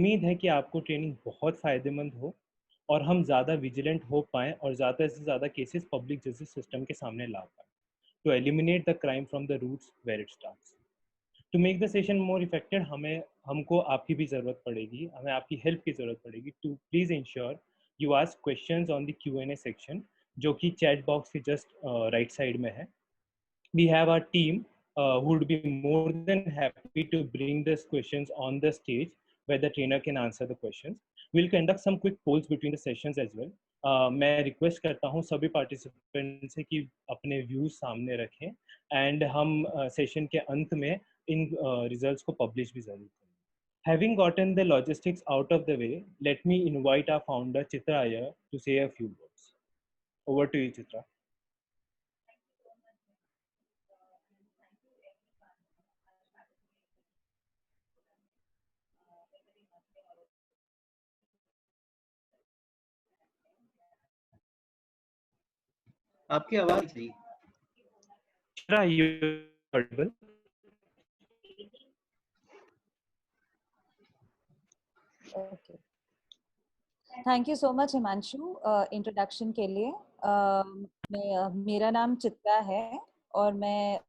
उम्मीद है कि आपको ट्रेनिंग बहुत फ़ायदेमंद हो और हम ज़्यादा विजिलेंट हो पाएँ और ज़्यादा से ज़्यादा केसेस पब्लिक जस्टिस सिस्टम के सामने ला पाएँ to eliminate the crime from the roots where it starts. To make the session more effective हमको आपकी भी ज़रूरत पड़ेगी, हमें आपकी हेल्प की ज़रूरत पड़ेगी। To please ensure you ask questions on the Q&A section, जो कि चैट बॉक्स के जस्ट राइट साइड में है। We have our team who would be more than happy to bring these questions on the stage where the trainer can answer the questions. We'll conduct some quick polls between the sessions as well. मैं request करता हूँ सभी participant से कि अपने views सामने रखें and हम सेशन के अंत में इन रिजल्ट्स को पब्लिश भी जरूर करें. Having gotten the logistics out of the way, let me invite our founder Chitra Iyer to say a few words. Over to you, Chitra. आपकी आवाज नहीं. Chitra, you audible? Okay. Thank you so much Himanshu introduction के लिए. मेरा नाम चित्रा है और मैं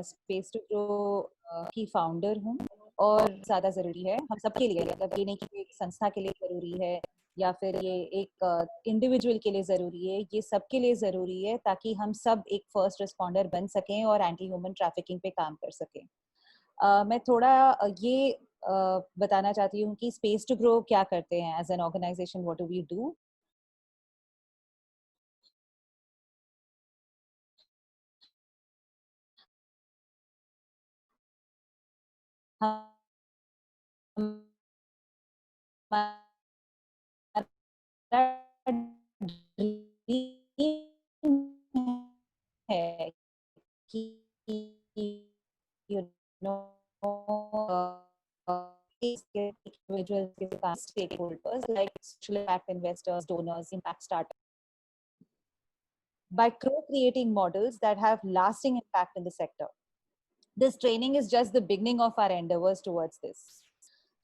स्पेस टू ग्रो की फाउंडर हूँ. और ज़्यादा ज़रूरी है हम सबके लिए, मतलब ये नहीं कि एक संस्था के लिए ज़रूरी है या फिर ये एक इंडिविजुअल के लिए ज़रूरी है, ये सबके लिए ज़रूरी है ताकि हम सब एक फर्स्ट रिस्पॉन्डर बन सकें और एंटी ह्यूमन ट्रैफिकिंग पे काम कर सकें. मैं थोड़ा ये बताना चाहती हूँ कि स्पेस टू ग्रो क्या करते हैं as an organisation, what do we do. है कि you know individuals, stakeholders like social impact investors, donors, impact startups, by co-creating models that have lasting impact in the sector. This training is just the beginning of our endeavors towards this.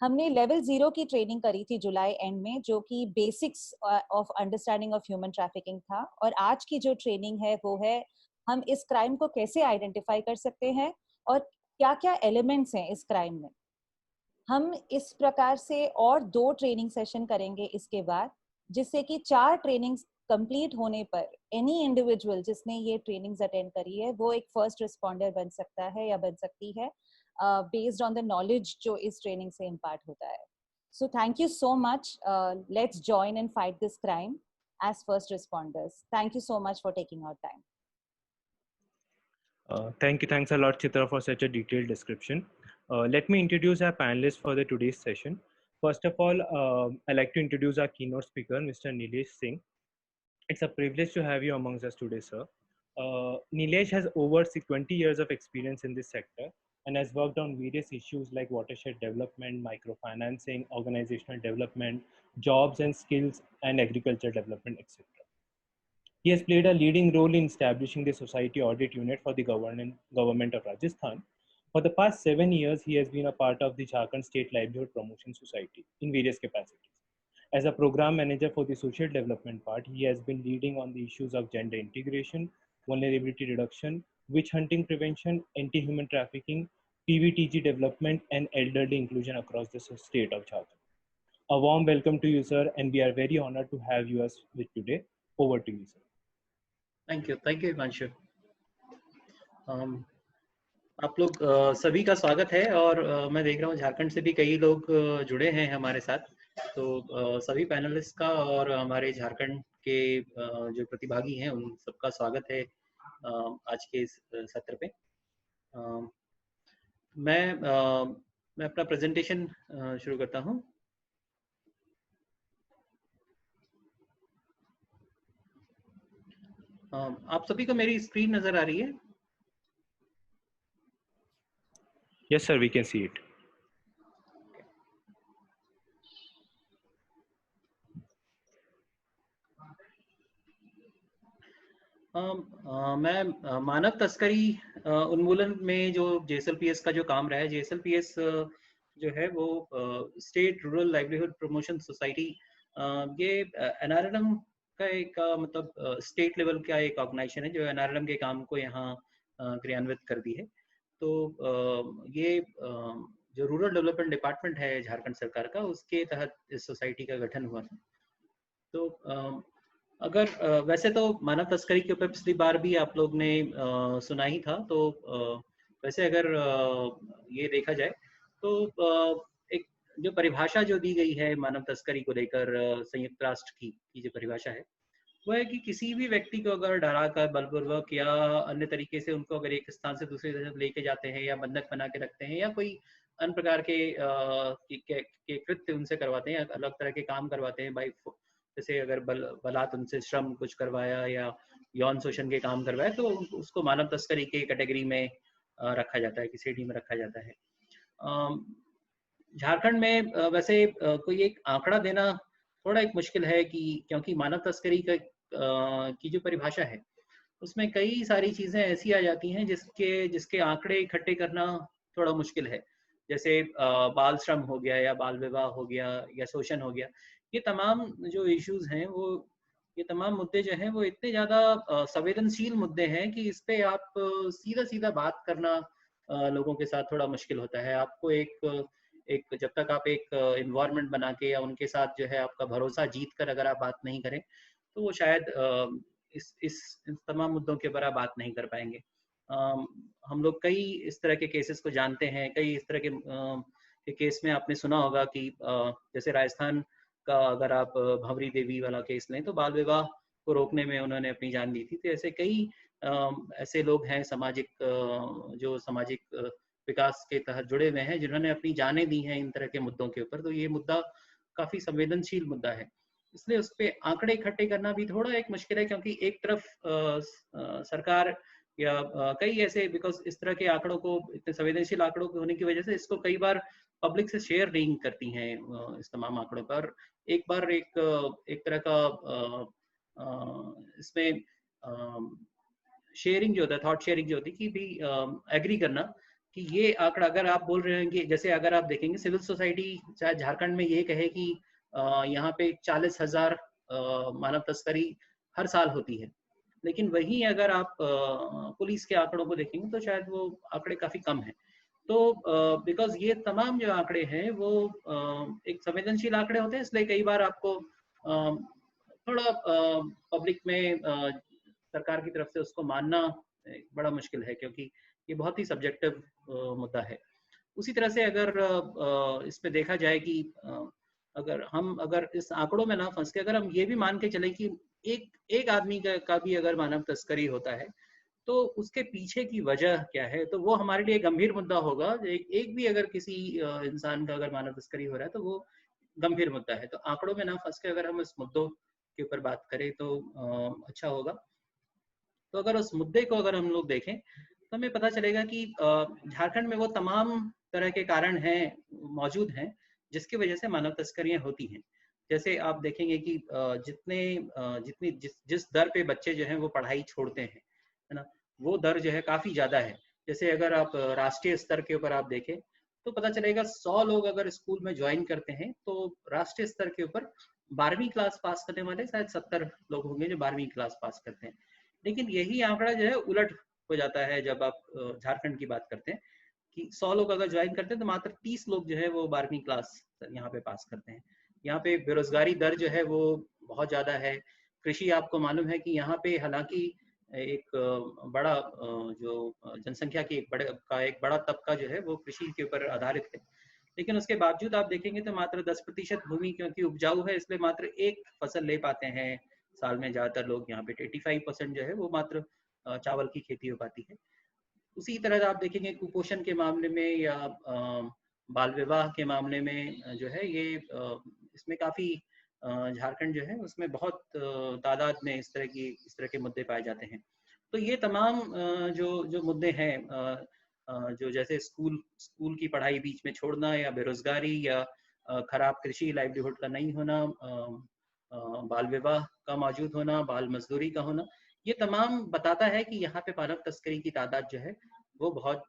हमने level 0 की training करी थी जुलाई and में, जो कि basics of understanding of human trafficking था. और आज की जो ट्रेनिंग है वो है हम इस क्राइम को कैसे आइडेंटिफाई कर सकते हैं और क्या क्या एलिमेंट्स हैं इस क्राइम में. हम इस प्रकार से और 2 ट्रेनिंग सेशन करेंगे इसके बाद, जिससे कि 4 ट्रेनिंग्स कंप्लीट होने पर एनी इंडिविजुअल जिसने ये ट्रेनिंग्स अटेंड करी है वो एक फर्स्ट रिस्पॉन्डर बन सकता है या बन सकती है बेस्ड ऑन द नॉलेज जो इस ट्रेनिंग से इम्पार्ट होता है. So thank you so much. Let's join and fight this crime as first responders. Thank you so much for taking our time. Thanks a lot, Chitra, for such a detailed description. Let me introduce our panelists for the today's session. First of all, I'd like to introduce our keynote speaker, Mr. Nilesh Singh. It's a privilege to have you amongst us today, sir. Nilesh has over 20 years of experience in this sector and has worked on various issues like watershed development, microfinancing, organizational development, jobs and skills, and agriculture development, etc. He has played a leading role in establishing the Society Audit Unit for the government of Rajasthan. For the past 7 years, he has been a part of the Jharkhand State Livelihood Promotion Society in various capacities. As a program manager for the social development part, he has been leading on the issues of gender integration, vulnerability reduction, witch hunting prevention, anti-human trafficking, PVTG development, and elderly inclusion across the state of Jharkhand. A warm welcome to you, sir, and we are very honored to have you as with today. Over to you, sir. Thank you Himanshu. आप लोग सभी का स्वागत है और मैं देख रहा हूँ झारखंड से भी कई लोग जुड़े हैं हमारे साथ. तो सभी पैनलिस्ट का और हमारे झारखंड के जो प्रतिभागी हैं उन सबका स्वागत है आज के इस सत्र पे. मैं अपना प्रेजेंटेशन शुरू करता हूँ. आप सभी को मेरी स्क्रीन नजर आ रही है? Yes, sir, we can see it. मैं मानव तस्करी उन्मूलन में जो JSLPS का जो काम रहा है, JSLPS जो है वो state rural livelihood promotion society, ये NRLM का एक मतलब स्टेट लेवल का एक ऑर्गेनाइजेशन है जो NRLM के काम को यहाँ क्रियान्वित करती है। तो ये जो रूरल डेवलपमेंट डिपार्टमेंट है झारखंड सरकार का, उसके तहत इस सोसाइटी का गठन हुआ था। तो अगर वैसे तो मानव तस्करी के ऊपर पिछली बार भी आप लोग ने सुना ही था, तो वैसे अगर ये देखा जाए तो एक जो परिभाषा जो दी गई है मानव तस्करी को लेकर संयुक्त राष्ट्र की जो परिभाषा है वो है कि किसी भी व्यक्ति को अगर डरा कर बलपूर्वक या अन्य तरीके से उनको अगर एक स्थान से दूसरे तरफ लेके जाते हैं या बंधक बना के रखते हैं या कोई अन्य प्रकार के कृत्य उनसे करवाते हैं, अलग तरह के काम करवाते हैं, बाई जैसे अगर बलात् उनसे श्रम कुछ करवाया या यौन शोषण के काम करवाया, तो उसको मानव तस्करी के कैटेगरी में रखा जाता है, किसी डी में रखा जाता है। झारखंड में वैसे कोई एक आंकड़ा देना थोड़ा एक मुश्किल है कि क्योंकि मानव तस्करी की जो परिभाषा है उसमें कई सारी चीजें ऐसी आ जाती हैं जिसके आंकड़े इकट्ठे करना थोड़ा मुश्किल है। जैसे बाल श्रम हो गया या बाल विवाह हो गया या शोषण हो गया, ये तमाम जो इश्यूज हैं वो ये तमाम मुद्दे जो हैं वो इतने ज्यादा संवेदनशील मुद्दे हैं कि इस पे आप सीधा सीधा बात करना लोगों के साथ थोड़ा मुश्किल होता है। आपको एक जब तक आप एक इन्वायरमेंट बना के या उनके साथ जो है आपका भरोसा जीत कर अगर आप बात नहीं करें तो वो शायद इस तमाम मुद्दों के ऊपर आप बात नहीं कर पाएंगे। हम लोग कई इस तरह के केसेस को जानते हैं, कई इस तरह के केस में आपने सुना होगा कि जैसे राजस्थान का अगर आप भंवरी देवी वाला केस लें तो बाल विवाह को रोकने में उन्होंने अपनी जान दी थी। तो ऐसे कई ऐसे लोग हैं जो सामाजिक विकास के तहत जुड़े हुए हैं जिन्होंने अपनी जानें दी हैं इन तरह के मुद्दों के ऊपर। तो ये मुद्दा काफी संवेदनशील मुद्दा है, इसलिए उस पर आंकड़े इकट्ठे करना भी थोड़ा एक मुश्किल है, क्योंकि एक तरफ सरकार या कई ऐसे बिकॉज इस तरह के आंकड़ों को, इतने संवेदनशील आंकड़ों के होने की वजह से इसको कई बार पब्लिक से शेयर नहीं करती हैं इस तमाम आंकड़ों पर। एक बार एक तरह का इसमें शेयरिंग जो होता है, थॉट शेयरिंग जो होती है कि भी एग्री करना कि ये आंकड़ा अगर आप बोल रहे हैं कि जैसे अगर आप देखेंगे सिविल सोसाइटी चाहे झारखंड में ये कहे कि यहाँ पे 40,000 मानव तस्करी हर साल होती है, लेकिन वहीं अगर आप पुलिस के आंकड़ों को देखेंगे तो शायद वो आंकड़े काफी कम हैं। तो बिकॉज ये तमाम जो आंकड़े हैं वो एक संवेदनशील आंकड़े होते हैं, इसलिए कई बार आपको थोड़ा पब्लिक में सरकार की तरफ से उसको मानना बड़ा मुश्किल है, क्योंकि ये बहुत ही सब्जेक्टिव मुद्दा है। उसी तरह से अगर इसमें देखा जाए कि अगर इस आंकड़ों में ना फंस के अगर हम ये भी मान के चले कि एक आदमी का भी अगर मानव तस्करी होता है तो उसके पीछे की वजह क्या है, तो वो हमारे लिए गंभीर मुद्दा होगा। एक भी अगर किसी इंसान का अगर मानव तस्करी हो रहा है तो वो गंभीर मुद्दा है। तो आंकड़ों में ना फंस के अगर हम इस मुद्दों के ऊपर बात करें तो अच्छा होगा। तो अगर उस मुद्दे को अगर हम लोग देखें तो हमें पता चलेगा कि झारखंड में वो तमाम तरह के कारण हैं, मौजूद हैं, जिसकी वजह से मानव तस्करियां होती हैं। जैसे आप देखेंगे कि जिस दर पे बच्चे जो हैं वो पढ़ाई छोड़ते हैं, है ना, वो दर जो है काफी ज्यादा है। जैसे अगर आप राष्ट्रीय स्तर के ऊपर आप देखें तो पता चलेगा 100 लोग अगर स्कूल में ज्वाइन करते हैं तो राष्ट्रीय स्तर के ऊपर 12वीं क्लास पास करने वाले शायद 70 लोग होंगे जो 12वीं क्लास पास करते हैं। लेकिन यही आंकड़ा जो है उलट हो जाता है जब आप झारखंड की बात करते हैं कि 100 लोग अगर ज्वाइन करते हैं तो मात्र 30 लोग जो है वो 12वीं क्लास यहाँ पे पास करते हैं। यहाँ पे बेरोजगारी दर जो है वो बहुत ज्यादा है। कृषि आपको मालूम है कि यहाँ पे हालांकि एक बड़ा जो जनसंख्या की एक बड़ा तबका जो है वो कृषि के ऊपर आधारित है, लेकिन उसके बावजूद आप देखेंगे तो मात्र 10% भूमि क्योंकि उपजाऊ है इसलिए मात्र एक फसल ले पाते हैं साल में। ज्यादातर लोग यहाँ पे 85% जो है वो मात्र चावल की खेती हो पाती है। उसी तरह आप देखेंगे कुपोषण के मामले में या बाल विवाह के मामले में जो है ये इसमें काफी झारखंड जो है उसमें बहुत तादाद में इस तरह के मुद्दे पाए जाते हैं। तो ये तमाम जो मुद्दे हैं जो जैसे स्कूल की पढ़ाई बीच में छोड़ना या बेरोजगारी या खराब कृषि लाइवलीहुड का नहीं होना, बाल विवाह का मौजूद होना, बाल मजदूरी का होना, ये तमाम बताता है कि यहाँ पे मानव तस्करी की तादाद जो है वो बहुत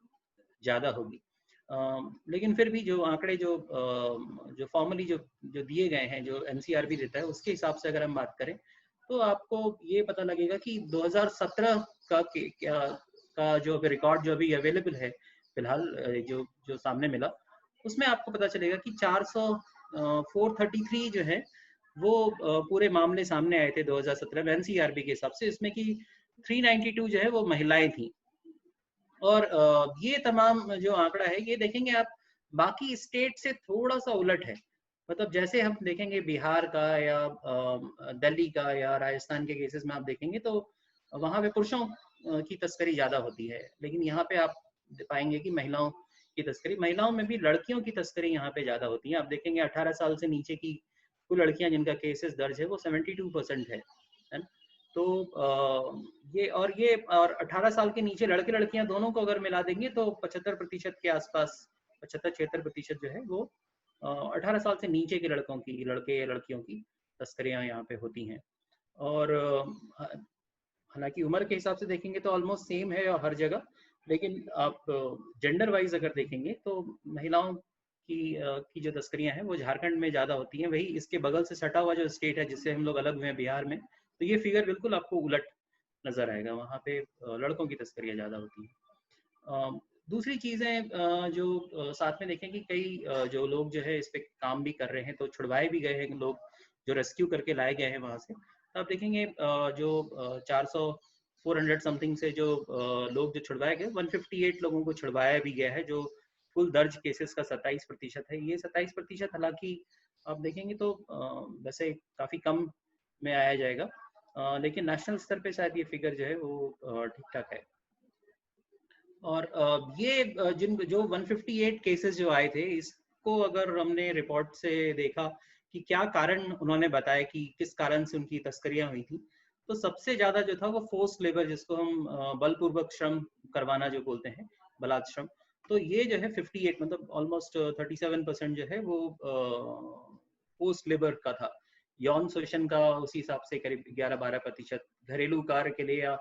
ज्यादा होगी। लेकिन फिर भी जो आंकड़े जो फॉर्मली जो दिए गए हैं, जो एनसीआरबी देता है, उसके हिसाब से अगर हम बात करें तो आपको ये पता लगेगा कि 2017 का जो अभी रिकॉर्ड जो अभी अवेलेबल है फिलहाल, जो सामने मिला, उसमें आपको पता चलेगा कि 433 जो है वो पूरे मामले सामने आए थे 2017 में एनसीआरबी के हिसाब से, इसमें कि 392 जो है वो महिलाएं थी। और ये तमाम जो आंकड़ा है, ये देखेंगे आप बाकी स्टेट से थोड़ा सा उलट है। मतलब जैसे हम देखेंगे बिहार का या दिल्ली का या राजस्थान के केसेस में आप देखेंगे तो वहाँ पे पुरुषों की तस्करी ज़्यादा होती है, लेकिन यहाँ पे आप पाएंगे कि महिलाओं की तस्करी, महिलाओं में भी लड़कियों की तस्करी यहाँ पे ज़्यादा होती है। आप देखेंगे 18 साल से नीचे की कुल लड़कियां जिनका केसेस दर्ज है वो 72% है ना। तो ये और 18 साल के नीचे लड़के लड़कियां दोनों को अगर मिला देंगे तो 75% के आसपास, 75-76% जो है वो 18 साल से नीचे के लड़के या लड़कियों की तस्करियां यहाँ पे होती हैं। और हालांकि उम्र के हिसाब से देखेंगे तो ऑलमोस्ट सेम है हर जगह, लेकिन आप जेंडर वाइज अगर देखेंगे तो महिलाओं की जो तस्करियां हैं वो झारखंड में ज़्यादा होती हैं। वही इसके बगल से सटा हुआ जो स्टेट है जिससे हम लोग अलग हुए हैं, बिहार में, तो ये फिगर बिल्कुल आपको उलट नजर आएगा, वहाँ पे लड़कों की तस्करियां ज़्यादा होती हैं। दूसरी चीज़ें जो साथ में देखें कि कई जो लोग जो है इस पे काम भी कर रहे हैं, तो छुड़वाए भी गए हैं लोग, जो रेस्क्यू करके लाए गए हैं वहाँ से। तो आप देखेंगे जो 400 समथिंग से जो लोग जो छुड़वाए गए, 158 लोगों को छुड़वाया भी गया है, जो कुल दर्ज केसेस का 27% है। ये 27% हालांकि आप देखेंगे तो वैसे काफ़ी कम में आया जाएगा, लेकिन नेशनल स्तर पे शायद ये फिगर जो है वो ठीक ठाक है। और ये जो 158 केसेस जो आए थे, इसको अगर हमने रिपोर्ट से देखा कि क्या कारण उन्होंने बताया कि किस कारण से उनकी तस्करियां हुई थी, तो सबसे ज्यादा जो था वो फोर्स्ड लेबर, जिसको हम बलपूर्वक श्रम करवाना जो बोलते हैं, बलात् श्रम, तो ये जो है 58 मतलब ऑलमोस्ट 37% जो है वो फोर्स्ड लेबर का था। यौन शोषण का उसी हिसाब से करीब 11-12%। घरेलू कार्य के लिए या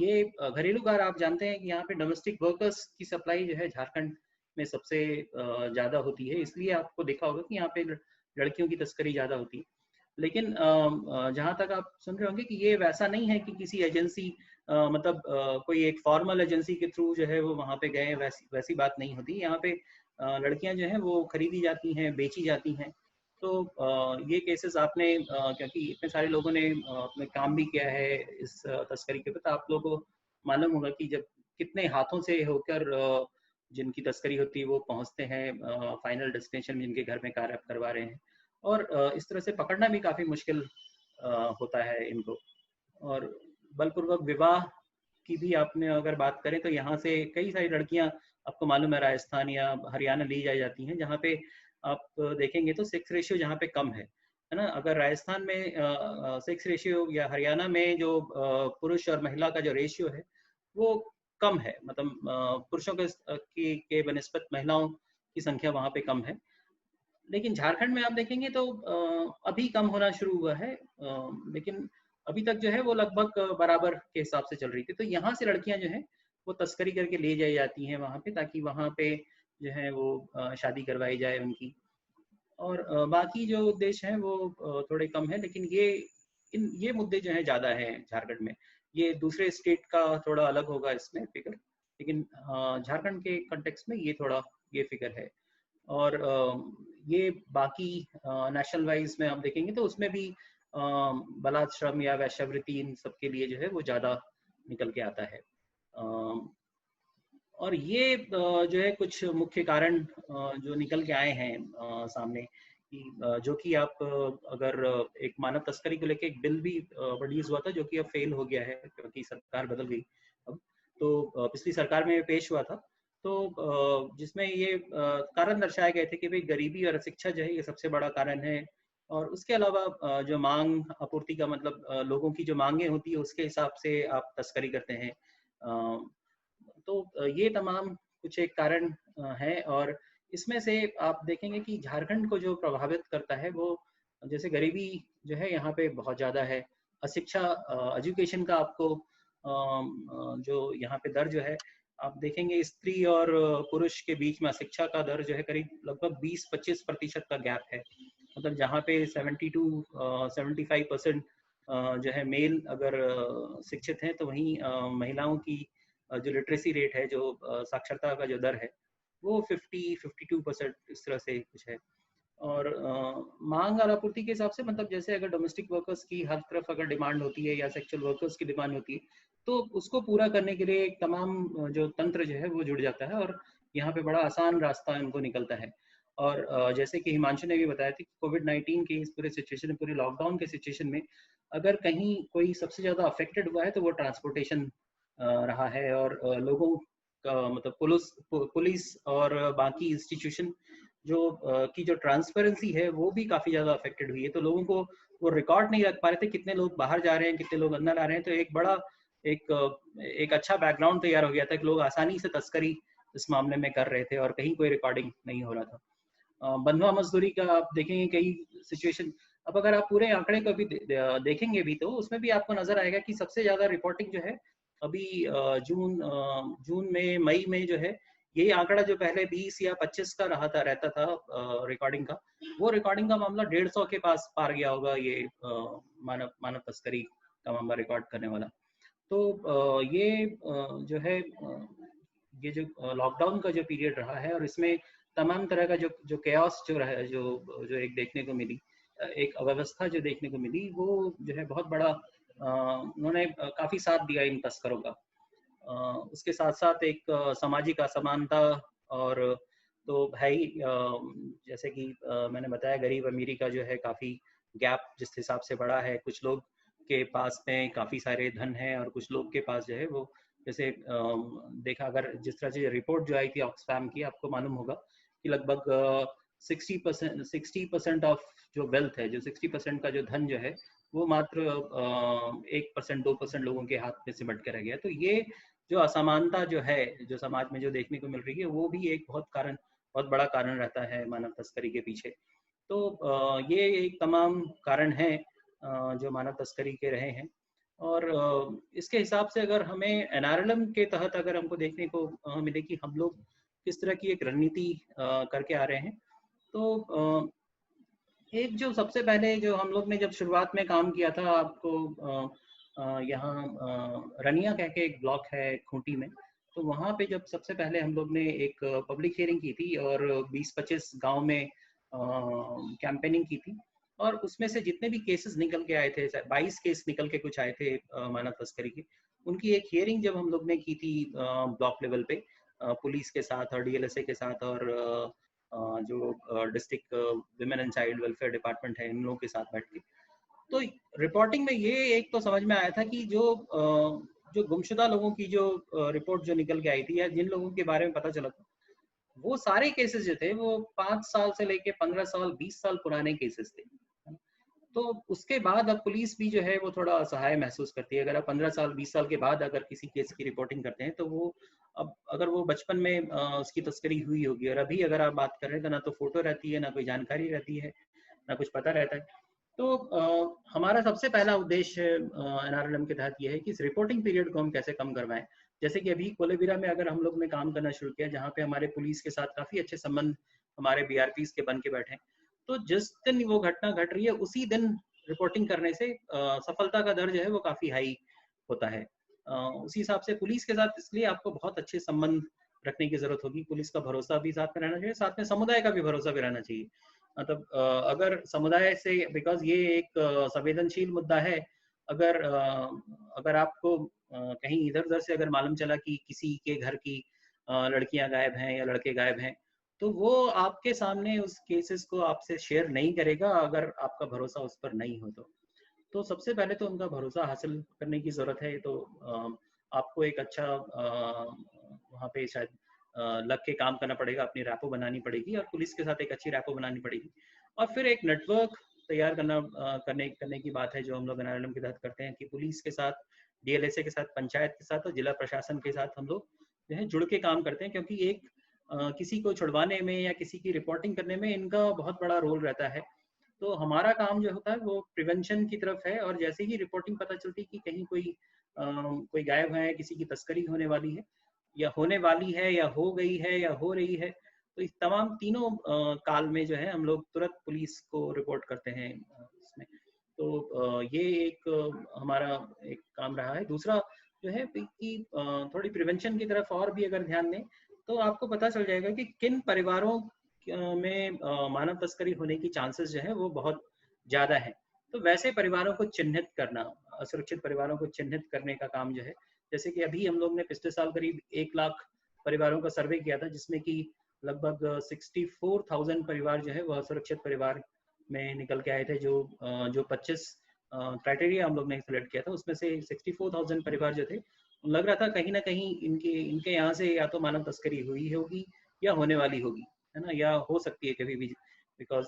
ये घरेलू कार्य, आप जानते हैं कि यहाँ पे डोमेस्टिक वर्कर्स की सप्लाई जो है झारखंड में सबसे ज्यादा होती है, इसलिए आपको देखा होगा कि यहाँ पे लड़कियों की तस्करी ज्यादा होती है। लेकिन जहाँ तक आप सुन रहे होंगे कि ये वैसा नहीं है कि किसी एजेंसी मतलब कोई एक फॉर्मल एजेंसी के थ्रू जो है वो वहाँ पे गए, वैसी बात नहीं होती। यहाँ पे लड़कियां जो है वो खरीदी जाती हैं, बेची जाती हैं। तो ये केसेस आपने क्योंकि इतने सारे लोगों ने अपने काम भी किया है इस तस्करी के प्रति, आप लोगों को मालूम होगा कि जब कितने हाथों से होकर जिनकी तस्करी होती है वो पहुंचते हैं फाइनल डेस्टिनेशन, जिनके घर में कार्य करवा रहे हैं, और इस तरह से पकड़ना भी काफी मुश्किल होता है इनको। और बलपूर्वक विवाह की भी आपने अगर बात करें तो यहाँ से कई सारी लड़कियां, आपको मालूम है, राजस्थान या हरियाणा ली जाती हैं, जहाँ पे आप देखेंगे तो सेक्स रेशियो जहाँ पे कम है ना। अगर राजस्थान में सेक्स रेशियो या हरियाणा में जो पुरुष और महिला का जो रेशियो है वो कम है, मतलब पुरुषों के बनिस्बत महिलाओं की संख्या वहाँ पे कम है। लेकिन झारखंड में आप देखेंगे तो अभी कम होना शुरू हुआ है, लेकिन अभी तक जो है वो लगभग बराबर के हिसाब से चल रही थी। तो यहाँ से लड़कियां जो है वो तस्करी करके ले जाई जाती हैं वहाँ पे, ताकि वहाँ पे जो है वो शादी करवाई जाए उनकी। और बाकी जो देश हैं वो थोड़े कम है, लेकिन ये मुद्दे जो हैं ज़्यादा हैं झारखंड में। ये दूसरे स्टेट का थोड़ा अलग होगा इसमें फिगर, लेकिन झारखंड के कंटेक्स्ट में ये फिगर है। और ये बाकी नेशनल वाइज में आप देखेंगे तो उसमें भी बलात् श्रम या वैश्यावृत्ति, इन सब के लिए जो है वो ज़्यादा निकल के आता है। और ये जो है कुछ मुख्य कारण जो निकल के आए हैं सामने, कि जो कि आप अगर एक मानव तस्करी को लेके एक बिल भी प्रोड्यूस हुआ था, जो कि अब फेल हो गया है क्योंकि सरकार बदल गई अब। तो पिछली सरकार में पेश हुआ था, तो जिसमें ये कारण दर्शाए गए थे कि भाई गरीबी और अशिक्षा जो है ये सबसे बड़ा कारण है। और उसके अलावा जो मांग आपूर्ति का मतलब लोगों की जो मांगे होती है उसके हिसाब से आप तस्करी करते हैं। तो ये तमाम कुछ एक कारण है। और इसमें से आप देखेंगे कि झारखंड को जो प्रभावित करता है वो, जैसे गरीबी जो है यहाँ पे बहुत ज़्यादा है, अशिक्षा एजुकेशन का आपको जो यहाँ पे दर जो है आप देखेंगे स्त्री और पुरुष के बीच में शिक्षा का दर जो है करीब लगभग 20-25% का गैप है। मतलब जहाँ पे 70 to 75% जो है मेल अगर शिक्षित हैं, तो वहीं महिलाओं की जो लिटरेसी रेट है, जो साक्षरता का जो दर है, वो 50-52% इस तरह से कुछ है। और मांग और आपूर्ति के हिसाब से, मतलब जैसे अगर डोमेस्टिक वर्कर्स की हर तरफ अगर डिमांड होती है या सेक्सुअल वर्कर्स की डिमांड होती है, तो उसको पूरा करने के लिए एक तमाम जो तंत्र जो है वो जुड़ जाता है, और यहाँ पे बड़ा आसान रास्ता इनको निकलता है। और जैसे कि हिमांशु ने भी बताया था कि कोविड-19 के इस पूरे सिचुएशन में, पूरे लॉकडाउन के सिचुएशन में, अगर कहीं कोई सबसे ज़्यादा अफेक्टेड हुआ है तो वो ट्रांसपोर्टेशन रहा है। और लोगों का मतलब पुलिस और बाकी इंस्टीट्यूशन जो की जो ट्रांसपेरेंसी है वो भी काफ़ी ज़्यादा अफेक्टेड हुई है। तो लोगों को वो रिकॉर्ड नहीं रख पा रहे थे कितने लोग बाहर जा रहे हैं, कितने लोग अंदर आ रहे हैं। तो एक बड़ा एक अच्छा बैकग्राउंड तैयार हो गया था कि लोग आसानी से तस्करी इस मामले में कर रहे थे और कहीं कोई रिकॉर्डिंग नहीं हो रहा था। बंधुआ मजदूरी का आप देखेंगे कई सिचुएशन। अब अगर आप पूरे आंकड़े को भी देखेंगे भी, तो उसमें भी आपको नजर आएगा कि सबसे ज्यादा रिपोर्टिंग जो है अभी जून में, मई में जो है, यही आंकड़ा जो पहले 20 या 25 का रहता था रिकॉर्डिंग का, वो रिकॉर्डिंग का मामला 150 के पास पार गया होगा, ये मानव तस्करी का मामला रिकॉर्ड करने वाला। तो ये जो है ये जो लॉकडाउन का जो पीरियड रहा है, और इसमें तमाम तरह का जो केओस जो रहा है, जो एक देखने को मिली, एक अव्यवस्था जो देखने को मिली, वो जो है बहुत बड़ा उन्होंने काफी साथ दिया इन तस्करों का। उसके साथ साथ एक सामाजिक असमानता, और तो भाई जैसे कि मैंने बताया, गरीब अमीरी का जो है काफी गैप जिस हिसाब से बड़ा है। कुछ लोग के पास में काफी सारे धन है और कुछ लोग के पास जो है वो, जैसे देखा अगर जिस तरह से रिपोर्ट जो आई थी ऑक्सफैम की, आपको मालूम होगा कि लगभग 60% ऑफ जो वेल्थ है, जो 60% का जो धन जो है, वो मात्र 1%, 2% लोगों के हाथ में सिमट के रह गया। तो ये जो असमानता जो है, जो समाज में जो देखने को मिल रही है, वो भी एक बहुत बड़ा कारण रहता है मानव तस्करी के पीछे। तो ये एक तमाम कारण है जो मानव तस्करी के रहे हैं। और इसके हिसाब से अगर हमें एनआरएलएम के तहत अगर हमको देखने को मिले कि हम लोग किस तरह की एक रणनीति करके आ रहे हैं, तो एक जो सबसे पहले जो हम लोग ने जब शुरुआत में काम किया था, आपको यहाँ रनिया कह के एक ब्लॉक है खूंटी में, तो वहाँ पे जब सबसे पहले हम लोग ने एक पब्लिक हियरिंग की थी और 20-25 गांव में कैंपेनिंग की थी, और उसमें से जितने भी केसेस निकल के आए थे, 22 केस निकल के कुछ आए थे मानव तस्करी के, उनकी एक हियरिंग जब हम लोग ने की थी ब्लॉक लेवल पे, पुलिस के साथ और डीएलएसए के साथ, और जो district women and child welfare department है, इन लोगों के साथ बैठ के, तो रिपोर्टिंग में ये एक तो समझ में आया था कि जो गुमशुदा लोगों की जो रिपोर्ट जो निकल के आई थी, या जिन लोगों के बारे में पता चला था, वो सारे केसेस जो थे वो 5 साल से लेके 15 साल 20 साल पुराने केसेस थे। तो उसके बाद अब पुलिस भी जो है वो थोड़ा असहाय महसूस करती है। अगर आप 15 साल 20 साल के बाद अगर किसी केस की रिपोर्टिंग करते हैं, तो वो अब अगर वो बचपन में उसकी तस्करी हुई होगी, और अभी अगर आप बात कर रहे हैं, तो ना तो फोटो रहती है, ना कोई जानकारी रहती है, ना कुछ पता रहता है। तो हमारा सबसे पहला उद्देश्य एनआरएलएम के तहत ये है कि इस रिपोर्टिंग पीरियड को हम कैसे कम करवाएं। जैसे कि अभी कोलेबिरा में अगर हम लोग ने काम करना शुरू किया, जहाँ पे हमारे पुलिस के साथ काफी अच्छे संबंध हमारे बीआरपीज के बन के बैठे हैं, तो जिस दिन वो घटना घट रही है उसी दिन रिपोर्टिंग करने से सफलता का दर जो है वो काफी हाई होता है। उसी हिसाब से पुलिस के साथ इसलिए आपको बहुत अच्छे संबंध रखने की जरूरत होगी। पुलिस का भरोसा भी साथ में रहना चाहिए, साथ में समुदाय का भी भरोसा भी रहना चाहिए। मतलब अगर समुदाय से, बिकॉज ये एक संवेदनशील मुद्दा है, अगर आपको कहीं इधर उधर से अगर मालूम चला कि किसी के घर की लड़कियां गायब हैं या लड़के गायब हैं, तो वो आपके सामने उस केसेस को आपसे शेयर नहीं करेगा अगर आपका भरोसा उस पर नहीं हो। तो सबसे पहले तो उनका भरोसा हासिल करने की जरूरत है। तो आपको एक अच्छा वहाँ पे शायद लग के काम करना पड़ेगा, अपनी रैपो बनानी पड़ेगी, और पुलिस के साथ एक अच्छी रैपो बनानी पड़ेगी, और फिर एक नेटवर्क तैयार करने की बात है जो हम लोग एनआरएलएम के तहत करते हैं, कि पुलिस के साथ, डीएलएसए के साथ, पंचायत के साथ और जिला प्रशासन के साथ हम लोग जो है जुड़ के काम करते हैं, क्योंकि एक किसी को छुड़वाने में या किसी की रिपोर्टिंग करने में इनका बहुत बड़ा रोल रहता है। तो हमारा काम जो होता है वो प्रिवेंशन की तरफ है, और जैसे ही रिपोर्टिंग पता चलती है कि कहीं कोई गायब है, किसी की तस्करी होने वाली है, या होने वाली है या हो गई है या हो रही है, तो इस तमाम तीनों काल में जो है हम लोग तुरंत पुलिस को रिपोर्ट करते हैं इसमें। तो ये एक हमारा एक काम रहा है। दूसरा जो है कि थोड़ी प्रिवेंशन की तरफ और भी अगर ध्यान दें तो आपको पता चल जाएगा कि किन परिवारों में मानव तस्करी होने की चांसेस जो है वो बहुत ज़्यादा है। तो वैसे परिवारों को चिन्हित करना, असुरक्षित परिवारों को चिन्हित करने का काम जो है, जैसे कि अभी हम लोग ने पिछले साल करीब 1 लाख परिवारों का सर्वे किया था, जिसमें कि लगभग 64,000 परिवार जो है वह असुरक्षित परिवार में निकल के आए थे। जो 25 क्राइटेरिया हम लोग ने सिलेक्ट किया था, उसमें से 64,000 परिवार जो थे, लग रहा था कहीं ना कहीं इनके यहाँ से या तो मानव तस्करी हुई होगी या होने वाली होगी, है ना, या हो सकती है कभी भी, बिकॉज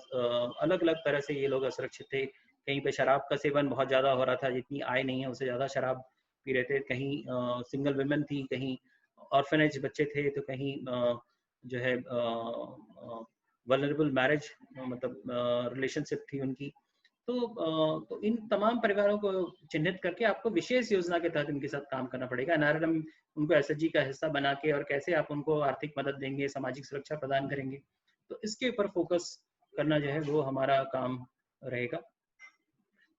अलग अलग तरह से ये लोग असुरक्षित थे। कहीं पे शराब का सेवन बहुत ज़्यादा हो रहा था, जितनी आय नहीं है उससे ज़्यादा शराब पी रहे थे, कहीं सिंगल वुमेन थी, कहीं ऑर्फनेज बच्चे थे, तो कहीं जो है वल्नरेबल मैरिज मतलब रिलेशनशिप थी उनकी। तो इन तमाम परिवारों को चिन्हित करके आपको विशेष योजना के तहत इनके साथ काम करना पड़ेगा। एनआरएलएम उनको एसएचजी का हिस्सा बना के, और कैसे आप उनको आर्थिक मदद देंगे, सामाजिक सुरक्षा प्रदान करेंगे, तो इसके ऊपर फोकस करना जो है वो हमारा काम रहेगा।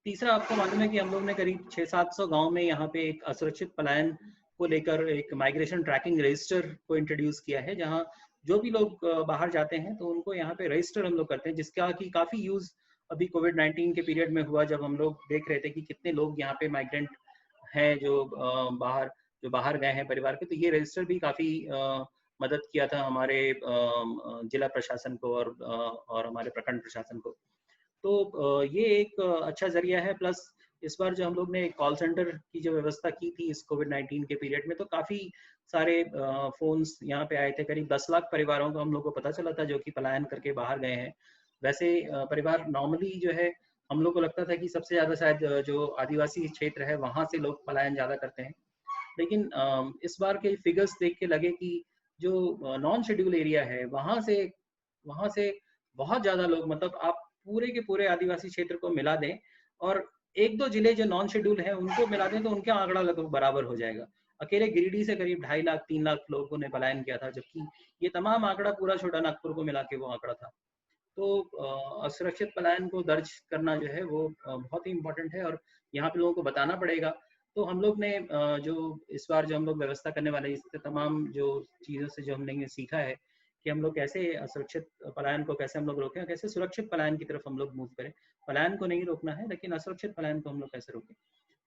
तीसरा, आपको मालूम है कि हम लोग ने करीब 600-700 गांव में यहाँ पे एक असुरक्षित पलायन को लेकर एक माइग्रेशन ट्रैकिंग रजिस्टर को इंट्रोड्यूस किया है, जहाँ जो भी लोग बाहर जाते हैं तो उनको यहाँ पे रजिस्टर हम लोग करते हैं, जिसका कि काफ़ी यूज़ अभी कोविड-19 के पीरियड में हुआ, जब हम लोग देख रहे थे कि कितने लोग यहाँ पे माइग्रेंट हैं जो बाहर गए हैं परिवार के। तो ये रजिस्टर भी काफ़ी मदद किया था हमारे जिला प्रशासन को और हमारे प्रखंड प्रशासन को। तो ये एक अच्छा जरिया है। प्लस इस बार जो हम लोग ने कॉल सेंटर की जो व्यवस्था की थी इस कोविड-19 के पीरियड में, तो काफ़ी सारे फ़ोन्स यहाँ पे आए थे। करीब 10 लाख परिवारों को हम लोग को पता चला था जो कि पलायन करके बाहर गए हैं। वैसे परिवार नॉर्मली जो है, हम लोग को लगता था कि सबसे ज़्यादा शायद जो आदिवासी क्षेत्र है वहाँ से लोग पलायन ज़्यादा करते हैं, लेकिन इस बार के फिगर्स देख के लगे कि जो नॉन शेड्यूल एरिया है वहाँ से बहुत ज़्यादा लोग, मतलब आप पूरे के पूरे आदिवासी क्षेत्र को मिला दें और 1-2 जिले जो नॉन शेड्यूल हैं उनको मिला दें तो उनका आंकड़ा लगभग बराबर हो जाएगा। अकेले गिरिडीह से करीब 2.5 लाख 3 लाख लोगों ने पलायन किया था, जबकि ये तमाम आंकड़ा पूरा छोटा नागपुर को मिला के वो आंकड़ा था। तो असुरक्षित पलायन को दर्ज करना जो है वो बहुत ही इम्पोर्टेंट है, और यहाँ पे लोगों को बताना पड़ेगा। तो हम लोग ने जो इस बार जो हम लोग व्यवस्था करने वाले हैं, इससे तमाम जो चीज़ों से जो हमने सीखा है कि हम लोग कैसे असुरक्षित पलायन को कैसे हम लोग रोकें, कैसे सुरक्षित पलायन की तरफ हम लोग मूव करें। पलायन को नहीं रोकना है, लेकिन असुरक्षित पलायन को हम लोग कैसे रोकें,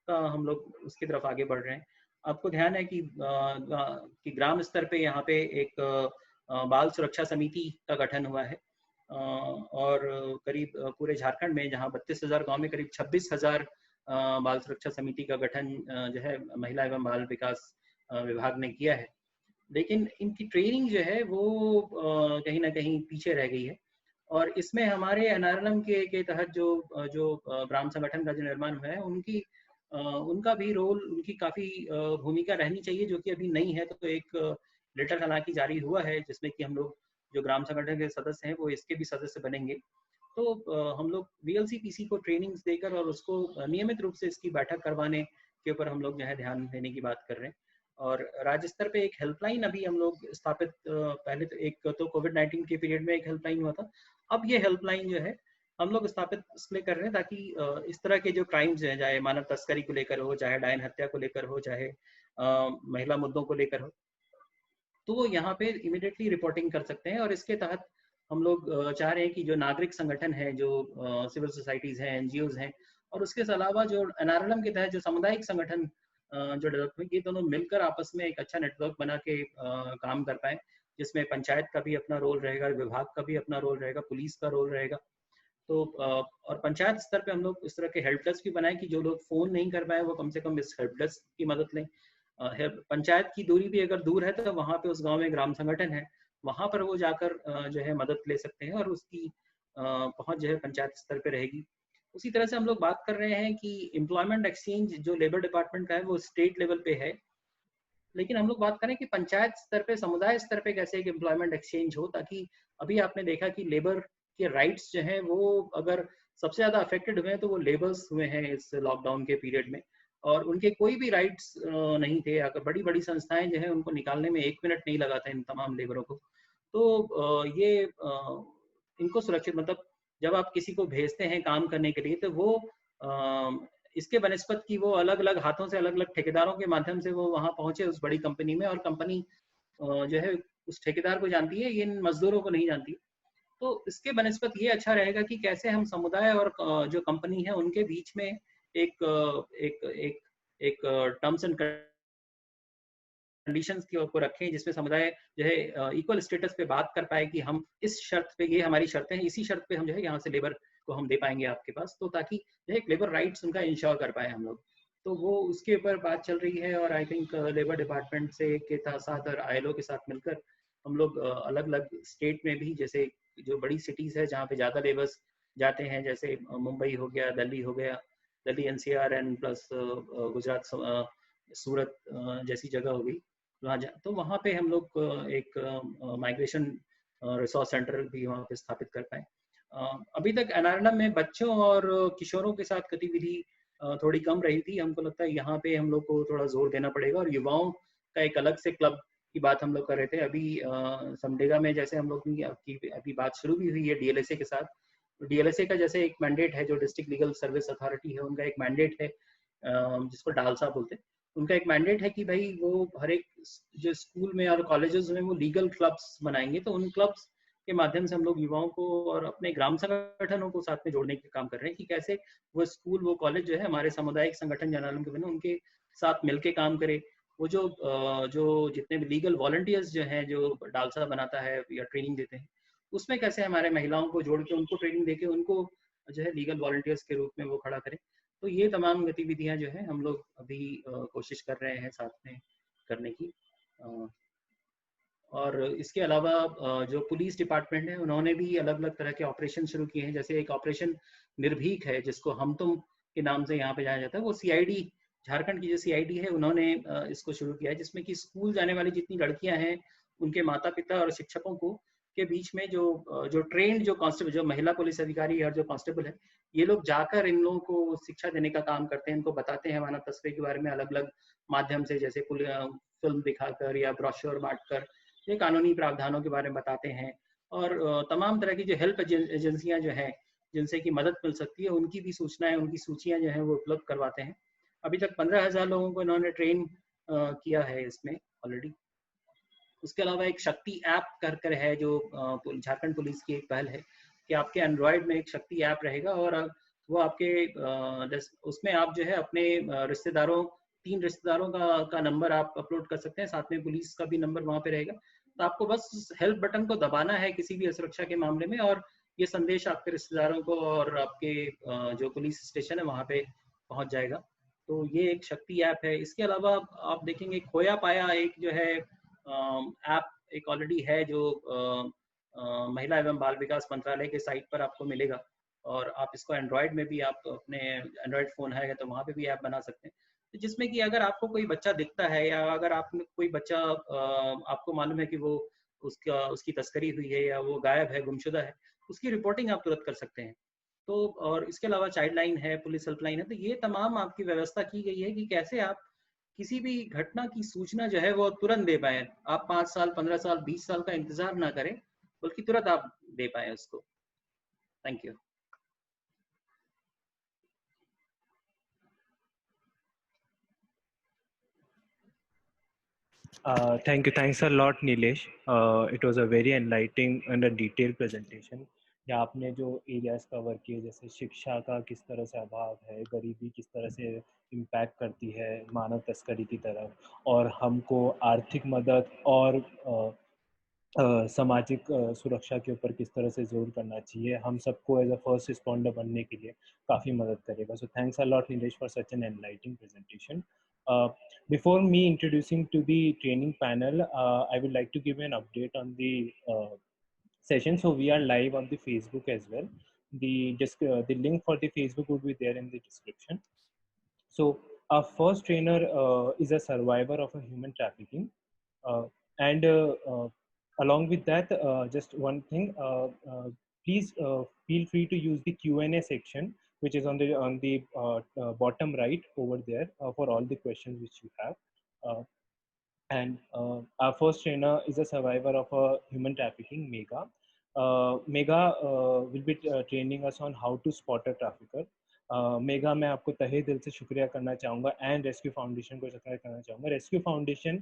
तो हम लोग उसकी तरफ आगे बढ़ रहे हैं। आपको ध्यान है कि ग्राम स्तर पे यहाँ पे एक बाल सुरक्षा समिति का गठन हुआ है, और करीब पूरे झारखंड में, जहाँ 32,000 गाँव में करीब 26,000 बाल सुरक्षा समिति का गठन जो है महिला एवं बाल विकास विभाग ने किया है। लेकिन इनकी ट्रेनिंग जो है वो कहीं ना कहीं पीछे रह गई है, और इसमें हमारे एनआरएलएम के तहत जो ग्राम संगठन का जो निर्माण हुआ है, उनका भी रोल, उनकी काफ़ी भूमिका रहनी चाहिए, जो कि अभी नहीं है। तो एक लेटर हालांकि जारी हुआ है जिसमें कि हम लोग जो ग्राम संगठन के सदस्य हैं वो इसके भी सदस्य बनेंगे। तो हम लोग वीएलसीपीसी को ट्रेनिंग्स देकर और उसको नियमित रूप से इसकी बैठक करवाने के ऊपर हम लोग जो है ध्यान देने की बात कर रहे हैं। और राज्य स्तर पे एक हेल्पलाइन अभी हम लोग स्थापित, पहले तो एक तो कोविड-19 के पीरियड में एक हेल्पलाइन हुआ था, अब ये हेल्पलाइन जो है हम लोग स्थापित इसलिए कर रहे हैं ताकि इस तरह के जो क्राइम्स हैं, चाहे मानव तस्करी को लेकर हो, चाहे डायन हत्या को लेकर हो, चाहे महिला मुद्दों को लेकर हो, तो वो यहाँ पे इमिडिएटली रिपोर्टिंग कर सकते हैं। और इसके तहत हम लोग चाह रहे हैं कि जो नागरिक संगठन है, जो सिविल सोसाइटीज़ हैं, एनजीओज हैं, और उसके अलावा जो एनआरएलएम के तहत जो सामुदायिक संगठन जो डेवलप हुए, ये दोनों मिलकर आपस में एक अच्छा नेटवर्क बना के काम कर पाए, जिसमें पंचायत का भी अपना रोल रहेगा, विभाग का भी अपना रोल रहेगा, पुलिस का रोल रहेगा। तो और पंचायत स्तर पे हम लोग इस तरह के हेल्प डेस्क भी बनाए कि जो लोग फ़ोन नहीं कर पाए वो कम से कम इस हेल्प डेस्क की मदद लें। पंचायत की दूरी भी अगर दूर है तो वहाँ पे उस गांव में ग्राम संगठन है, वहाँ पर वो जाकर जो है मदद ले सकते हैं, और उसकी पहुँच जो है पंचायत स्तर पे रहेगी। उसी तरह से हम लोग बात कर रहे हैं कि एम्प्लॉयमेंट एक्सचेंज जो लेबर डिपार्टमेंट का है वो स्टेट लेवल पे है, लेकिन हम लोग बात करें कि पंचायत स्तर पे, समुदाय स्तर पे कैसे एक एम्प्लॉयमेंट एक्सचेंज हो, ताकि अभी आपने देखा कि लेबर के राइट्स जो हैं वो अगर सबसे ज़्यादा अफेक्टेड हुए हैं तो वो लेबर्स हुए हैं इस लॉकडाउन के पीरियड में। और उनके कोई भी राइट्स नहीं थे। अगर बड़ी बड़ी संस्थाएं जो है उनको निकालने में 1 मिनट नहीं लगा था इन तमाम लेबरों को। तो ये इनको सुरक्षित, मतलब जब आप किसी को भेजते हैं काम करने के लिए, तो वो इसके बनस्पत की वो अलग अलग हाथों से, अलग अलग ठेकेदारों के माध्यम से वो वहाँ पहुंचे उस बड़ी कंपनी में, और कंपनी जो है उस ठेकेदार को जानती है, इन मजदूरों को नहीं जानती। तो इसके बनस्पत ये अच्छा रहेगा कि कैसे हम समुदाय और जो कंपनी है उनके बीच में एक एक एक एक टर्म्स एंड कंडीशंस को रखें, जिसमें समुदाय जो है इक्वल स्टेटस पे बात कर पाए कि हम इस शर्त पे, ये हमारी शर्तें हैं, इसी शर्त पे हम जो है यहाँ से लेबर को हम दे पाएंगे आपके पास, तो ताकि जो है लेबर राइट्स उनका इंश्योर कर पाए हम लोग। तो वो उसके ऊपर बात चल रही है, और आई थिंक लेबर डिपार्टमेंट से के साथ और ILO के साथ मिलकर हम लोग अलग अलग स्टेट में भी, जैसे जो बड़ी सिटीज है जहाँ पे ज़्यादा लेबर्स जाते हैं, जैसे मुंबई हो गया, दिल्ली हो गया, Delhi NCR and plus Gujarat, Surat जैसी जगह हो गई, तो वहाँ पे हम लोग एक माइग्रेशन रिसोर्स सेंटर भी वहाँ पे स्थापित कर पाए। अभी तक NRLM में बच्चों और किशोरों के साथ गतिविधि थोड़ी कम रही थी। हमको लगता है यहाँ पे हम लोग को थोड़ा जोर देना पड़ेगा, और युवाओं का एक अलग से क्लब की बात हम लोग कर रहे थे अभी समडेगा में, जैसे हम लोग की अभी बात शुरू भी हुई है DLSA के साथ। तो DLSA का जैसे एक मैंडेट है, जो डिस्ट्रिक्ट लीगल सर्विस अथॉरिटी है, उनका एक मैंडेट है जिसको डालसा बोलते हैं। उनका एक मैंडेट है कि भाई वो हर एक जो स्कूल में और कॉलेजेस में वो लीगल क्लब्स बनाएंगे। तो उन क्लब्स के माध्यम से हम लोग युवाओं को और अपने ग्राम संगठनों को साथ में जोड़ने का काम कर रहे हैं, कि कैसे वो स्कूल, वो कॉलेज जो है हमारे सामुदायिक संगठन जनआलम के बने, उनके साथ मिलके काम करे। वो जो जितने भी लीगल वॉलंटियर्स जो हैं, जो डालसा बनाता है या ट्रेनिंग देते हैं, उसमें कैसे हमारे महिलाओं को जोड़ के उनको ट्रेनिंग देके उनको जो है लीगल वॉलंटियर्स के रूप में वो खड़ा करें। तो ये तमाम गतिविधियां जो है हम लोग अभी कोशिश कर रहे हैं साथ में करने की। और इसके अलावा जो पुलिस डिपार्टमेंट है, उन्होंने भी अलग अलग तरह के ऑपरेशन शुरू किए हैं। जैसे एक ऑपरेशन निर्भीक है, जिसको हम तुम के नाम से यहाँ पे जाना जाता है। वो CID, झारखंड की जो CID है, उन्होंने इसको शुरू किया है, जिसमें कि स्कूल जाने वाली जितनी लड़कियां हैं, उनके माता पिता और शिक्षकों को के बीच में जो ट्रेंड जो कांस्टेबल, जो महिला पुलिस अधिकारी और जो कांस्टेबल है, ये लोग जाकर इन लोगों को शिक्षा देने का काम करते हैं। इनको बताते हैं मानव तस्करी के बारे में अलग अलग माध्यम से, जैसे फिल्म दिखाकर या ब्रोशर बांटकर, ये कानूनी प्रावधानों के बारे में बताते हैं। और तमाम तरह की जो हेल्प एजेंसियां जो हैं, जिनसे कि मदद मिल सकती है, उनकी भी सूचनाएं, उनकी सूचियां जो हैं वो उपलब्ध करवाते हैं। अभी तक 15,000 लोगों को इन्होंने ट्रेन किया है इसमें ऑलरेडी। उसके अलावा एक शक्ति ऐप कर है, जो झारखंड पुलिस की एक पहल है, कि आपके एंड्रॉयड में एक शक्ति ऐप रहेगा, और वो आपके उसमें आप जो है अपने रिश्तेदारों, 3 रिश्तेदारों का नंबर आप अपलोड कर सकते हैं, साथ में पुलिस का भी नंबर वहाँ पे रहेगा। तो आपको बस हेल्प बटन को दबाना है किसी भी असुरक्षा के मामले में, और ये संदेश आपके रिश्तेदारों को और आपके जो पुलिस स्टेशन है वहाँ पे पहुँच जाएगा। तो ये एक शक्ति ऐप है। इसके अलावा आप देखेंगे खोया पाया एक जो है ऐप एक ऑलरेडी है, जो महिला एवं बाल विकास मंत्रालय के साइट पर आपको मिलेगा, और आप इसको एंड्रॉयड में भी, आप अपने एंड्रॉयड फ़ोन है तो वहाँ पे भी ऐप बना सकते हैं। तो जिसमें कि अगर आपको कोई बच्चा दिखता है, या अगर आप कोई बच्चा आपको मालूम है कि वो उसकी तस्करी हुई है, या वो गायब है, गुमशुदा है, उसकी रिपोर्टिंग आप तुरंत कर सकते हैं। तो और इसके अलावा चाइल्ड लाइन है, पुलिस हेल्पलाइन है। तो ये तमाम आपकी व्यवस्था की गई है कि कैसे आप किसी भी घटना की सूचना जो है वो तुरंत दे पाए। आप 5 साल, 15 साल, 20 साल का इंतजार ना करें, बल्कि तुरंत आप दे पाए उसको। Thank you. Thank you. Thanks a lot, Nilesh. It was a very enlightening and a detailed presentation. या आपने जो एरियाज कवर किए, जैसे शिक्षा का किस तरह से अभाव है, गरीबी किस तरह से इम्पैक्ट करती है मानव तस्करी की तरफ, और हमको आर्थिक मदद और सामाजिक सुरक्षा के ऊपर किस तरह से जोर करना चाहिए, हम सबको एज अ फर्स्ट रिस्पॉन्डर बनने के लिए काफ़ी मदद करेगा. So thanks a lot Nilesh for such an enlightening presentation. Before me introducing to the training panel, I would like to give you an update on the session. So we are live on the Facebook as well. The link for the Facebook would be there in the description. So our first trainer is a survivor of a human trafficking, and along with that, just one thing, please feel free to use the Q&A section which is on the bottom right over there for all the questions which you have. And our first trainer is a survivor of a human trafficking, Megha. Megha will be training us on how to spot a trafficker. Mega मैं आपको तहे दिल से शुक्रिया करना चाहूँगा and rescue foundation को शुक्रिया करना चाहूँगा. Rescue foundation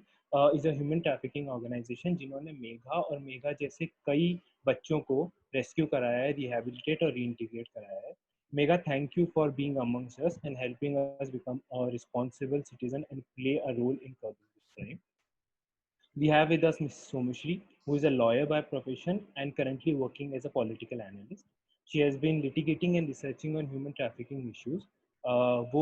is a human trafficking organisation जिन्होंने मेघा और मेघा जैसे कई बच्चों को रेस्क्यू कराया है, रिहेबिलिटेट और रीइंटीग्रेट कराया है. Megha, thank you for being amongst us and helping us become a responsible citizen and play a role in curbing this crime. We have with us Ms. Somashri, who is a lawyer by profession and currently working as a political analyst. She has been litigating and researching on human trafficking issues. वो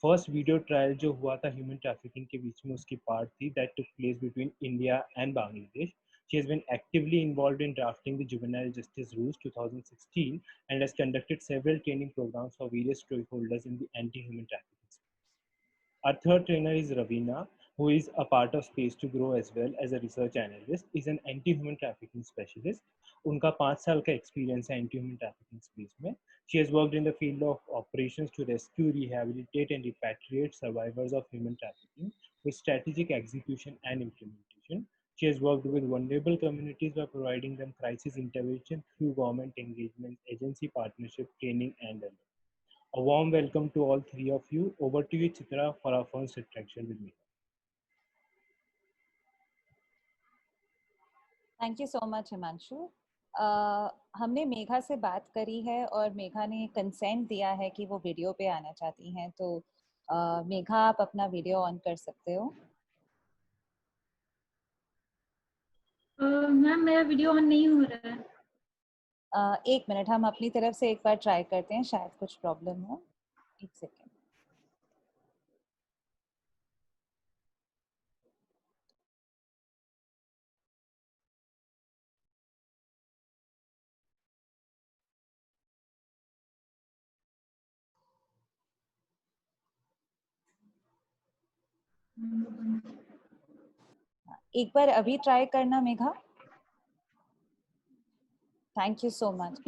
first video trial जो हुआ था human trafficking के बीच में उसकी part थी that took place between India and Bangladesh. She has been actively involved in drafting the Juvenile Justice Rules 2016 and has conducted several training programs for various stakeholders in the anti-human trafficking space. Our third trainer is Ravina, who is a part of Space to Grow as well as a research analyst, is an anti-human trafficking specialist. उनका 5 साल का experience है anti-human trafficking space में. She has worked in the field of operations to rescue, rehabilitate and repatriate survivors of human trafficking with strategic execution and implementation. She has worked with vulnerable communities by providing them crisis intervention through government engagement, agency partnership, training and others. A warm welcome to all three of you. Over to you, Chitra, for our first interaction with me. Thank you so much Himanshu. हमने मेघा से बात करी है और मेघा ने consent दिया है कि वो वीडियो पे आना चाहती हैं, तो मेघा आप अपना वीडियो ऑन कर सकते हो. मैम मेरा वीडियो ऑन नहीं हो रहा है. एक मिनट, हम अपनी तरफ से एक बार ट्राई करते हैं, शायद कुछ प्रॉब्लम हो. एक सेकेंड. एक बार अभी ट्राई करना Megha. Thank you so much.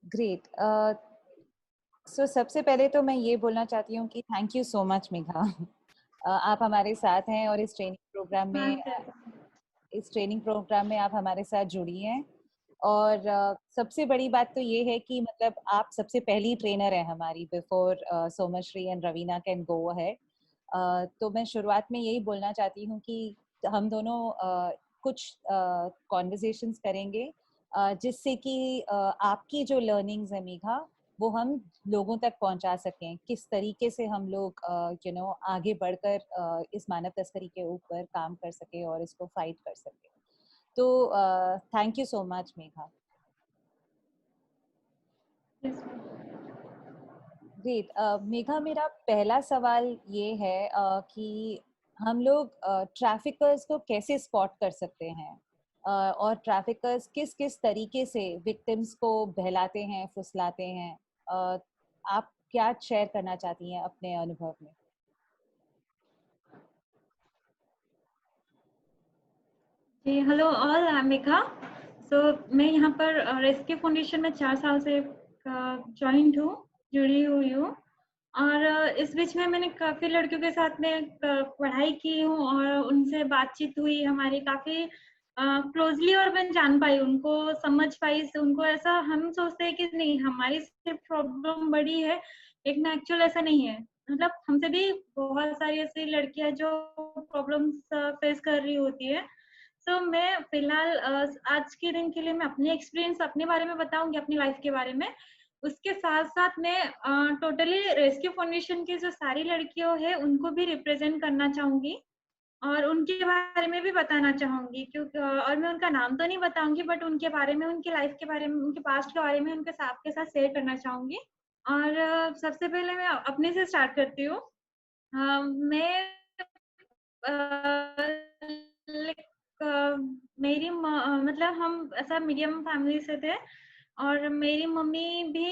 Great. So सबसे पहले तो मैं ये बोलना चाहती हूँ कि thank you so much Megha. आप हमारे साथ हैं और इस ट्रेनिंग प्रोग्राम में आप हमारे साथ जुड़ी हैं. और सबसे बड़ी बात तो ये है कि मतलब आप सबसे पहली ट्रेनर है हमारी before Somshree and Raveena can go ahead. तो मैं शुरुआत में यही बोलना चाहती हूँ कि हम दोनों कुछ कॉन्वर्सेशंस करेंगे जिससे कि आपकी जो लर्निंग्स है मेघा वो हम लोगों तक पहुंचा सकें, किस तरीके से हम लोग आगे बढ़कर इस मानव तस्करी के ऊपर काम कर सके और इसको फाइट कर सके. तो thank you so much Megha. Great. Megha, मेरा पहला सवाल ये है कि हम लोग ट्रैफिकर्स को कैसे स्पॉट कर सकते हैं और ट्रैफिकर्स किस किस तरीके से विक्टिम्स को बहलाते हैं, फुसलाते हैं. आप क्या शेयर करना चाहती हैं अपने अनुभव में? जी hello all, I am Megha. So मैं यहाँ पर रेस्क्यू फाउंडेशन में 4 साल से ज्वाइंट हूँ, जुड़ी हुई हूँ. और इस बीच में मैंने काफ़ी लड़कियों के साथ में पढ़ाई की हूँ और उनसे बातचीत हुई हमारी काफ़ी क्लोजली, और मैं जान पाई उनको, समझ पाई उनको. ऐसा हम सोचते हैं कि नहीं हमारी सिर्फ प्रॉब्लम बड़ी है, लेकिन एक्चुअल ऐसा नहीं है. मतलब हमसे भी बहुत सारी ऐसी लड़कियां जो प्रॉब्लम्स फेस कर रही होती है. तो मैं फिलहाल आज के दिन के लिए मैं अपने एक्सपीरियंस अपने बारे में बताऊंगी, अपनी लाइफ के बारे में. उसके साथ साथ मैं टोटली रेस्क्यू फाउंडेशन की जो सारी लड़कियों है उनको भी रिप्रेजेंट करना चाहूंगी और उनके बारे में भी बताना चाहूंगी, क्योंकि और मैं उनका नाम तो नहीं बताऊंगी, बट उनके बारे में, उनकी लाइफ के बारे में, उनके पास्ट के बारे में उनके आपके साथ शेयर करना चाहूंगी. और सबसे पहले मैं अपने से स्टार्ट करती हूँ. मैं मेरी मतलब हम ऐसा मीडियम फैमिली से थे और मेरी मम्मी भी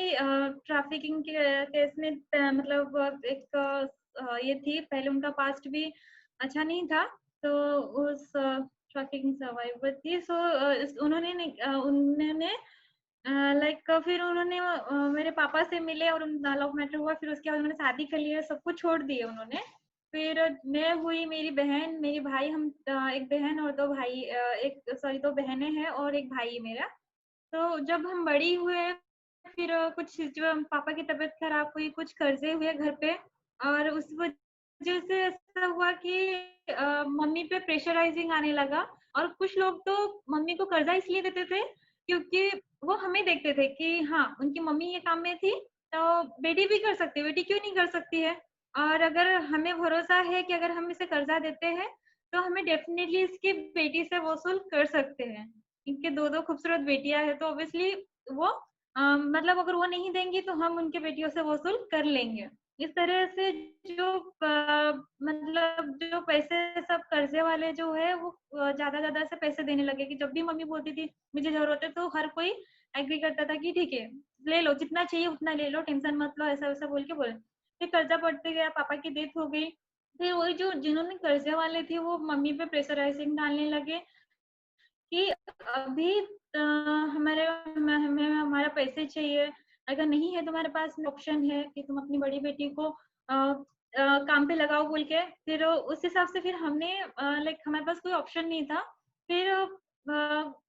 ट्रैफिकिंग के केस में मतलब एक ये थी. पहले उनका पास्ट भी अच्छा नहीं था, तो उस ट्रैफिकिंग सर्वाइवर थी. सो उन्होंने लाइक फिर उन्होंने मेरे पापा से मिले और लव मैटर हुआ, फिर उसके बाद उन्होंने शादी कर लिया, सब कुछ छोड़ दिए उन्होंने। फिर मैं हुई, मेरी बहन, मेरी भाई, हम एक बहन और दो भाई, दो बहनें हैं और एक भाई मेरा। तो जब हम बड़ी हुए, फिर कुछ जो पापा की तबीयत खराब हुई, कुछ कर्जे हुए घर पे, और उस वजह से ऐसा हुआ कि मम्मी पे प्रेशराइजिंग आने लगा। और कुछ लोग तो मम्मी को कर्जा इसलिए देते थे क्योंकि वो हमें देखते थे कि हाँ, उनकी मम्मी ये काम में थी, तो बेटी भी कर सकती है, बेटी क्यों नहीं कर सकती है। और अगर हमें भरोसा है कि अगर हम इसे कर्जा देते हैं तो हमें डेफिनेटली इसकी बेटी से वसूल कर सकते हैं। इनके दो दो खूबसूरत बेटियां हैं, तो ऑब्वियसली वो मतलब अगर वो नहीं देंगी तो हम उनके बेटियों से वसूल कर लेंगे। इस तरह से जो मतलब जो पैसे सब कर्जे वाले जो है वो ज्यादा से पैसे देने लगे कि जब भी मम्मी बोलती थी मुझे जरूरत है, तो हर कोई एग्री करता था कि ठीक है, ले लो, जितना चाहिए उतना ले लो, टेंशन मत लो, ऐसा वैसा बोल के बोले। फिर कर्जा बढ़ते गया, पापा की डेथ हो गई। फिर वही जो जिन्होंने कर्जे वाले थे वो मम्मी पे प्रेशराइजिंग डालने लगे कि अभी हमें हमारा पैसे चाहिए, अगर नहीं है तुम्हारे पास ऑप्शन है कि तुम अपनी बड़ी बेटी को काम पे लगाओ बोल के। फिर उस हिसाब से फिर हमने लाइक हमारे पास कोई ऑप्शन नहीं था। फिर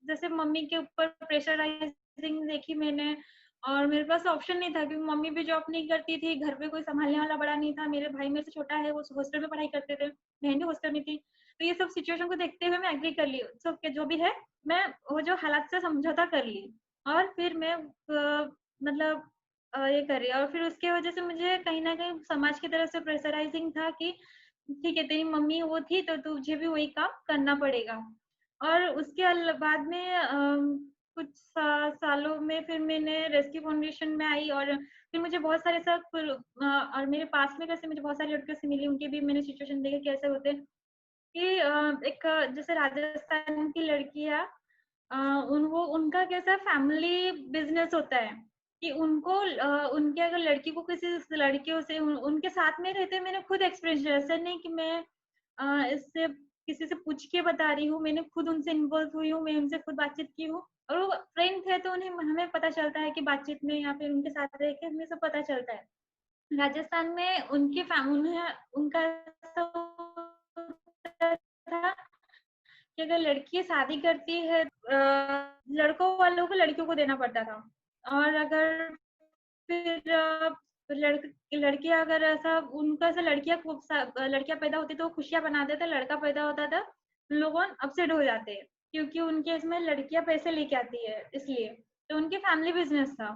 जैसे मम्मी के ऊपर प्रेशराइजिंग देखी मैंने, और मेरे पास ऑप्शन नहीं था क्योंकि मम्मी भी जॉब नहीं करती थी, घर पे कोई संभालने वाला बड़ा नहीं था, मेरे भाई मेरे से छोटा है, वो हॉस्टल में पढ़ाई करते थे, बहन भी हॉस्टल में थी। तो ये सब सिचुएशन को देखते हुए मैं एग्री कर ली, सब के जो भी है मैं वो जो हालात से समझौता कर ली, और फिर मैं मतलब ये कर रही। और फिर उसके वजह से मुझे कहीं ना कहीं समाज की तरफ से प्रेशराइजिंग था कि ठीक है, तेरी मम्मी वो थी तो तुझे भी वही काम करना पड़ेगा। और उसके बाद में कुछ सालों में फिर मैंने रेस्क्यू फाउंडेशन में आई, और फिर मुझे बहुत सारे सब और मेरे पास में कैसे मुझे बहुत सारी लड़कियों से मिली, उनके भी मैंने सिचुएशन देखे कैसे होते हैं कि एक जैसे राजस्थान की लड़कियां, वो उनका कैसा फैमिली बिजनेस होता है कि उनको उनके अगर लड़की को किसी लड़कियों से उनके साथ में रहते, मैंने खुद एक्सपीरियंस, ऐसा नहीं कि मैं इससे किसी से पूछ के बता रही हूँ, मैंने खुद उनसे इन्वॉल्व हुई हूँ, मैं उनसे खुद बातचीत की हूँ, और वो फ्रेंड थे तो उन्हें हमें पता चलता है कि बातचीत में या फिर उनके साथ रह के हमें सब पता चलता है। राजस्थान में उनके उन्हें उनका ऐसा था कि अगर लड़की शादी करती है लड़कों वालों को लड़कियों को देना पड़ता था, और अगर फिर लड़कियां अगर ऐसा उनका ऐसा लड़कियां पैदा होती तो खुशियां बनाते थे, लड़का पैदा होता था लोग अपसेट हो जाते हैं क्योंकि उनके इसमें लड़कियां पैसे लेके आती है, इसलिए तो उनके फैमिली बिजनेस था।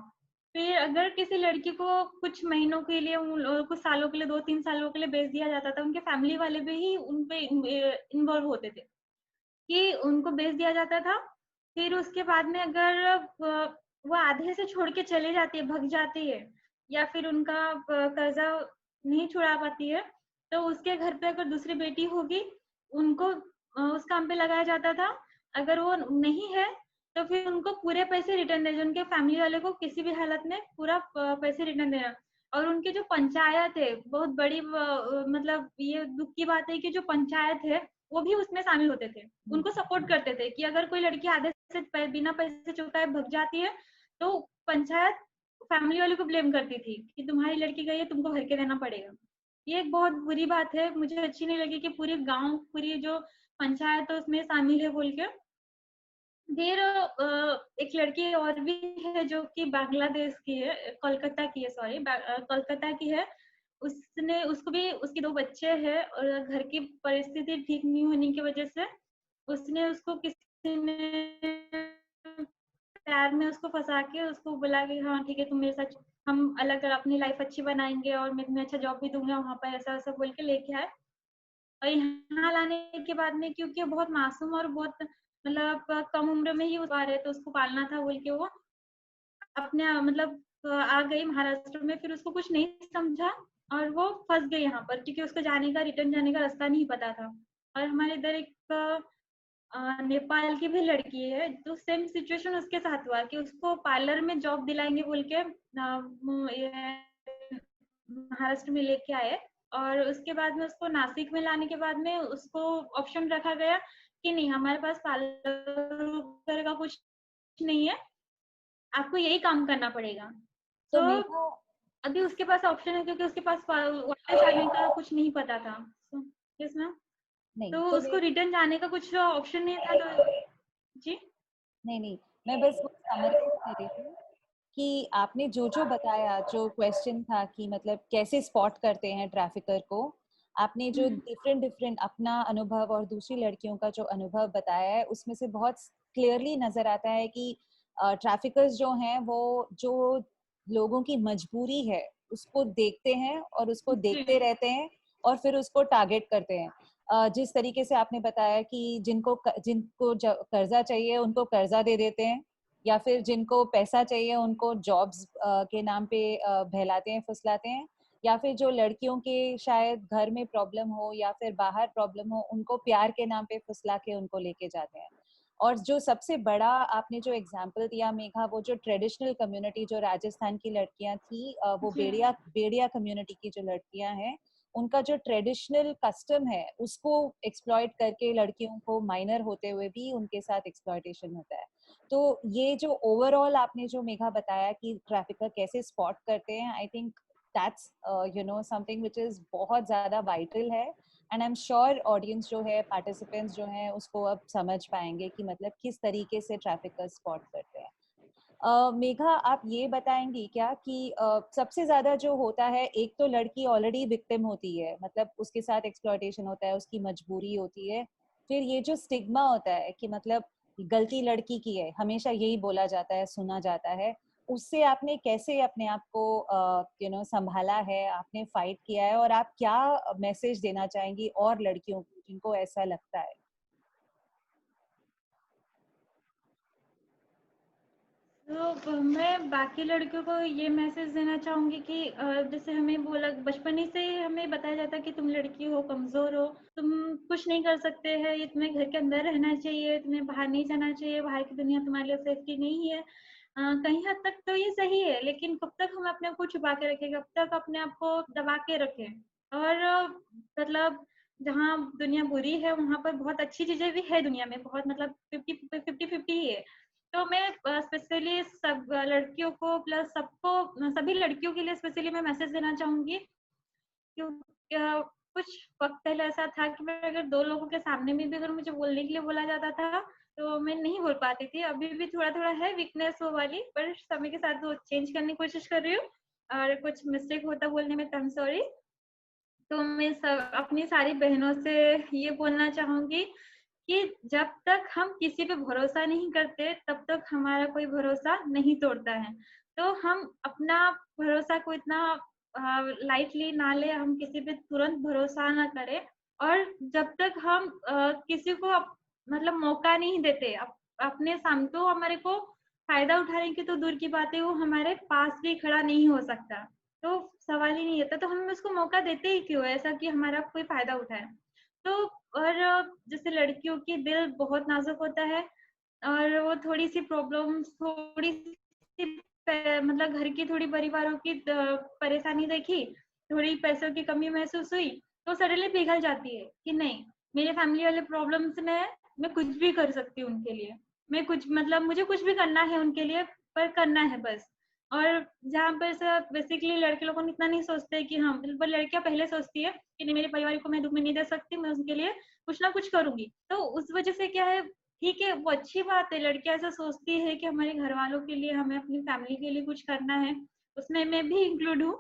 फिर अगर किसी लड़की को कुछ महीनों के लिए कुछ सालों के लिए 2-3 सालों के लिए बेच दिया जाता था, उनके फैमिली वाले भी ही उन पे इन्वॉल्व होते थे कि उनको बेच दिया जाता था। फिर उसके बाद में अगर वो आधे से छोड़ के चले जाती है, भग जाती है, या फिर उनका कर्जा नहीं छुड़ा पाती है, तो उसके घर पे अगर दूसरी बेटी होगी उनको उस काम पे लगाया जाता था। अगर वो नहीं है तो फिर उनको पूरे पैसे रिटर्न देना, उनके फैमिली वाले को किसी भी हालत में पूरा पैसे रिटर्न देना। और उनकी जो पंचायत है बहुत बड़ी, मतलब ये दुख की बात है कि जो पंचायत है वो भी उसमें शामिल होते थे, उनको सपोर्ट करते थे कि अगर कोई लड़की आधे से बिना पैसे चुकाए भग जाती है तो पंचायत फैमिली वाले को ब्लेम करती थी कि तुम्हारी लड़की गई है, तुमको भर के देना पड़ेगा। ये एक बहुत बुरी बात है, मुझे अच्छी नहीं लगी कि पूरे गांव, पूरी जो पंचायत है उसमें शामिल है बोल के। फिर एक लड़की और भी है जो कि बांग्लादेश की है, कोलकाता की है, सॉरी कोलकाता की है। उसने उसको भी उसके 2 बच्चे हैं और घर की परिस्थिति ठीक नहीं होने की वजह से उसने उसको किसी ने प्यार में उसको फंसा के उसको बोला कि हाँ ठीक है, तुम मेरे साथ, हम अलग अपनी लाइफ अच्छी बनाएंगे और मैं तुम्हें अच्छा जॉब भी दूंगा वहां पर, ऐसा ऐसा बोल के लेके आए। और यहाँ लाने के बाद में क्योंकि बहुत मासूम और बहुत मतलब कम उम्र में ही आ रहे तो उसको पालना था बोल के वो अपने मतलब आ गई महाराष्ट्र में। फिर उसको कुछ नहीं समझा और वो फंस गई यहाँ पर क्योंकि उसको जाने का, रिटर्न जाने का रास्ता नहीं पता था। और हमारे इधर एक नेपाल की भी लड़की है तो सेम सिचुएशन उसके साथ हुआ कि उसको पार्लर में जॉब दिलाएंगे बोल के महाराष्ट्र में लेके आए। और उसके बाद में उसको नासिक में लाने के बाद में उसको ऑप्शन रखा गया कि नहीं, हमारे पास पार्लर का कुछ नहीं है, आपको यही काम करना पड़ेगा। तो तो मेघा, अभी उसके पास ऑप्शन है क्योंकि उसके पास वापस आने का कुछ नहीं पता था। Yes ma'am. नहीं तो तो उसको रिटर्न जाने का कुछ ऑप्शन नहीं था, तो जी। नहीं, मैं बस वो समराइज कर रही थी कि आपने जो जो बताया, जो क्वेश्चन था कि मतलब कैसे स्पॉट करते हैं ट्रैफिकर को, आपने जो डिफरेंट डिफरेंट अपना अनुभव और दूसरी लड़कियों का जो अनुभव बताया है, उसमें से बहुत क्लियरली नजर आता है कि ट्रैफिकर्स जो हैं वो जो लोगों की मजबूरी है उसको देखते हैं और उसको देखते रहते हैं और फिर उसको टारगेट करते हैं। जिस तरीके से आपने बताया कि जिनको कर्जा चाहिए उनको कर्जा दे देते हैं, या फिर जिनको पैसा चाहिए उनको जॉब्स के नाम पे बहलाते हैं, फुसलाते हैं, या फिर जो लड़कियों के शायद घर में प्रॉब्लम हो या फिर बाहर प्रॉब्लम हो उनको प्यार के नाम पे फुसला के उनको लेके जाते हैं। और जो सबसे बड़ा आपने जो एग्जाम्पल दिया मेघा, वो जो ट्रेडिशनल कम्युनिटी जो राजस्थान की लड़कियां थी, वो बेड़िया कम्युनिटी की जो लड़कियां हैं, उनका जो ट्रेडिशनल कस्टम है उसको एक्सप्लॉइट करके लड़कियों को माइनर होते हुए भी उनके साथ एक्सप्लॉइटेशन होता है। तो ये जो ओवरऑल आपने जो मेघा बताया कि ट्रैफिकर कैसे स्पॉट करते हैं, I think that's something which is बहुत ज्यादा वाइटल है, and I am sure audience जो है, पार्टिसिपेंट्स जो हैं, उसको अब समझ पाएंगे कि मतलब किस तरीके से ट्रैफिकर स्पॉट करते हैं। मेघा, आप ये बताएंगी क्या कि सबसे ज्यादा जो होता है, एक तो लड़की ऑलरेडी विक्टिम होती है, मतलब उसके साथ एक्सप्लॉयटेशन होता है, उसकी मजबूरी होती है, फिर ये जो स्टिग्मा होता है कि मतलब गलती लड़की की है, हमेशा यही बोला जाता है, सुना जाता है, उससे आपने कैसे अपने आप को संभाला है, आपने फाइट किया है, और आप क्या मैसेज देना चाहेंगी और लड़कियों को जिनको ऐसा लगता है? तो मैं बाकी लड़कियों को ये मैसेज देना चाहूंगी कि जैसे हमें बोला बचपन ही से हमें बताया जाता है कि तुम लड़की हो, कमजोर हो, तुम कुछ नहीं कर सकते हैं, ये तुम्हें घर के अंदर रहना चाहिए, तुम्हें बाहर नहीं जाना चाहिए, बाहर की दुनिया तुम्हारे लिए सेफ्टी नहीं है। कहीं हद तक तो ये सही है, लेकिन कब तक हम अपने आप को छुपा के रखें, कब तक अपने आप को दबा के रखें। और मतलब जहाँ दुनिया बुरी है वहां पर बहुत अच्छी चीजें भी है दुनिया में, बहुत मतलब 50-50 ही है। तो मैं स्पेशली सब लड़कियों को प्लस सबको, सभी लड़कियों के लिए स्पेशली मैं मैसेज देना चाहूंगी, क्योंकि कुछ वक्त पहले ऐसा था कि मैं अगर दो लोगों के सामने में भी अगर मुझे बोलने के लिए बोला जाता था तो मैं नहीं बोल पाती थी। अभी भी थोड़ा थोड़ा है वीकनेस वो वाली, पर समय के साथ वो चेंज करने की कोशिश कर रही हूँ, और कुछ मिस्टेक होता बोलने में तो आई एम सॉरी। तो मैं सब अपनी सारी बहनों से ये बोलना चाहूंगी कि जब तक हम किसी पे भरोसा नहीं करते तब तक हमारा कोई भरोसा नहीं तोड़ता है। तो हम अपना भरोसा को इतना लाइटली ना ले, हम किसी पे तुरंत भरोसा ना करें। और जब तक हम किसी को मतलब मौका नहीं देते अपने सामने, तो हमारे को फायदा उठाने की तो दूर की बात है, वो हमारे पास भी खड़ा नहीं हो सकता। तो सवाल ही नहीं आता, तो हम उसको मौका देते ही क्यों, ऐसा कि हमारा कोई फायदा उठाए। तो और जैसे लड़कियों की दिल बहुत नाजुक होता है, और वो थोड़ी सी प्रॉब्लम्स, थोड़ी सी मतलब घर की थोड़ी परिवारों की परेशानी देखी, थोड़ी पैसों की कमी महसूस हुई, तो सडनली पिघल जाती है कि नहीं, मेरे फैमिली वाले प्रॉब्लम्स में मैं कुछ भी कर सकती हूँ उनके लिए, मैं कुछ मतलब मुझे कुछ भी करना है उनके लिए, पर करना है बस। और जहाँ पर सब बेसिकली लड़के लोगों को इतना नहीं सोचते कि हाँ, पर लड़कियां पहले सोचती है कि नहीं, मेरे परिवार को मैं दुख में नहीं दे सकती, मैं उनके लिए कुछ ना कुछ करूंगी। तो उस वजह से क्या है, ठीक है, वो अच्छी बात है, लड़कियां ऐसा सोचती है कि हमारे घर वालों के लिए, हमें अपनी फैमिली के लिए कुछ करना है, उसमें मैं भी इंक्लूड हूँ।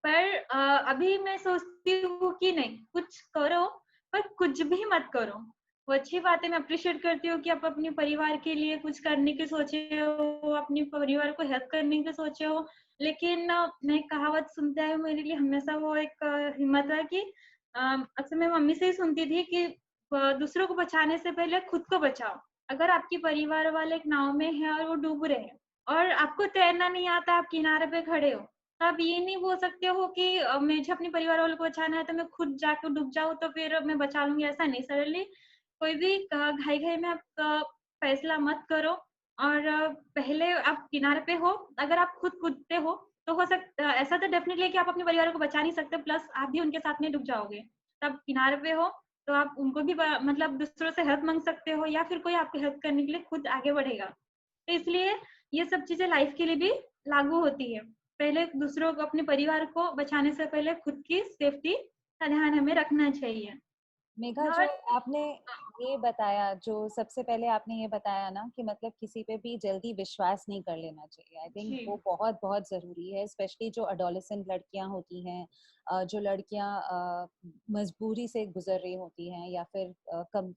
पर अभी मैं सोचती हूँ कि नहीं, कुछ करो, पर कुछ भी मत करो। वो अच्छी बात है, मैं अप्रिशिएट करती हूँ कि आप अपने परिवार के लिए कुछ करने की सोचे हो, अपने परिवार को हेल्प करने की सोचे हो। लेकिन मैं कहावत सुनता है, मेरे लिए हमेशा वो एक हिम्मत है कि अक्सर मैं मम्मी से ही सुनती थी कि दूसरों को बचाने से पहले खुद को बचाओ। अगर आपके परिवार वाले एक नाव में है और वो डूब रहे हैं और आपको तैरना नहीं आता, आप किनारे पे खड़े हो, तो आप ये नहीं बोल सकते हो कि मुझे अपने परिवार वालों को बचाना है तो मैं खुद जाकर डूब जाऊं तो फिर मैं बचा लूंगी। ऐसा नहीं, सडनली कोई भी घाई घाई में आप फैसला मत करो। और पहले आप किनारे पे हो, अगर आप खुद कूदते हो तो हो सकता, ऐसा तो डेफिनेटली है कि आप अपने परिवार को बचा नहीं सकते, प्लस आप भी उनके साथ में डूब जाओगे। तब किनारे पे हो तो आप उनको भी मतलब दूसरों से हेल्प मांग सकते हो, या फिर कोई आपकी हेल्प करने के लिए खुद आगे बढ़ेगा। तो इसलिए ये सब चीजें लाइफ के लिए भी लागू होती है। पहले दूसरों को, अपने परिवार को बचाने से पहले खुद की सेफ्टी का ध्यान हमें रखना चाहिए। मेघा, जो और आपने ये बताया, जो सबसे पहले आपने ये बताया ना कि मतलब किसी पे भी जल्दी विश्वास नहीं कर लेना चाहिए, आई थिंक जी वो बहुत बहुत ज़रूरी है, स्पेशली जो अडोलेसेंट लड़कियां होती हैं, जो लड़कियां मजबूरी से गुजर रही होती हैं, या फिर कम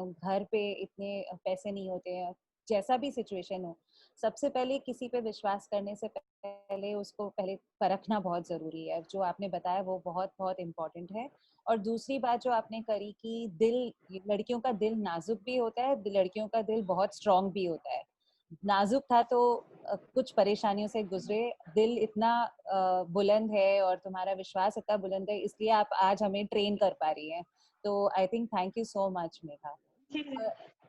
घर पे इतने पैसे नहीं होते हैं, जैसा भी सिचुएशन हो, सबसे पहले किसी पे विश्वास करने से पहले उसको पहले परखना बहुत ज़रूरी है। जो आपने बताया वो बहुत बहुत इम्पोर्टेंट है। और दूसरी बात जो आपने करी कि लड़कियों का दिल नाजुक भी होता है, लड़कियों का दिल बहुत स्ट्रांग भी होता है। नाजुक था तो कुछ परेशानियों से गुजरे, दिल इतना बुलंद है और तुम्हारा विश्वास इतना बुलंद है, इसलिए आप आज हमें ट्रेन कर पा रही हैं। तो I think thank you so much Megha.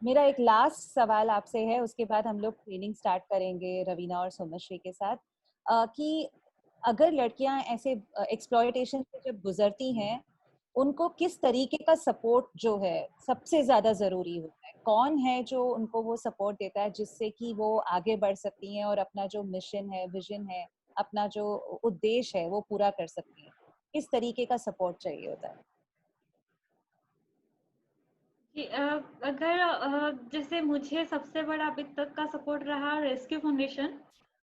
मेरा एक लास्ट सवाल आपसे है, उसके बाद हम लोग ट्रेनिंग स्टार्ट करेंगे रवीना और सोमश्री के साथ, कि अगर लड़कियां ऐसे एक्सप्लॉयटेशन से जब गुजरती हैं, उनको किस तरीके का सपोर्ट जो है सबसे ज्यादा जरूरी होता है? कौन है जो उनको वो सपोर्ट देता है जिससे कि वो आगे बढ़ सकती हैं और अपना जो मिशन है, विजन है, अपना जो उद्देश्य है वो पूरा कर सकती हैं? किस तरीके का सपोर्ट चाहिए होता है? कि अगर जैसे मुझे सबसे बड़ा अभी तक का सपोर्ट रहा रेस्क्यू फाउंडेशन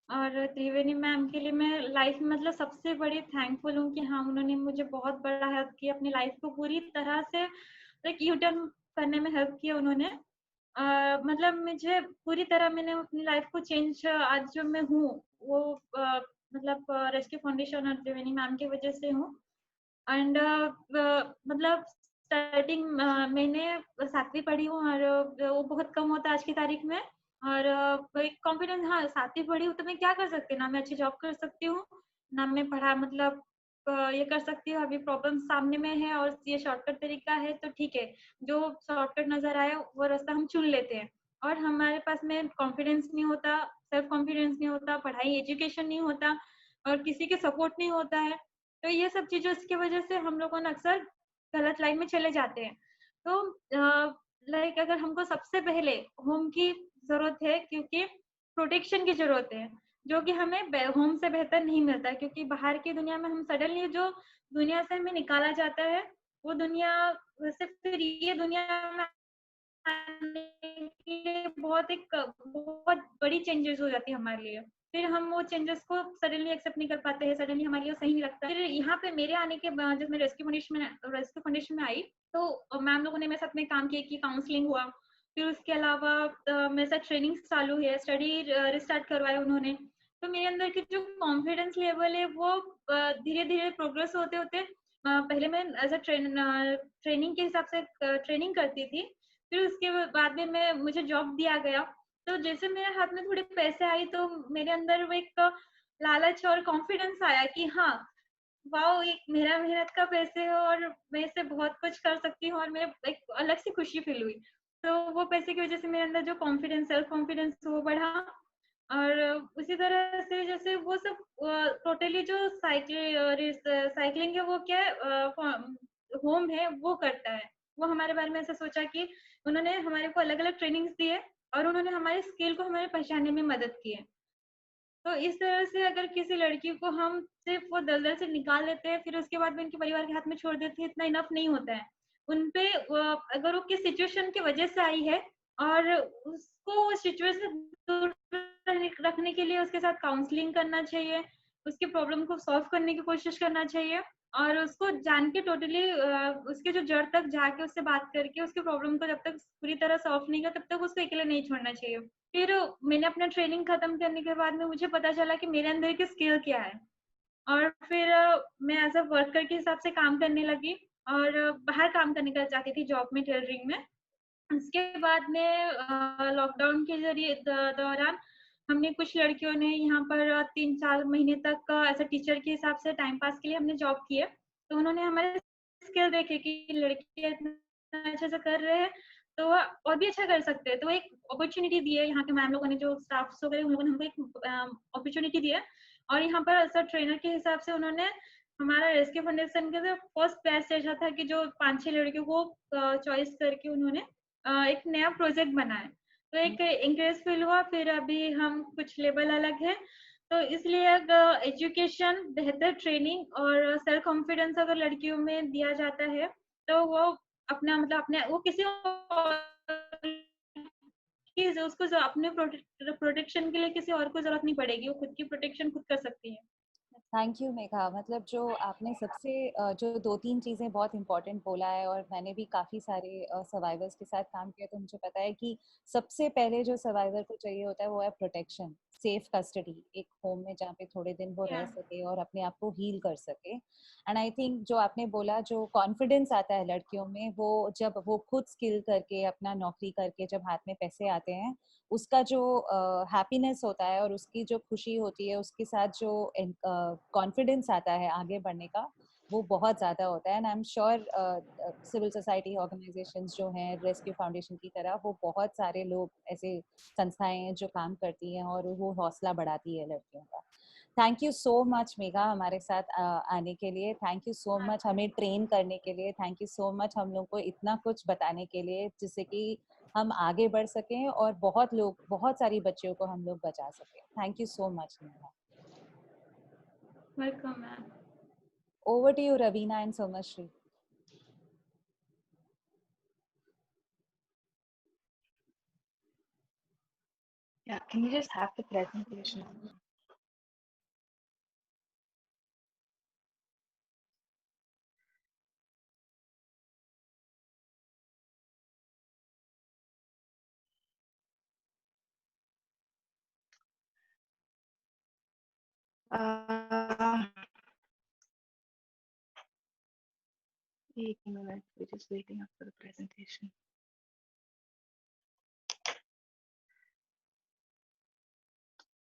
और त्रिवेणी मैम के लिए मैं लाइफ में मतलब सबसे बड़ी थैंकफुल हूँ कि हाँ, उन्होंने मुझे बहुत बड़ा हेल्प किया, अपनी लाइफ को पूरी तरह से लाइक यू टर्न करने में हेल्प किया उन्होंने। मतलब मुझे पूरी तरह मैंने अपनी लाइफ को चेंज, आज जो मैं हूँ वो मतलब रेस्क्यू फाउंडेशन और त्रिवेणी मैम की वजह से हूँ। एंड मतलब स्टार्टिंग मैंने 7वीं पढ़ी हूँ और वो बहुत कम होता है आज की तारीख में। और एक कॉन्फिडेंस, हाँ 7वीं पढ़ी हूँ तो मैं क्या कर सकती हूँ, ना मैं अच्छी जॉब कर सकती हूँ, ना मैं पढ़ा मतलब ये कर सकती हूँ। अभी प्रॉब्लम सामने में है और ये शॉर्टकट तरीका है तो ठीक है, जो शॉर्टकट नजर आए वो रास्ता हम चुन लेते हैं। और हमारे पास में कॉन्फिडेंस नहीं होता, सेल्फ कॉन्फिडेंस नहीं होता, पढ़ाई एजुकेशन नहीं होता और किसी के सपोर्ट नहीं होता है, तो ये सब चीज़ों की वजह से हम लोगों ने अक्सर गलत लाइन में चले जाते हैं। तो लाइक अगर हमको सबसे पहले होम की ज़रूरत है, क्योंकि प्रोटेक्शन की ज़रूरत है, जो कि हमें होम से बेहतर नहीं मिलता, क्योंकि बाहर की दुनिया में हम सडनली जो दुनिया से हमें निकाला जाता है, वो दुनिया से फिर ये दुनिया में आने के लिए बहुत बड़ी चेंजेस हो जाती है हमारे लिए। फिर हम वो चेंजेस को सडनली एक्सेप्ट नहीं कर पाते हैं, सडनली हमारे लिए सही नहीं लगता। फिर यहाँ पे मेरे आने के बाद जब मैं रेस्क्यू फाउंडेशन में आई, तो मैम लोगों ने मेरे साथ में काम किया कि काउंसलिंग हुआ। फिर उसके अलावा मेरे साथ ट्रेनिंग चालू है, स्टडी रिस्टार्ट करवाया उन्होंने। तो मेरे अंदर की जो कॉन्फिडेंस लेवल है वो धीरे धीरे प्रोग्रेस होते होते, पहले मैं एज अ ट्रेनिंग के हिसाब से ट्रेनिंग करती थी, फिर उसके बाद में मुझे जॉब दिया गया। तो जैसे मेरे हाथ में थोड़े पैसे आए तो मेरे अंदर वो एक लालच और कॉन्फिडेंस आया कि हाँ, वाओ, एक मेरा मेहनत का पैसे है और मैं इससे बहुत कुछ कर सकती हूँ, और मेरे एक अलग सी खुशी फील हुई। तो वो पैसे की वजह से मेरे अंदर जो कॉन्फिडेंस, सेल्फ कॉन्फिडेंस वो बढ़ा। और उसी तरह से जैसे वो सब टोटली जो साइकिलिंग है वो क्या है, होम है वो करता है। वो हमारे बारे में ऐसा सोचा कि उन्होंने हमारे को अलग अलग ट्रेनिंग्स दिए और उन्होंने हमारे स्किल को हमारे पहचानने में मदद की है। तो इस तरह से अगर किसी लड़की को हम सिर्फ वो दलदल से निकाल लेते हैं, फिर उसके बाद में उनके परिवार के हाथ में छोड़ देते हैं, इतना इनफ नहीं होता है। उनपे अगर वो किस सिचुएशन की वजह से आई है और उसको वो सिचुएशन दूर रखने के लिए उसके साथ काउंसलिंग करना चाहिए, उसकी प्रॉब्लम को सॉल्व करने की कोशिश करना चाहिए और उसको जान के टोटली उसके जो जड़ तक जाके उससे बात करके उसकी प्रॉब्लम को जब तक पूरी तरह सॉल्व नहीं किया तब तक उसको अकेले नहीं छोड़ना चाहिए। फिर मैंने अपना ट्रेनिंग खत्म करने के बाद में मुझे पता चला कि मेरे अंदर की स्किल क्या है, और फिर मैं एज अ वर्कर के हिसाब से काम करने लगी और बाहर काम करने का चाहती थी, जॉब में, टेलरिंग में। उसके बाद में लॉकडाउन के जरिए दौरान हमने कुछ लड़कियों ने यहाँ पर 3-4 महीने तक एज अ टीचर के हिसाब से टाइम पास के लिए हमने जॉब किए। तो उन्होंने हमारे स्किल देखे कि लड़कियां इतना अच्छे से कर रहे हैं तो और भी अच्छा कर सकते हैं, तो एक अपॉर्चुनिटी दी है। यहाँ के मैम लोगों ने, जो स्टाफ वगैरह, उन लोगों ने हमको एक अपॉर्चुनिटी दी है और यहाँ पर एज अ ट्रेनर के हिसाब से उन्होंने हमारा रेस्क्यू फाउंडेशन के फर्स्ट बैच ऐसा था कि जो 5-6 लड़कियों को चॉइस करके उन्होंने एक नया प्रोजेक्ट बनाया। तो एक इंटरेस्ट फील हुआ। फिर अभी हम कुछ लेवल अलग है, तो इसलिए एजुकेशन, बेहतर ट्रेनिंग और सेल्फ कॉन्फिडेंस अगर लड़कियों में दिया जाता है तो वो अपना मतलब अपने वो किसी उसको जो अपने प्रोटेक्शन के लिए किसी और को जरूरत नहीं पड़ेगी, वो खुद की प्रोटेक्शन खुद कर सकती है। Thank you Megha. मतलब जो आपने सबसे जो 2-3 चीज़ें बहुत इम्पोर्टेंट बोला है, और मैंने भी काफ़ी सारे सर्वाइवर्स के साथ काम किया, तो मुझे पता है कि सबसे पहले जो सर्वाइवर को चाहिए होता है वो है प्रोटेक्शन, सेफ कस्टडी, एक होम में जहाँ पे थोड़े दिन वो रह सके और अपने आप को हील कर सके। एंड आई थिंक जो आपने बोला, जो कॉन्फिडेंस आता है लड़कियों में, वो जब वो खुद स्किल करके अपना नौकरी करके जब हाथ में पैसे आते हैं, उसका जो हैप्पीनेस होता है और उसकी जो खुशी होती है, उसके साथ जो कॉन्फिडेंस आता है आगे बढ़ने का, वो बहुत ज़्यादा होता है। And I am sure civil society organisations जो हैं, रेस्क्यू फाउंडेशन की तरह, वो बहुत सारे लोग, ऐसे संस्थाएं हैं जो काम करती हैं और वो हौसला बढ़ाती है लड़कियों का। Thank you so much Megha हमारे साथ आने के लिए। थैंक यू सो मच हमें ट्रेन करने के लिए। थैंक यू सो मच हम लोग को इतना कुछ बताने के लिए, जिससे कि हम आगे बढ़ सकें और बहुत सारी बच्चियों को हम लोग बचा सकें। Thank you so much Megha. Welcome ma'am. Over to you Raveena and Somshree. Yeah, can you just have the presentation? Wait a minute, we're just waiting up for the presentation.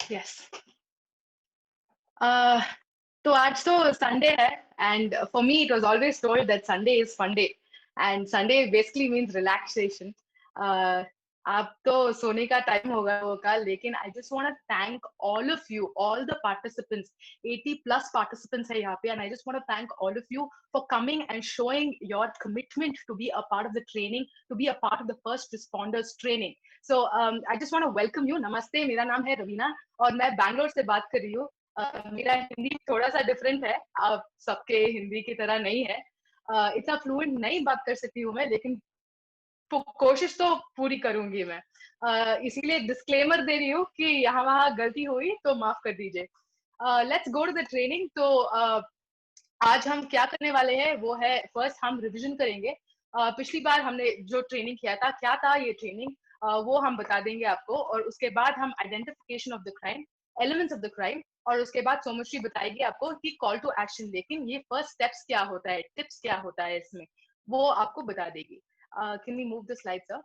Yes. So आज तो Sunday है, and for me it was always told that Sunday is fun day, and Sunday basically means relaxation. आप तो सोने का time होगा वो कल, लेकिन I just want to thank all of you, all the participants, 80 plus participants है यहाँ पे, and I just want to thank all of you for coming and showing your commitment to be a part of the training, to be a part of the first responders training. So I just want to welcome you. नमस्ते, मेरा नाम है रवीना और मैं बैंगलोर से बात कर रही हूँ। मेरा हिंदी थोड़ा सा डिफरेंट है, आप सबके हिंदी की तरह नहीं है, इतना फ्लुएंट नहीं बात कर सकती हूँ मैं, लेकिन कोशिश तो पूरी करूंगी मैं। इसीलिए डिस्क्लेमर दे रही हूँ कि यहाँ वहाँ गलती हुई तो माफ कर दीजिए। Let's go to the training. तो आज हम क्या करने वाले हैं वो है, फर्स्ट हम रिवीजन करेंगे। पिछली बार हमने जो ट्रेनिंग किया था, क्या था ये ट्रेनिंग, वो हम बता देंगे आपको, और उसके बाद हम identification of the crime, elements of the crime, और उसके बाद सोमश्री बताएगी आपको कि कॉल टू एक्शन, लेकिन ये फर्स्ट स्टेप्स क्या होता है, टिप्स क्या होता है इसमें, वो आपको बता देगी। Can we move the slide sir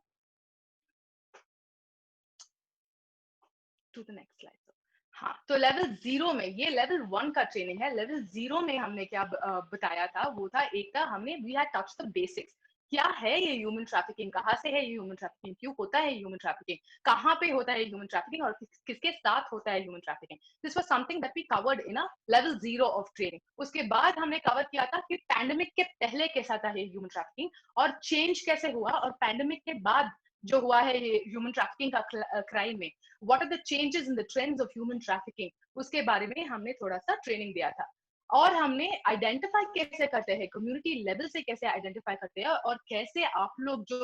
to the next slide. हाँ, तो लेवल 0 में, ये लेवल 1 का ट्रेनिंग है। लेवल 0 में हमने क्या बताया था, वो था, एक था हमने we had touch the basics. क्या है ये ह्यूमन ट्रैफिकिंग, कहाँ से है ये ह्यूमन ट्रैफिकिंग, क्यों होता है ह्यूमन ट्रैफिकिंग, कहाँ पे होता है ह्यूमन ट्रैफिकिंग, और किसके साथ होता है human trafficking. This was something that we covered in a level 0 of training. उसके बाद हमने कवर किया था कि पैंडेमिक के पहले कैसा था ये ह्यूमन ट्रैफिकिंग, और चेंज कैसे हुआ, और पैंडेमिक के बाद जो हुआ है ये ह्यूमन ट्रैफिकिंग का क्राइम में, what are the changes in the trends of human trafficking, उसके बारे में हमने थोड़ा सा ट्रेनिंग दिया था। और हमने आइडेंटिफाई कैसे करते हैं, कम्युनिटी लेवल से कैसे आइडेंटिफाई करते हैं, और कैसे आप लोग जो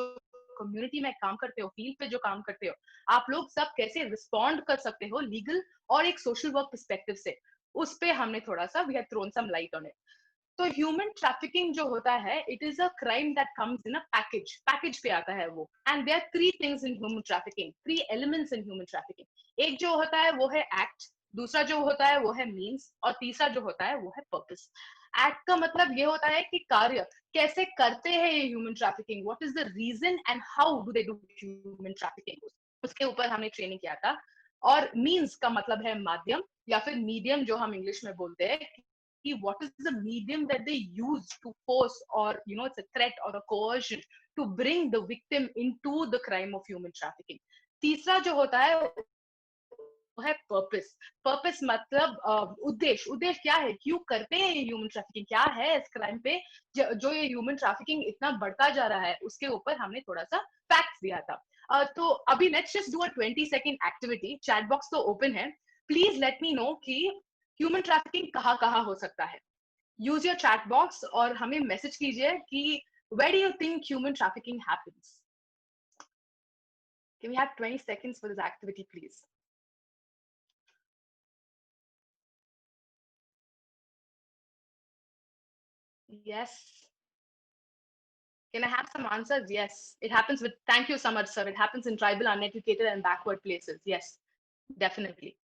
कम्युनिटी में काम करते हो, फील्ड पे जो काम करते हो, आप लोग सब कैसे रिस्पॉन्ड कर सकते हो लीगल और एक सोशल वर्क पर्सपेक्टिव से, उस पे हमने थोड़ा सा we have thrown some light on it. तो ह्यूमन ट्रैफिकिंग जो होता है, it is a crime that comes in a package पे आता है वो। And there are 3 things in human trafficking, 3 elements in human trafficking. एक जो होता है वो है एक्ट, दूसरा जो होता है वो है मीन्स, और तीसरा जो होता है वो है पर्पस। एक्ट का मतलब ये होता है कि कार्य, कैसे करते हैं ये human trafficking, what is the reason and how do they do human trafficking, उसके ऊपर हमने ट्रेनिंग किया था। और मीन्स का मतलब है माध्यम, या फिर मीडियम जो हम इंग्लिश में बोलते हैं, what is the medium that they use to force, or it's a threat or a coercion to bring the victim into the crime of human trafficking. तीसरा जो होता है वो है पर्पस। पर्पस मतलब उद्देश्य। उद्देश्य क्या है, क्यों करते हैं ये ह्यूमन ट्रैफिकिंग, क्या है इस क्राइम पे जो ये ह्यूमन ट्रैफिकिंग इतना बढ़ता जा रहा है, उसके ऊपर हमने थोड़ा सा फैक्ट्स दिया था। तो अभी let's just do a 20-second activity. Chat box तो ओपन है, प्लीज लेट मी नो कि ह्यूमन ट्रैफिकिंग कहाँ कहाँ हो सकता है। यूज योर चैट बॉक्स और हमें मैसेज कीजिए कि where do you think human trafficking happens? Can we have 20 seconds for this activity, please? Yes. Can I have some answers? Yes. It happens with, thank you so much, sir. It happens in tribal, uneducated, and backward places. Yes, definitely.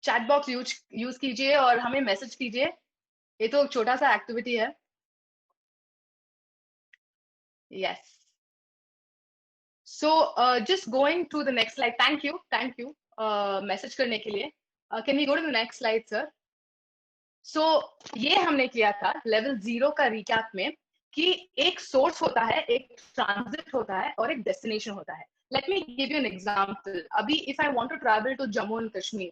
Chat box use कीजिए और हमें message कीजिए। ये तो छोटा सा activity है। Yes, so just going to the next slide. Thank you message करने के लिए। Can we go to the next slide sir? So ये हमने किया था लेवल 0 का रिकैप में कि एक सोर्स होता है, एक ट्रांजिट होता है और एक डेस्टिनेशन होता है। Let me give you an example. अभी if I want to travel to Jammu and Kashmir,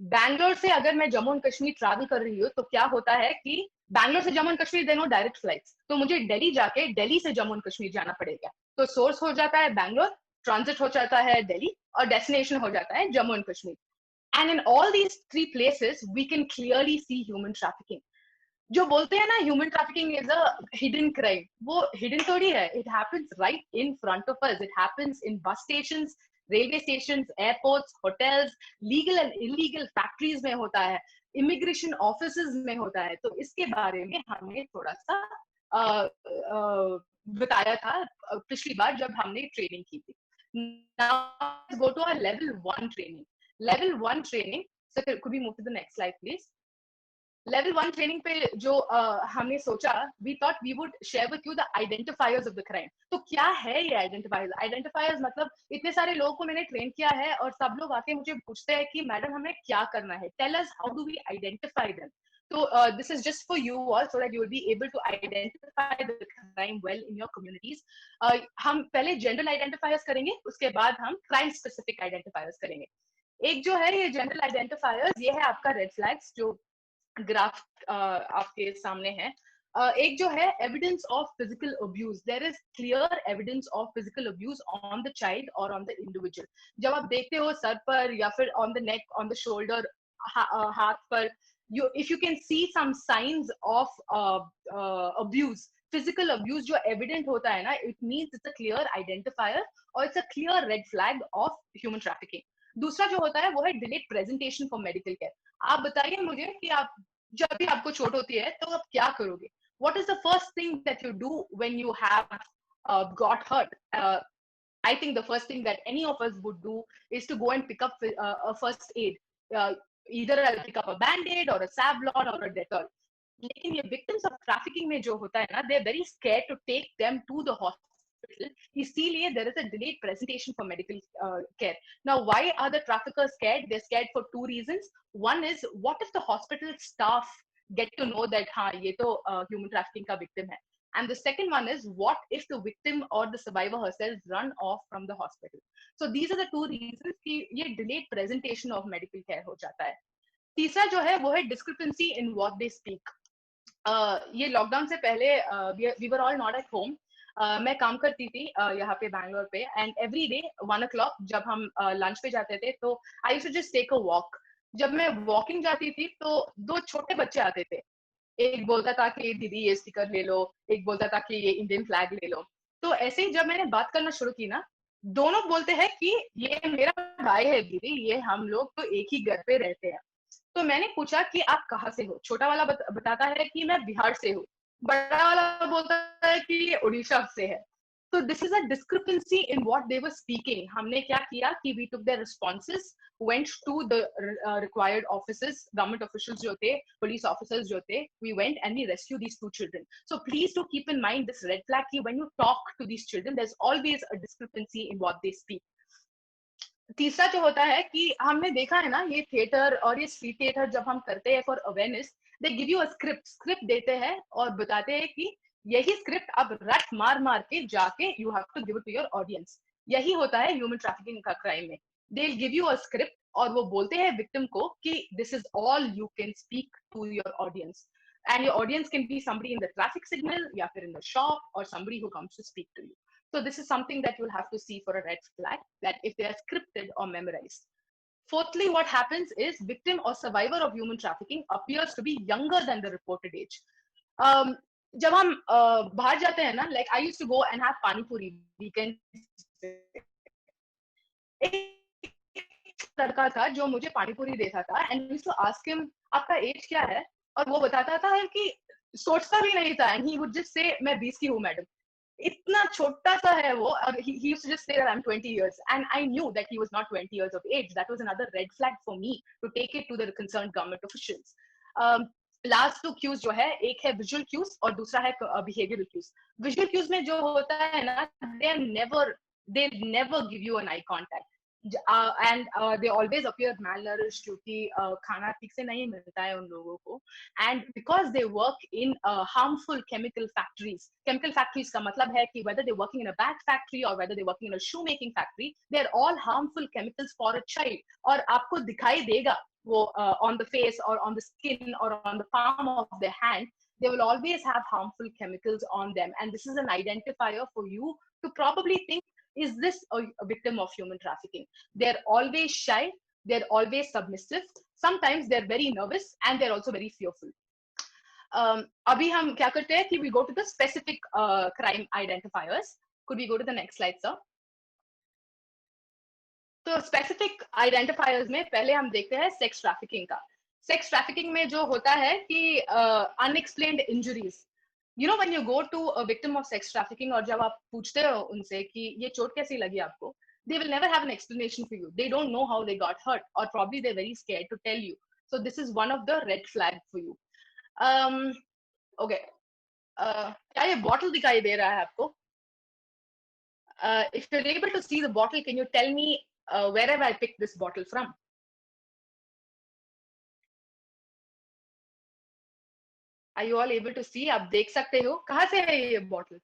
Bangalore से अगर मैं जम्मू एंड कश्मीर ट्रैवल कर रही हूँ तो क्या होता है कि बैंगलोर से जम्मू एंड कश्मीर देनो डायरेक्ट फ्लाइट्स, तो मुझे दिल्ली जाके दिल्ली से जम्मू एंड कश्मीर जाना पड़ेगा। तो सोर्स हो जाता है बैंगलोर, ट्रांजिट हो जाता है दिल्ली और डेस्टिनेशन हो जाता है Jammu and Kashmir. And in all these three places, we can clearly see human trafficking. जो बोलते हैं ना human trafficking is a hidden crime, वो हिडन थोड़ी है, it happens right in front of us. It happens in bus stations, railway stations, airports, hotels, legal and illegal factories में होता है, इमिग्रेशन ऑफिसेज में होता है। तो इसके बारे में हमने थोड़ा सा बताया था पिछली बार जब हमने ट्रेनिंग की थी। Now go to our level 1 training. Level 1 training, so could we move to the next slide please? Level 1 training पे जो हमने सोचा, we thought we would share with you the identifiers of the crime. तो क्या है ये identifiers? Identifiers मतलब इतने सारे लोगों को मैंने ट्रेन किया है और सब लोग आके मुझे पूछते हैं कि मैडम हमें क्या करना है, tell us how do we identify them. So this is just for you all so that you will be able to identify the crime well in your communities. हम पहले जनरल आइडेंटिफायर्स करेंगे, उसके बाद हम क्राइम स्पेसिफिक आइडेंटिफायर्स करेंगे। एक जो है ये जनरल आइडेंटिफायर्स, ये है आपका रेड फ्लैग्स जो ग्राफ आपके सामने है। एक जो है evidence of physical abuse, there is clear evidence of physical abuse on the child और ऑन द इंडिविजुअल। जब आप देखते हो सर पर या फिर on the neck, on the shoulder, हाथ पर, if you can see some signs of abuse, physical abuse जो evident होता है ना, it means it's a clear identifier और it's a clear red flag of human trafficking. दूसरा जो होता है वो है delayed presentation for medical care. आप बताइए मुझे कि आप जब भी आपको चोट होती है तो आप क्या करोगे? What is the first thing that you do when you have got hurt? I think the first thing that any of us would do is to go and pick up a first aid. Either I'll pick up a band-aid or a Savlon or a Dettol. लेकिन ये victims of trafficking में जो होता है ना, they're very scared to take them to the hospital. इसीलिए there is a delayed presentation for medical care. Now, why are the traffickers scared? They're scared for two reasons. One is, what if the hospital staff get to know that हाँ ये तो human trafficking का victim है? And the second one is, what if the victim or the survivor herself run off from the hospital? So these are the two reasons कि ये delayed presentation of medical care हो जाता है। तीसरा जो है वो है discrepancy in what they speak. ये लॉकडाउन से पहले we were all not at home. मैं काम करती थी यहाँ पे बैंगलोर पे, एंड एवरी डे 1 o'clock जब हम लंच पे जाते थे तो I used to just take a walk. जब मैं वॉकिंग जाती थी तो 2 छोटे बच्चे आते थे, एक बोलता था कि दीदी ये स्टिकर ले लो, एक बोलता था कि ये इंडियन फ्लैग ले लो। तो ऐसे ही जब मैंने बात करना शुरू की ना, दोनों बोलते हैं कि ये मेरा भाई है दीदी, ये हम लोग तो एक ही घर पे रहते हैं। तो मैंने पूछा कि आप कहाँ से हो? छोटा वाला बताता है कि मैं बिहार से हूँ, बड़ा वाला बोलता है कि ये उड़ीसा से है। So this is a discrepancy in what they were speaking. हमने क्या किया कि we took their responses, went to the required offices, government officials जो थे, police officers जो थे, we went and we rescued these 2 children. So please do keep in mind this red flag कि when you talk to these children, there's always a discrepancy in what they speak. तीसरा जो होता है कि हमने देखा है ना, ये थिएटर और ये स्ट्रीट थिएटर जब हम करते हैं for awareness, they give you a script देते हैं और बताते हैं कि यही स्क्रिप्ट अब रट मार मार के जाके you have to give it to your audience. यही होता है ह्यूमन ट्रैफिकिंग का क्राइम में। they'll give you a script और वो बोलते हैं victim को कि this is all you can speak to your audience, and your audience can be somebody in the traffic signal या फिर in the shop or somebody who comes to speak to you. So this is something that you'll have to see for a red flag, that if they are scripted or memorized. Fourthly, what happens is victim or survivor of human trafficking appears to be younger than the reported age. जब हम बाहर जाते हैं ना, like I used to go and have pani puri weekend. एक लड़का था जो मुझे पानी पूरी देता था, and used to ask him आपका एज क्या है, और वो बताता था कि सोचता भी नहीं था, and he would just say मैं 20 की हूँ मैडम. इतना छोटा सा है वो, और he used to just say that I'm 20 years, and I knew that he was not 20 years of age. That was another red flag for me to take it to the concerned government officials. Last two cues जो है, एक है visual cues और दूसरा है behavioural cues. Visual cues में जो होता है ना, they never give you an eye contact, and they always appear malnourished क्योंकि खाना ठीक से नहीं मिलता है उन लोगों को, and because they work in harmful chemical factories का मतलब है कि whether they're working in a bat factory or whether they're working in a shoemaking factory, they're all harmful chemicals for a child. और आपको दिखाई देगा वो on the face or on the skin or on the palm of their hand, they will always have harmful chemicals on them, and this is an identifier for you to probably think, is this a victim of human trafficking? They're always shy, they're always submissive, sometimes they're very nervous, and they're also very fearful. अभी हम क्या करते हैं कि we go to the specific crime identifiers. Could we go to the next slide, sir? तो specific identifiers में पहले हम देखते हैं सेक्स ट्रैफिकिंग का. सेक्स ट्रैफिकिंग में जो होता है कि unexplained injuries, you know when you go to a victim of sex trafficking, और जब आप पूछते हो उनसे कि ये चोट कैसी लगी आपको, they will never have an explanation for you. They don't know how they got hurt, or probably they're very scared to tell you. So this is one of the red flag for you. Okay, क्या ये bottle दिखाई दे रहा है आपको? If you're able to see the bottle, can you tell me where have I picked this bottle from? Are you all able to see? आप देख सकते हो कहाँ से है ये bottle?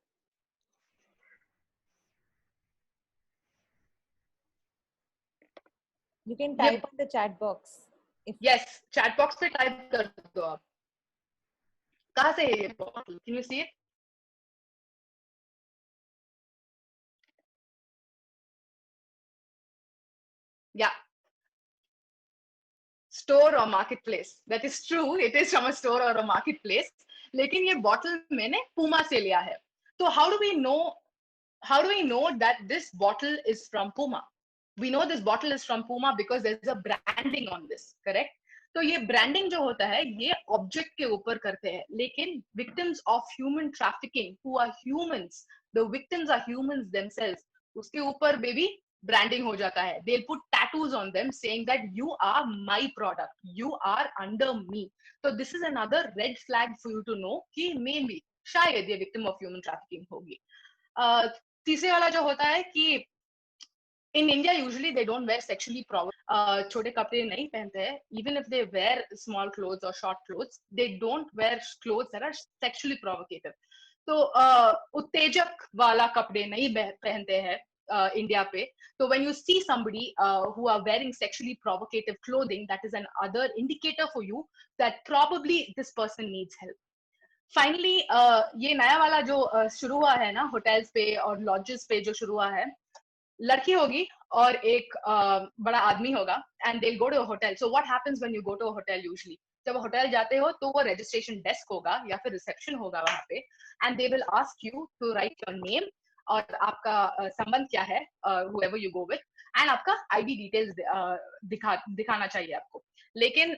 You can type on the chat box. Yes, chat box पे type कर दो आप. कहाँ से है ये bottle? Can you see it? Yeah. Store or marketplace. That is true. It is from a store or a marketplace. लेकिन ये bottle मैंने Puma से लिया है. So how do we know that this bottle is from Puma? We know this bottle is from Puma because there's a branding on this, correct? तो ये branding जो होता है ये object के ऊपर करते हैं, लेकिन victims of human trafficking who are humans, the victims are humans themselves, उसके ऊपर baby branding हो जाता है. They'll put tattoos on them saying that you are my product, you are under me. So this is another red flag for you to know कि maybe शायद ये victim of human trafficking होगी. तीसरे वाला जो होता है कि in India usually they don't wear sexually provocative छोटे कपड़े नहीं पहनते हैं. Even if they wear small clothes or short clothes, they don't wear clothes that are sexually provocative. तो उत्तेजक वाला कपड़े नहीं पहनते हैं इंडिया पे. So when you see somebody who are wearing sexually provocative clothing, that is another indicator for you that probably this person needs help. Finally, ये नया वाला जो शुरू हुआ है ना होटल्स पे और लॉजेस पे जो शुरू हुआ है, लड़की होगी और एक बड़ा आदमी होगा, and they'll go to a hotel. So what happens when you go to a hotel usually? जब होटल जाते हो तो वो registration desk होगा या फिर reception होगा वहाँ पे, and they will ask you to write your name और आपका संबंध क्या है, whoever you go with, and आपका ID details दिखाना चाहिए आपको. लेकिन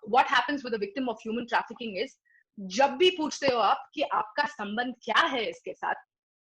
what happens with the victim of human trafficking is, जब भी पूछते हो आप कि आपका संबंध क्या है इसके साथ,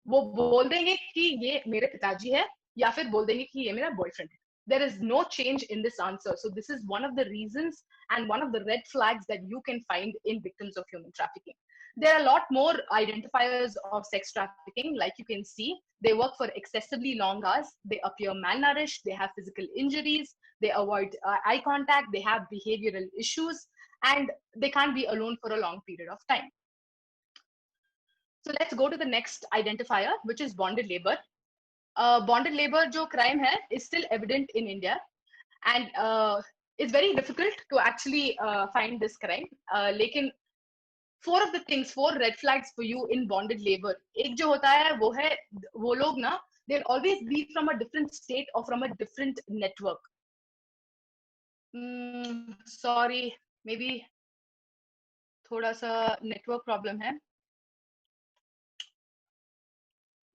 वो बोल देंगे कि ये मेरे पिताजी है या फिर बोल देंगे कि ये मेरा बॉयफ्रेंड है. There is no change in this answer. So this is one of the reasons and one of the red flags that you can find in victims of human trafficking. There are a lot more identifiers of sex trafficking. Like you can see, they work for excessively long hours, they appear malnourished, they have physical injuries, they avoid eye contact, they have behavioral issues, and they can't be alone for a long period of time. So let's go to the next identifier, which is bonded labor. bonded labor जो crime है is still evident in India, and it's very difficult to actually find this crime. लेकिन four red flags for you in bonded labor. एक जो होता है वो है वो लोग ना they'll always be from a different state or from a different network. Sorry, maybe थोड़ा सा network problem है.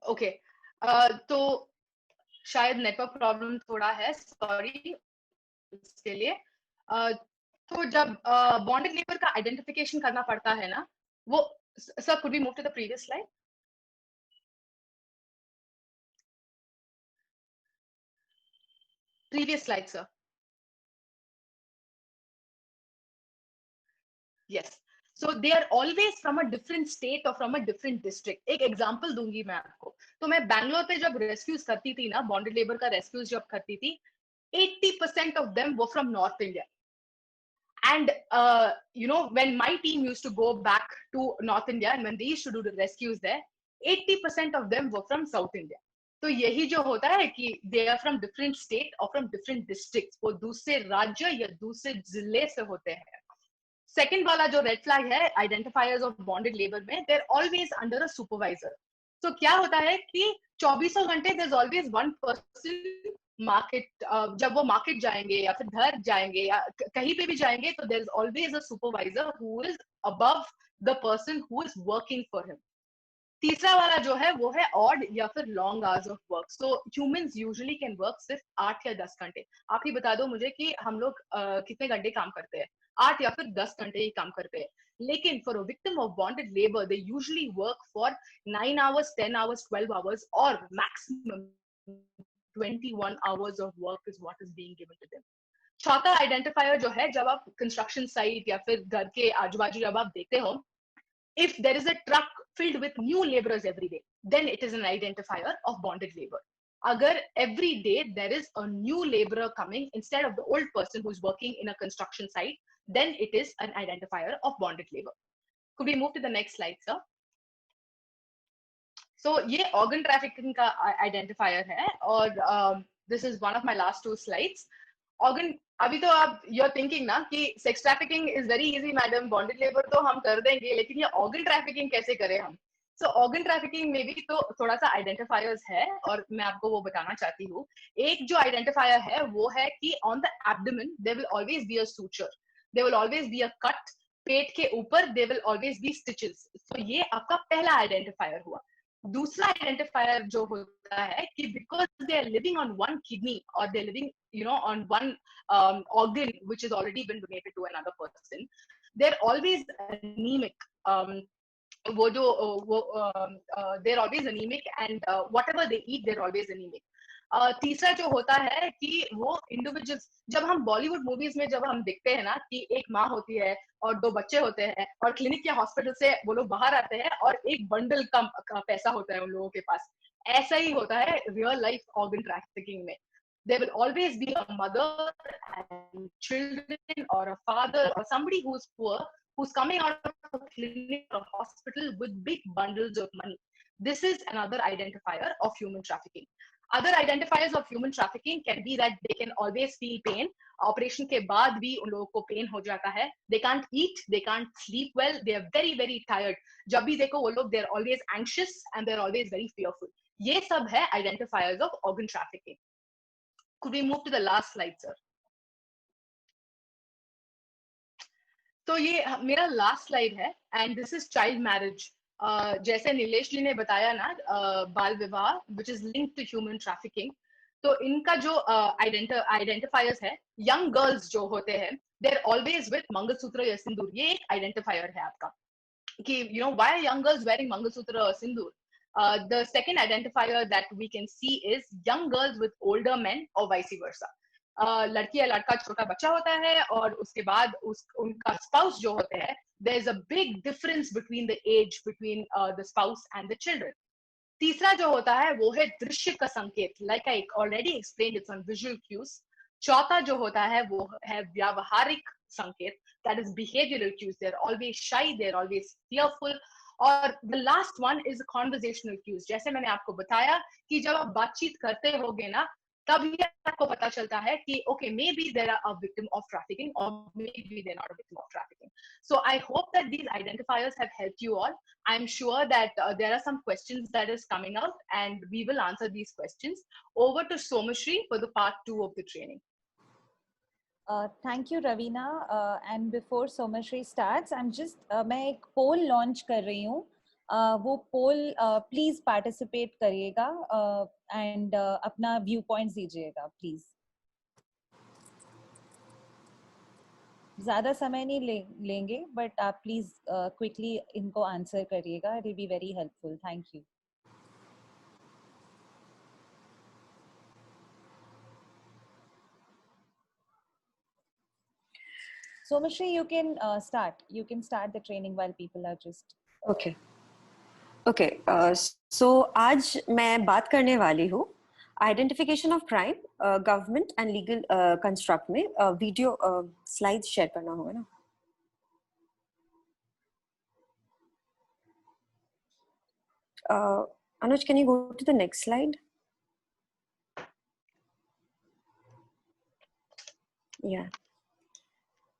Okay, तो शायद network problem थोड़ा है, sorry इसके लिए. तो जब bonded labor का identification करना पड़ता है ना, वो sir, could we move to the previous slide? Previous slide, sir. Yes. So they are always from a different state or from a different district. एक example दूंगी मैं आपको. तो मैं बैंगलोर पे जब rescues करती थी ना, bonded labor का rescues जब करती थी, 80% of them were from North India. And you know, when my team used to go back to North India and when they used to do the rescues there, 80% of them were from South India. तो यही जो होता है कि they are from different state or from different districts. वो दूसरे राज्य या दूसरे जिले से होते हैं. Second वाला जो red flag है identifiers of bonded labor में, they're always under a supervisor. So क्या होता है कि 24 घंटे there's always one person market, जब वो market जाएंगे या फिर घर जाएंगे या कहीं पे भी जाएंगे तो there's always a supervisor who is above the person who is working for him. तीसरा वाला जो है वो है odd या फिर long hours of work. So humans usually can work सिर्फ 8 या 10 घंटे. आप ही बता दो मुझे कि हम लोग कितने घंटे काम करते हैं. 8 या फिर 10 घंटे ही काम करते हैं. लेकिन for a victim of bonded labor, they usually work for 9 hours, 10 hours, 12 hours or maximum 21 hours of work is what is being given to them. चौथा identifier जो है जब आप construction site या फिर घर के आजू-बाजू जब आप देखते हो, if there is a truck filled with new laborers every day, then it is an identifier of bonded labor. Agar every day there is a new laborer coming instead of the old person who's working in a construction site, then it is an identifier of bonded labor. Could we move to the next slide, sir? So ये organ trafficking का identifier है और this is one of my last two slides. Organ, अभी तो आप you're thinking ना कि sex trafficking is very easy, madam. Bonded labor तो हम कर देंगे, लेकिन ये organ trafficking कैसे करें हम? So organ trafficking में भी तो थोड़ा सा identifiers है और मैं आपको वो बताना चाहती हूँ. एक जो identifier है वो है कि on the abdomen there will always be a suture, there will always be a cut. पेट के ऊपर there will always be stitches. So ये आपका पहला identifier हुआ. दूसरा identifier जो होता है कि because they are living on one kidney or they're living, you know, on one organ which has already been donated to another person, they're always anemic. वो जो they're always anemic and whatever they eat they're always anemic. तीसरा जो होता है कि वो individuals, जब हम बॉलीवुड मूवीज में जब हम देखते हैं ना कि एक माँ होती है और 2 बच्चे होते हैं और क्लिनिक या हॉस्पिटल से वो लोग बाहर आते हैं और एक बंडल का पैसा होता है उन लोगों के पास, ऐसा ही होता है रियल लाइफ ऑर्गन ट्रैफिकिंग में. There will always be a mother and children or a father or somebody who's poor who's coming out of a clinic or hospital with big bundles of money. This is another identifier of human trafficking. Other identifiers of human trafficking can be that they can always feel pain. Operation के बाद भी उन लोगों को pain हो जाता है. They can't eat, they can't sleep well, they are very very tired. जब भी देखो वो लोग they are always anxious and they are always very fearful. ये सब है identifiers of organ trafficking. Could we move to the last slide, sir? तो ये मेरा last slide है and this is child marriage. जैसे नीलेश जी ने बताया ना बाल विवाह which is linked to human trafficking, तो इनका जो identifiers है, young girls जो होते हैं they're always with मंगलसूत्र या सिंदूर. ये एक identifier है आपका कि you know why are young girls wearing mangalsutra और सिंदूर. The second identifier that we can see is young girls with older men or vice versa. लड़की या लड़का छोटा बच्चा होता है और उसके बाद उनका spouse जो होते हैं, there is a big difference between the age between the spouse and the children. तीसरा जो होता है वो है दृश्य का संकेत, like I already explained, it's on visual cues. चौथा जो होता है वो है व्यावहारिक संकेत, that is behavioral cues. They're always shy, they're always fearful, और the last one is conversational cues. जैसे मैंने आपको बताया कि जब आप बातचीत करते होगे ना, तब ये आपको पता चलता है कि okay may be there are a victim of trafficking और may be there not a victim of trafficking. So I hope that these identifiers have helped you all. I'm sure that there are some questions that is coming out, and we will answer these questions. Over to Somashri for the part 2 of the training. Thank you, Ravina. And before Somashri starts, I'm just मैं एक poll launch कर रही हूँ. वो poll please participate करिएगा and अपना viewpoints दीजिएगा please. ज़्यादा समय नहीं लेंगे, but आप please quickly इनको answer करिएगा. It will be very helpful. Thank you. Somashri, you can start. You can start the training while people are just. Okay. Okay. So आज मैं बात करने वाली हूँ identification of crime government and legal construct में video slide share करना होगा ना. Anuj, can you go to the next slide? Yeah.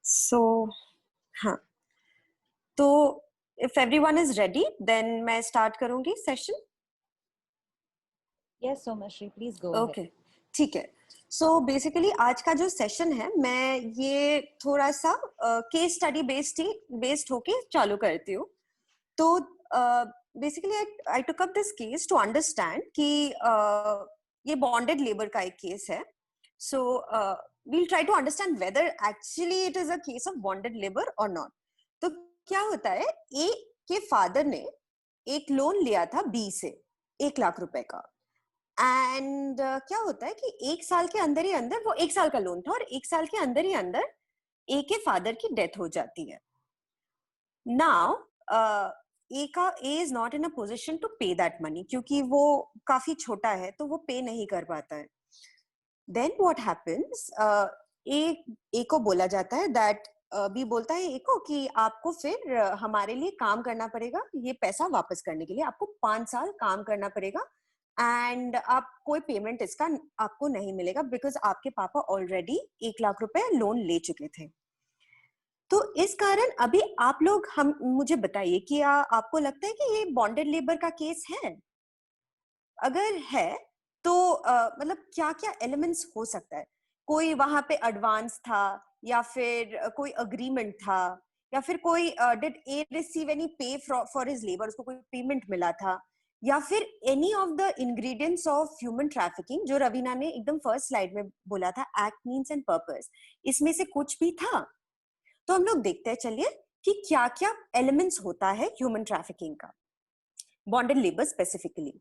So, हाँ. तो if everyone is ready, then मैं start करूँगी session. Yes, Somashri, please go ahead. Okay, ठीक है. So basically आज का जो session है, मैं ये थोड़ा सा case study based होके चालू करती हूँ. तो basically I took up this case to understand कि ये bonded labor का एक case है. So we'll try to understand whether actually it is a case of bonded labor or not. तो क्या होता है, A के फादर ने एक लोन लिया था B से 1 लाख रुपए का. एंड क्या होता है कि 1 साल के अंदर ही अंदर, वो 1 साल का लोन था और 1 साल के अंदर ही अंदर ए के फादर की डेथ हो जाती है. Now A is not in a position to pay that money, क्योंकि वो काफी छोटा है तो वो पे नहीं कर पाता है. देन व्हाट हैपेंस, ए को बोला जाता है दैट बी बोलता है ए को कि आपको फिर हमारे लिए काम करना पड़ेगा, ये पैसा वापस करने के लिए आपको 5 साल काम करना पड़ेगा एंड आप कोई पेमेंट इसका आपको नहीं मिलेगा बिकॉज आपके पापा ऑलरेडी 1 लाख रुपए लोन ले चुके थे. तो इस कारण अभी आप लोग मुझे बताइए कि आपको लगता है कि ये बॉन्डेड लेबर का केस है? अगर है तो मतलब क्या क्या एलिमेंट्स हो सकता है? कोई वहां पे एडवांस था या फिर कोई अग्रीमेंट था या फिर कोई डिड ए रिसीव एनी पे फॉर हिज लेबर, उसको कोई पेमेंट मिला था, या फिर any of the ingredients of human trafficking जो रवीना ने एकदम फर्स्ट स्लाइड में बोला था, एक्ट मीन्स एंड पर्पस, इसमें से कुछ भी था? तो हम लोग देखते हैं चलिए कि क्या क्या एलिमेंट्स होता है ह्यूमन ट्रैफिकिंग का, बॉन्डेड लेबर स्पेसिफिकली.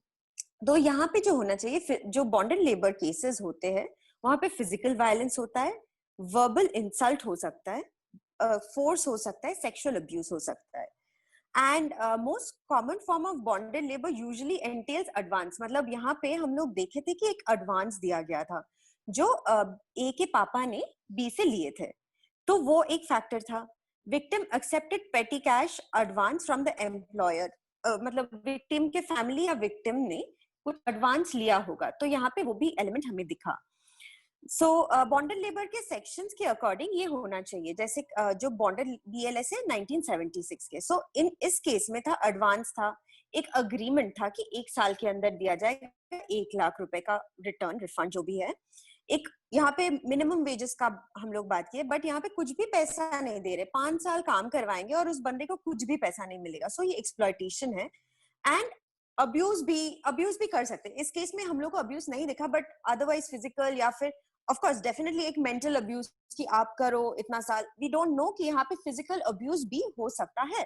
तो यहाँ पे जो होना चाहिए, जो बॉन्डेड लेबर केसेस होते हैं वहां पे फिजिकल वायलेंस होता है, वर्बल इंसल्ट हो सकता है, फोर्स हो सकता है, सेक्सुअल अब्यूज हो सकता है. And most common form of bonded labour usually एंटेल्स advance. मतलब यहाँ पे हम लोग देखे थे कि एक एडवांस दिया गया था जो ए के पापा ने बी से लिए थे, तो वो एक फैक्टर था. विक्टिम एक्सेप्टेड पेटी cash advance from the employer, मतलब विक्टिम के फैमिली या विक्टिम ने कुछ एडवांस लिया होगा, तो यहाँ पे वो भी एलिमेंट हमें दिखा. सो बॉन्डेड लेबर के सेक्शंस के अकॉर्डिंग ये होना चाहिए, जैसे जो बॉन्डेड BLS है 1976 के. सो इस केस में था एडवांस था, एक अग्रीमेंट था कि 1 साल के अंदर दिया जाएगा 1 लाख रुपए का रिटर्न रिफंड जो भी है. एक यहाँ पे मिनिमम वेजेस का हम लोग बात किए, बट यहाँ पे कुछ भी पैसा नहीं दे रहे, 5 साल काम करवाएंगे और उस बंदे को कुछ भी पैसा नहीं मिलेगा. सो ये एक्सप्लॉयटेशन है. एंड अब्यूज भी कर सकते हैं. इस केस में हम लोग को अब्यूज नहीं दिखा, बट अदरवाइज फिजिकल या फिर ऑफ कोर्स डेफिनेटली एक मेंटल अब्यूज कि आप करो इतना साल, वी डोंट नो कि यहाँ पे फिजिकल अब्यूज भी हो सकता है.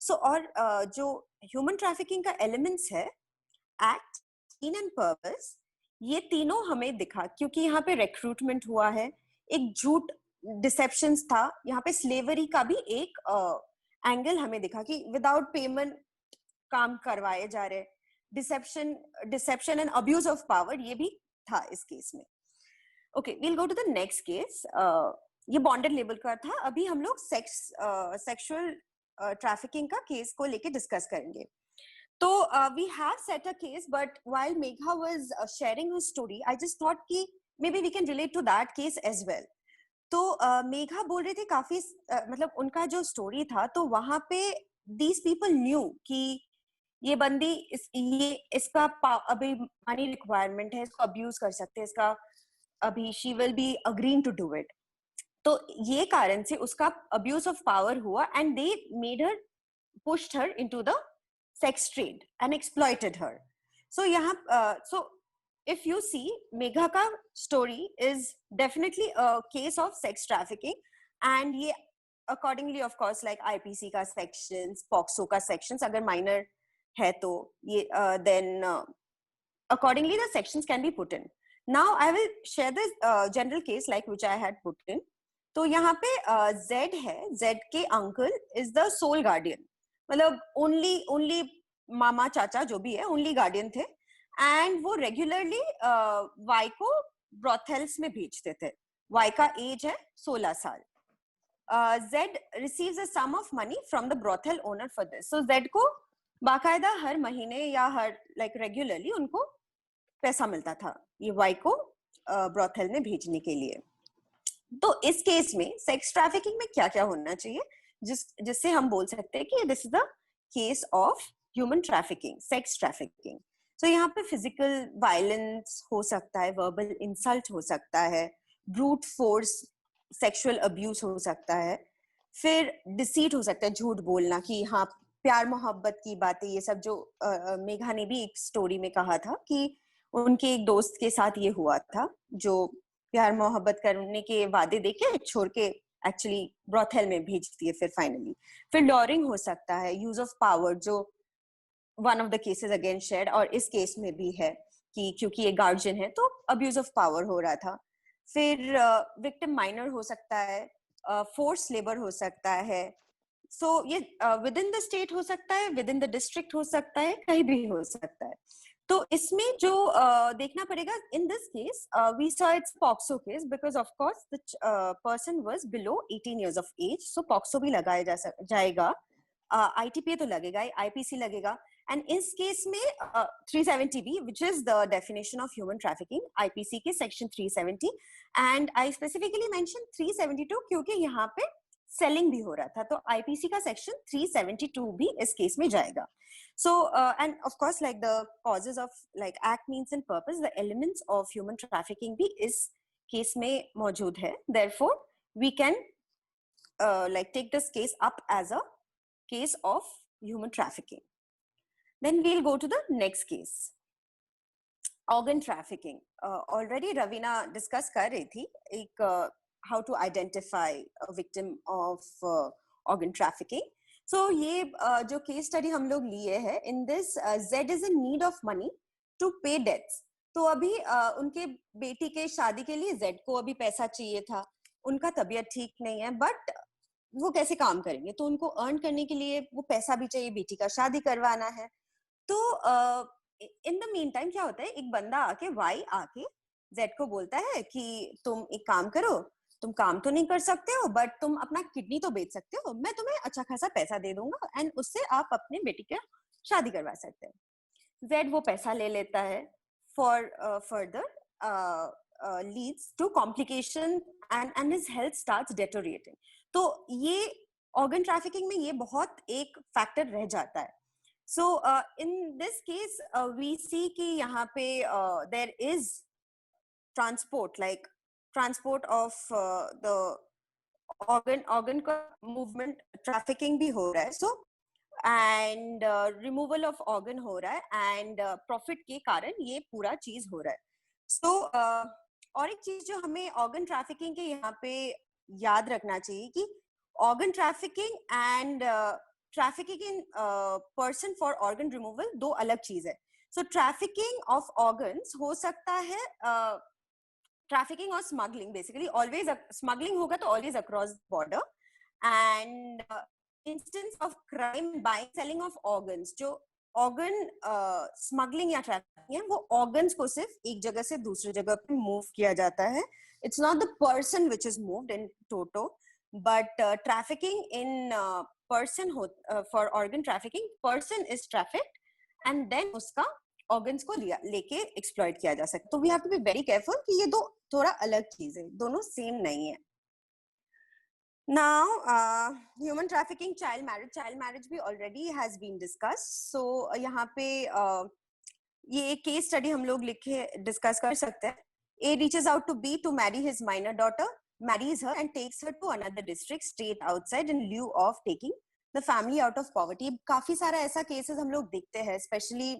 सो और जो ह्यूमन ट्रैफिकिंग का एलिमेंट्स है, एक्ट, मीन एंड पर्पस, ये तीनों हमें दिखा क्योंकि यहाँ पे रिक्रूटमेंट हुआ है, एक झूठ डिसेप्शन था, यहाँ पे स्लेवरी का भी एक एंगल हमें दिखा कि विदाउट पेमेंट काम करवाए जा रहे, deception and abuse of power, ये भी था इस केस में. Okay, we'll go to the next case. ये बॉन्डेड लेबर का था. अभी हम लोग सेक्सुअल ट्रैफिकिंग का केस को लेके डिस्कस करेंगे. तो we have set a case, but while Megha was sharing her story, I just thought कि maybe we can relate to that case as well. तो मेघा बोल रहे थे काफी मतलब उनका जो स्टोरी था, तो वहां पे these people knew कि ये बंदी इसका अभी मनी रिक्वायरमेंट है, इसको अब्यूज कर सकते हैं, इसका अभी she will be agreeing to do it. तो ये कारण से उसका अब्यूज ऑफ पावर हुआ and they made her pushed her into the sex trade and exploited her. So यहाँ so if you see, Megha ka story is definitely a case of sex trafficking, and ये accordingly of course like IPC का sections, POCSO का sections, अगर minor है तो ये then accordingly the sections can be put in. Now I will share this general case like which I had put in. तो यहाँ पे Z है, Z के uncle is the sole guardian, मतलब only मामा चाचा जो भी है only guardian थे, and वो regularly Y को brothels में भेजते थे. Y का age है 16 साल. Z receives a sum of money from the brothel owner for this. So Z को बाकायदा हर महीने या हर like regularly उनको पैसा मिलता था ये Y को brothel में भेजने के लिए. तो इस केस में सेक्स ट्रैफिकिंग में क्या क्या होना चाहिए जिससे हम बोल सकते हैं कि this is the case of human trafficking, sex trafficking. So यहाँ पे फिजिकल वायलेंस हो सकता है, वर्बल इंसल्ट हो सकता है, ब्रूट फोर्स सेक्सुअल अब्यूज हो सकता है, फिर डिसीट हो सकता है, झूठ बोलना कि हाँ प्यार मोहब्बत की बातें, ये सब जो मेघा ने भी एक स्टोरी में कहा था कि उनके एक दोस्त के साथ ये हुआ था जो प्यार मोहब्बत करने के वादे देके छोड़ के एक्चुअली ब्रॉथेल में भेज दिए फिर फाइनली. फिर लॉरिंग हो सकता है, यूज ऑफ पावर जो one of the cases again shared, और इस केस में भी है कि क्योंकि ये गार्जियन है तो अब्यूज ऑफ पावर हो रहा था. फिर विक्टिम माइनर हो सकता है, फोर्स लेबर हो सकता है. सो ये विद इन द स्टेट हो सकता है, विद इन द डिस्ट्रिक्ट हो सकता है, कहीं भी हो सकता है. तो इसमें जो देखना पड़ेगा in this case we saw it's POCSO case because of course the person was below 18 years of age. So POCSO भी लगाया जाएगा, ITPA तो लगेगा, IPC लगेगा. एंड इस केस में 370B which is the definition of human trafficking, IPC के section 370, and I specifically mentioned 372 क्योंकि यहाँ पे सेलिंग भी हो रहा था, तो IPC का सेक्शन 372 भी इस केस में जाएगा. So and of course like the causes of like act, means and purpose, the elements of human trafficking भी इस केस में मौजूद है. Therefore we can like take this case up as a case of human trafficking. Then we'll go to the next case, organ trafficking. Already Ravina discuss कर रही थी एक how to identify a victim of organ trafficking. So ये जो case study हम लोग लिए हैं, in this Z is in need of money to pay debts. तो अभी उनके बेटी के शादी के लिए Z को अभी पैसा चाहिए था, उनका तबीयत ठीक नहीं है, बट वो कैसे काम करेंगे, तो उनको अर्न करने के लिए वो पैसा भी चाहिए, बेटी का शादी करवाना है. तो इन द मीन टाइम क्या होता है, एक बंदा आके Y आके Z को बोलता है कि तुम एक काम करो, तुम काम तो नहीं कर सकते हो बट तुम अपना किडनी तो बेच सकते हो, मैं तुम्हें अच्छा खासा पैसा दे दूंगा एंड उससे आप अपने बेटी का शादी करवा सकते हो. Z वो पैसा ले लेता है, for further leads to complication and his health starts deteriorating. तो ये ऑर्गन ट्रैफिकिंग में ये बहुत एक फैक्टर रह जाता है. So in this case we see कि यहाँ पे there is transport of the organ का movement, trafficking भी हो रहा है. So and removal of organ हो रहा है and profit के कारण ये पूरा चीज हो रहा है. So और एक चीज जो हमें organ trafficking के यहाँ पे याद रखना चाहिए कि organ trafficking and trafficking in person for organ removal दो अलग चीज है. So trafficking of organs हो सकता है trafficking और smuggling, basically always smuggling होगा तो always across border, and instance of crime buying selling of organs, जो organ smuggling या trafficking है वो organs को सिर्फ एक जगह से दूसरी जगह पे move किया जाता है. It's not the person which is moved in toto, but trafficking in person हो for organ trafficking, person is trafficked and then उसका ऑर्गन्स को लेके एक्सप्लॉइट किया जा सकता है. तो we have to be very careful कि ये दो थोड़ा अलग चीज है, दोनों सेम नहीं है. Now, human trafficking, child marriage भी already has been discussed. So यहाँ पे ये एक case study हम लोग लिखे discuss कर सकते हैं. A reaches out to B to marry his minor daughter, marries her and takes her to another district, state outside in lieu of taking the family out of poverty. काफी सारा ऐसा cases हम लोग देखते हैं, especially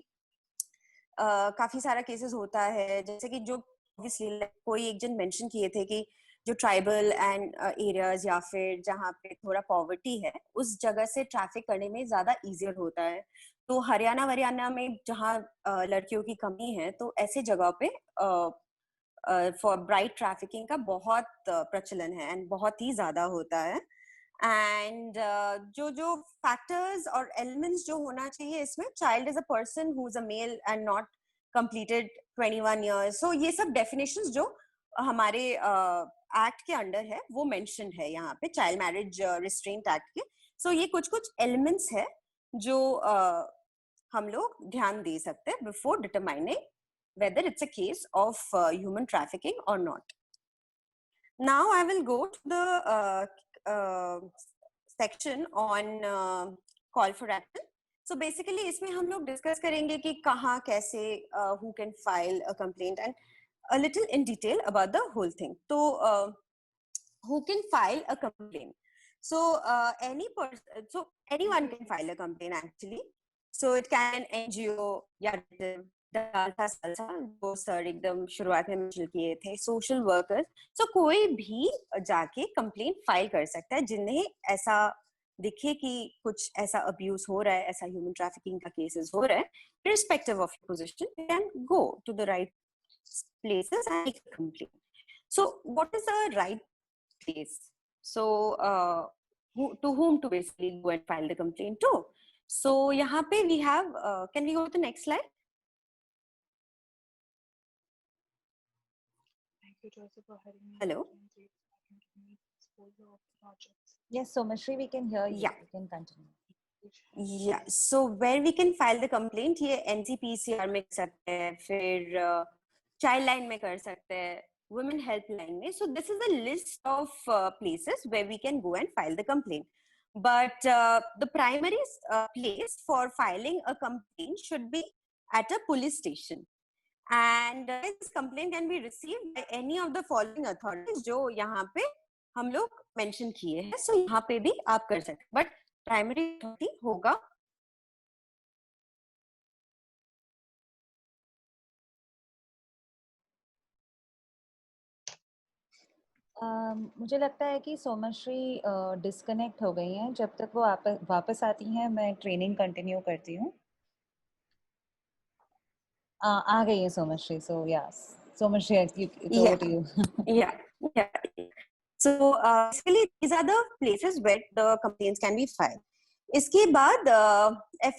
काफी सारा cases होता है, जैसे कि जो obviously कोई एक जन mention किए थे कि जो ट्राइबल एंड एरियाज या फिर जहाँ पे थोड़ा पॉवर्टी है उस जगह से ट्रैफिक करने में ज्यादा इजियर होता है. तो हरियाणा में जहाँ लड़कियों की कमी है तो ऐसे जगह पे फॉर ब्राइट ट्रैफिकिंग का बहुत प्रचलन है एंड बहुत ही ज्यादा होता है. एंड जो फैक्टर्स और एलिमेंट्स जो होना चाहिए इसमें, child is a person who is a male and not completed 21 years. सो ये सब डेफिनेशंस जो हमारे एक्ट के अंडर है वो मेंशन है यहाँ पे, चाइल्ड मैरिज रिस्ट्रेंट एक्ट के. सो ये कुछ एलिमेंट्स है जो हम लोग ध्यान दे सकते हैं before determining whether it's a case of human trafficking or not. Now I will go to the section on call for action. So basically इसमें हम लोग डिस्कस करेंगे कि कहाँ कैसे who can file a complaint and a little in detail about the whole thing. So who can file a complaint? So so anyone can file a complaint actually. So it can NGO या वो sir एकदम शुरुआत में mention किए थे, social worker. सो कोई भी जाके कंप्लेंट फाइल कर सकता है जिन्हें ऐसा दिखे कि कुछ ऐसा अब्यूज हो रहा है, ऐसा ह्यूमन ट्रैफिकिंग का केसेस हो रहा है. irrespective of your position, you can go to the right places and make a complaint. So what is the right place? So to whom to basically go and file the complaint to? So यहाँ पे we have can we go to the next slide? Hello. Yes, Somashri, we can hear you. Yeah. You can continue. Yeah. So where we can file the complaint, ये NCPCR में कर सकते हैं, फिर child line में कर सकते हैं, women helpline में. So this is a list of places where we can go and file the complaint. But the primary place for filing a complaint should be at a police station. And this complaint can be received by any of the following authorities जो यहाँ पे हम लोग mention किए हैं. So यहाँ पे भी आप कर सकते हैं. But primary authority होगा मुझे लगता है कि सोमश्री डिस्कनेक्ट हो गई हैं. जब तक वो वापस आती हैं मैं ट्रेनिंग कंटिन्यू करती हूँ. आ गई है Somshree. So yes, Somashri, it's over to you. Yeah. So basically these are the places where the complaints can be filed. इसके बाद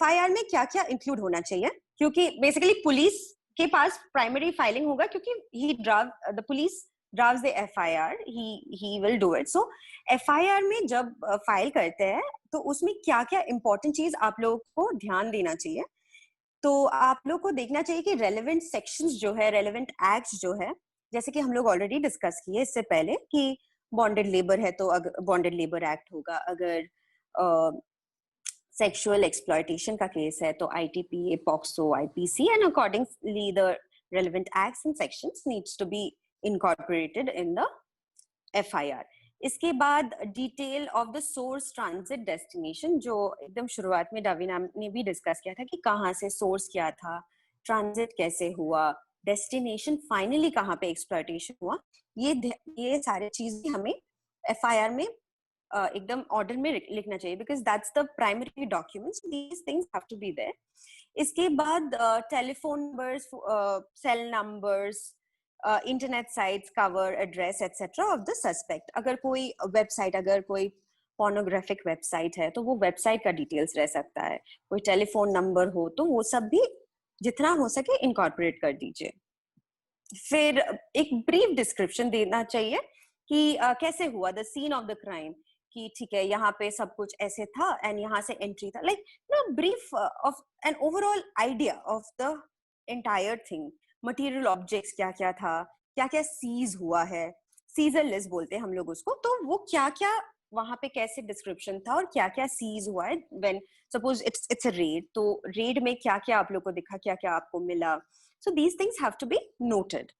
FIR में क्या क्या इंक्लूड होना चाहिए, क्योंकि बेसिकली पुलिस के पास प्राइमरी फाइलिंग होगा क्योंकि the police drafts the FIR, he will do it. So FIR में जब फाइल करते हैं तो उसमें क्या क्या इंपॉर्टेंट चीज आप लोगों को ध्यान देना चाहिए. तो आप लोग को देखना चाहिए कि रेलेवेंट सेक्शंस जो है, रेलेवेंट एक्ट्स जो है, जैसे कि हम लोग ऑलरेडी डिस्कस किए इससे पहले कि बॉन्डेड लेबर है तो बॉन्डेड लेबर एक्ट होगा, अगर सेक्सुअल एक्सप्लॉयटेशन का केस है तो ITPA, POCSO, IPC, and accordingly the relevant acts and sections needs to be incorporated in the FIR. इसके बाद detail of the source, transit, destination, जो एकदम शुरुआत में डाविना ने भी डिस्कस किया था कि कहाँ से सोर्स क्या था, ट्रांजिट कैसे हुआ, डेस्टिनेशन फाइनली कहाँ पे एक्सप्लॉयटेशन हुआ. ये सारे चीजें हमें FIR में एकदम ऑर्डर में लिखना चाहिए because that's the primary documents. These things have to be there. इसके बाद telephone numbers, cell numbers, internet sites, cover, address etcetera of the suspect. अगर कोई वेबसाइट, अगर कोई पोर्नोग्राफिक वेबसाइट है तो वो वेबसाइट का डिटेल्स रह सकता है. कोई टेलीफोन नंबर हो तो वो सब भी जितना हो सके इनकॉर्पोरेट कर दीजिए. फिर एक ब्रीफ डिस्क्रिप्शन देना चाहिए कि कैसे हुआ, the scene of the crime, कि ठीक है यहाँ पे सब कुछ ऐसे था एंड यहाँ से एंट्री था, like brief of an overall idea of the entire thing, material objects क्या क्या था, क्या क्या सीज हुआ है, सीजर लिस्ट बोलते हैं हम लोग उसको, तो वो क्या क्या वहां पे कैसे डिस्क्रिप्शन था और क्या क्या सीज हुआ है when suppose it's a red, तो रेड में क्या क्या आप लोग को दिखा, क्या क्या आपको मिला, so these things have to be noted.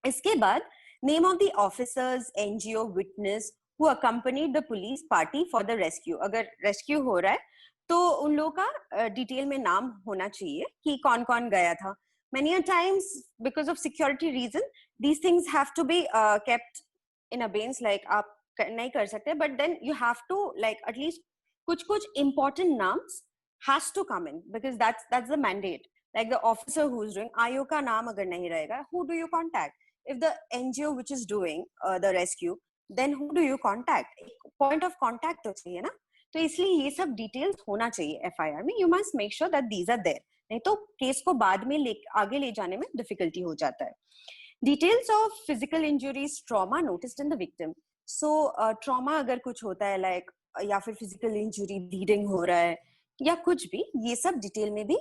इसके बाद name of the officers, NGO, witness who accompanied the police party for the rescue, अगर रेस्क्यू हो रहा है तो उन लोगों का डिटेल में नाम होना चाहिए कि कौन कौन गया था। Many a times because of security reason these things have to be kept in abeyance, like आप नहीं कर सकते, but then you have to like at least कुछ important names has to come in because that's the mandate, like the officer who's doing, आयो का नाम अगर नहीं रहेगा, who do you contact? If the NGO which is doing the rescue, then who do you contact? Point of contact तो चाहिए ना, तो इसलिए ये सब details होना चाहिए FIR में, you must make sure that these are there, नहीं तो केस को बाद में आगे ले जाने में डिफिकल्टी हो जाता है। Details of physical injuries, trauma noticed in the victim, so trauma अगर कुछ होता है लाइक या फिर फिजिकल इंजरी, ब्लीडिंग हो रहा है या कुछ भी, ये सब डिटेल में भी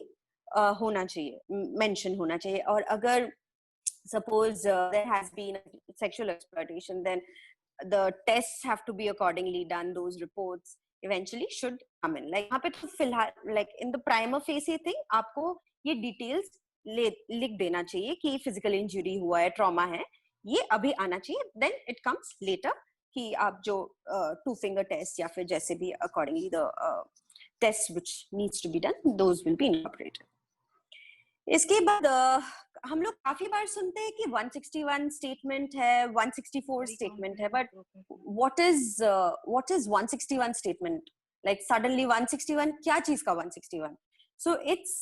होना चाहिए, मेंशन होना चाहिए। और अगर suppose there has been sexual exploitation, then the tests have to be accordingly done, those reports eventually should come in, like यहाँ पे तो फिलहाल like in the prima facie thing आपको ये details लिख देना चाहिए कि फिजिकल इंजरी हुआ है, ट्रॉमा है, ये अभी आना चाहिए, then it comes later कि आप जो two finger test या फिर जैसे भी accordingly the tests which needs to be done, those will be incorporated। इसके बाद हम लोग काफी बार सुनते हैं कि 161 स्टेटमेंट है, 164 स्टेटमेंट है, but what is 161 statement, like suddenly 161, क्या चीज का 161? So it's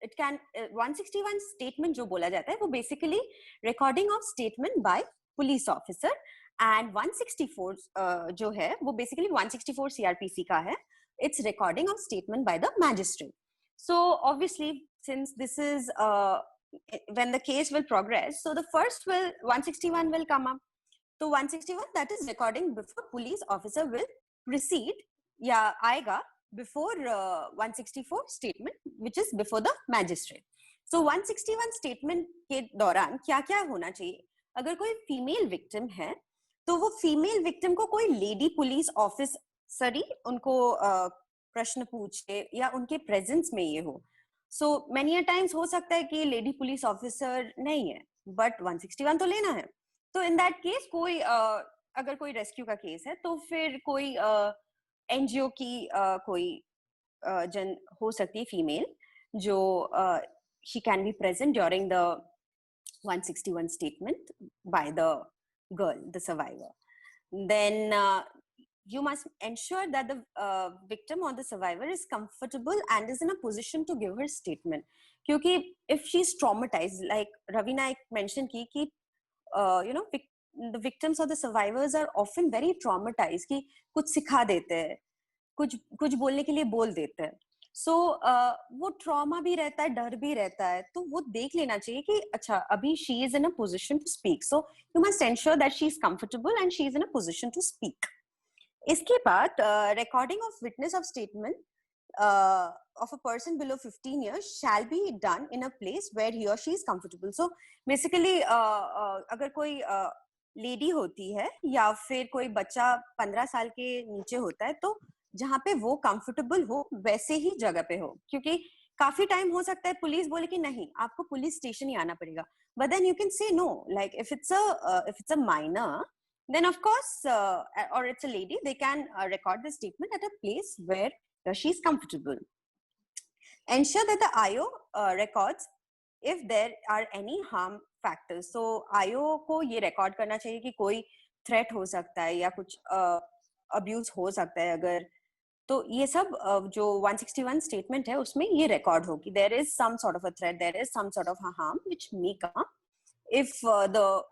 it can 161 statement जो बोला जाता है वो basically recording of statement by police officer, and 164 जो है वो बेसिकली 164 CRPC का है, it's recording of statement by the magistrate. So obviously, since this is when the case will progress, so the first 161 will come up. So 161, that is recording before police officer will proceed या आएगा before 164 statement, which is before the magistrate. So 161 statement के दौरान क्या क्या होना चाहिए? अगर कोई फीमेल विक्टिम है तो वो फीमेल विक्टिम को कोई लेडी पुलिस ऑफिसर ही उनको प्रश्न पूछे या उनके प्रेजेंस में ये हो। सो मेनी अ टाइम्स हो सकता है कि लेडी पुलिस ऑफिसर नहीं है बट 161 तो लेना है, तो इन दैट केस कोई अगर कोई रेस्क्यू का केस है तो फिर कोई एनजीओ की कोई जन हो सकती है फीमेल जो she can be present during the 161 statement by the girl, the survivor. Then you must ensure that the victim or the survivor is comfortable and is in a position to give her statement. क्योंकि if she is traumatized, like Ravina mentioned ki you know, the victims or the survivors are often very traumatized कि कुछ सिखा देते हैं, कुछ बोलने के लिए बोल देते हैं, so वो trauma भी रहता है, डर भी रहता है, तो वो देख लेना चाहिए कि अच्छा अभी she is in a position to speak, so you must ensure that she is comfortable and she is in a position to speak. इसके बाद recording of witness of statement of a person below 15 years shall be done in a place where he or she is comfortable. So basically अगर कोई lady होती है या फिर कोई बच्चा 15 साल के नीचे होता है तो जहाँ पे वो कंफर्टेबल हो वैसे ही जगह पे हो, क्योंकि काफी टाइम हो सकता है पुलिस बोले कि नहीं आपको पुलिस स्टेशन ही आना पड़ेगा, but then you can say no, like if it's a minor, then of course or it's a lady, they can record the statement at a place where she is comfortable. Ensure that the IO records if there are any harm factors. So IO को ये record करना चाहिए कि कोई threat हो सकता है या कुछ abuse हो सकता है, अगर तो ये सब जो 161 statement है उसमें ये record हो कि there is some sort of a threat, there is some sort of a harm which may come if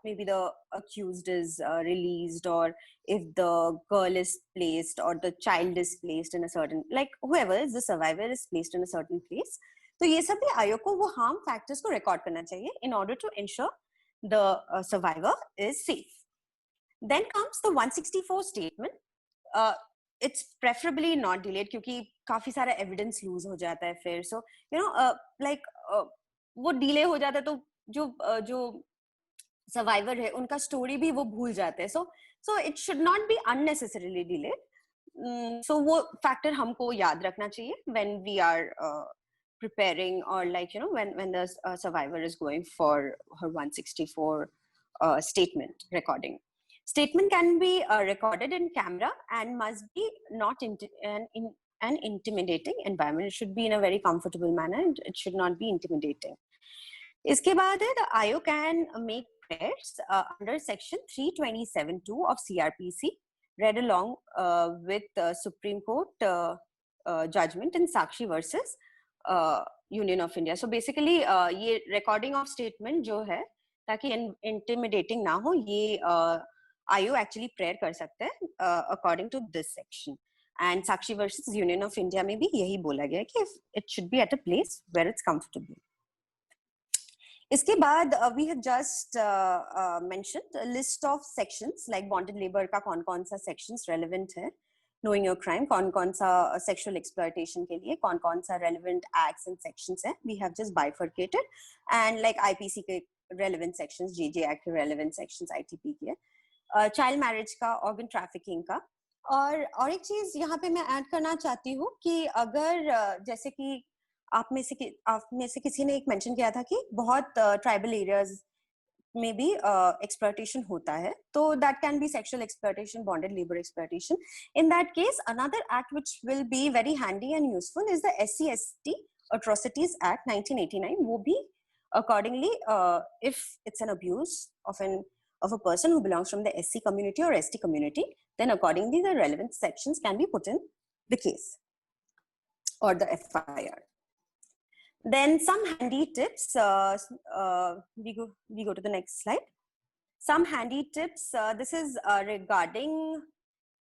maybe the accused is released, or if the girl is placed or the child is placed in a certain, like whoever is the survivor is placed in a certain place. तो ये सब भी आयोग को वो harm factors को record करना चाहिए in order to ensure the survivor is safe. Then comes the 164 statement. it's preferably not delayed क्योंकि काफी सारा evidence lose हो जाता है फिर. So you know like वो delay हो जाता है तो जो survivor है उनका story भी वो भूल जाते हैं. So it should not be unnecessarily delayed. So वो factor हमको याद रखना चाहिए when we are preparing, or like you know when the survivor is going for her 164 statement recording. Statement can be recorded in camera and must be not in an intimidating environment. It should be in a very comfortable manner and it should not be intimidating. इसके बाद है, the IO can make prayers under section 327(2) of CRPC, read along with Supreme Court judgment in Sakshi versus Union of India. So basically ये recording of statement जो है ताकि intimidating ना हो, ये IO actually prayer कर सकते हैं according to this section. And Sakshi versus Union of India में भी यही बोला गया है कि it should be at a place where it's comfortable. इसके बाद we have just mentioned a list of sections like bonded labor का कौन सा sections relevant है, knowing your crime कौन सा sexual exploitation के लिए कौन सा relevant acts and sections है, we have just bifurcated, and like IPC के relevant sections, JJ Act के relevant sections, ITP के child marriage का, organ trafficking का. और एक चीज यहाँ पे मैं ऐड करना चाहती हूँ कि अगर जैसे कि आप में से किसी ने एक मेंशन किया था कि बहुत ट्राइबल एरियाज में भी एक्सप्लॉयटेशन होता है, तो that can be sexual exploitation, bonded labour exploitation. In that case another act which will be very handy and useful is the SC/ST Atrocities Act 1989. वो भी accordingly if it's an abuse of a person who belongs from the SC community or ST community, then accordingly the relevant sections can be put in the case or the FIR. Then some handy tips, we go to the next slide. Some handy tips, this is regarding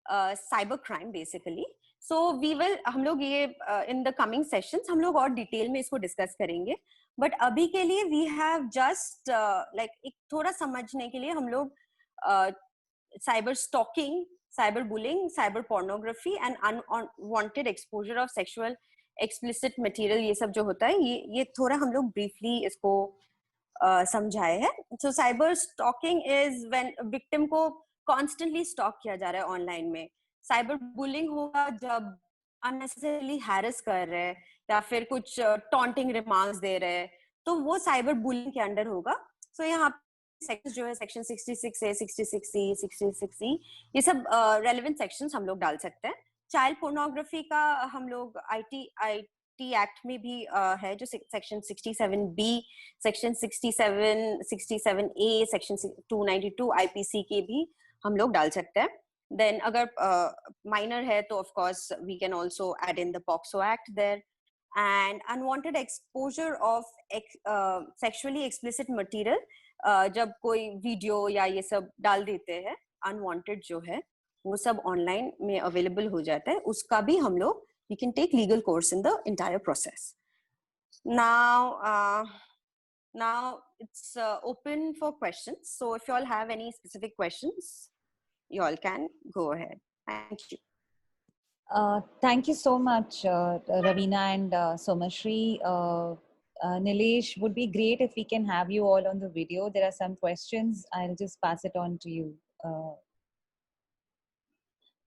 cyber crime basically. So we will, हम लोग ये in the coming sessions हम लोग और detail में इसको discuss करेंगे, but अभी के लिए we have just like एक थोड़ा समझने के लिए हम लोग cyber stalking, cyber bullying, cyber pornography and unwanted exposure of sexual explicit material, ये सब जो होता है ये थोड़ा हम लोग briefly इसको समझाए हैं. So cyber stalking is when victim को constantly stalk किया जा रहा है online में. Cyber bullying होगा जब unnecessarily harass कर रहे हैं या फिर कुछ taunting remarks दे रहे हैं, तो वो cyber bullying के अंडर होगा. So यहाँ sections जो है section 66A, 66C, 66E, ये सब relevant sections हम लोग डाल सकते हैं. चाइल्ड पोर्नोग्राफी का हम लोग IT एक्ट में भी है जो section 67B, section 67A, section 292 IPC के भी हम लोग डाल सकते हैं. देन अगर माइनर है तो of course we can also add in the POCSO act there. And unwanted exposure of sexually explicit material, जब कोई वीडियो या ये सब डाल देते हैं अनवांटेड जो है वो सब ऑनलाइन में अवेलेबल हो जाता है, उसका भी हम लोग we can take legal course in the entire process. Now it's open for questions, so if you all have any specific questions you all can go ahead. Thank you. Thank you so much Ravina and Somashri. Nilesh, would be great if we can have you all on the video. There are some questions, I'll just pass it on to you.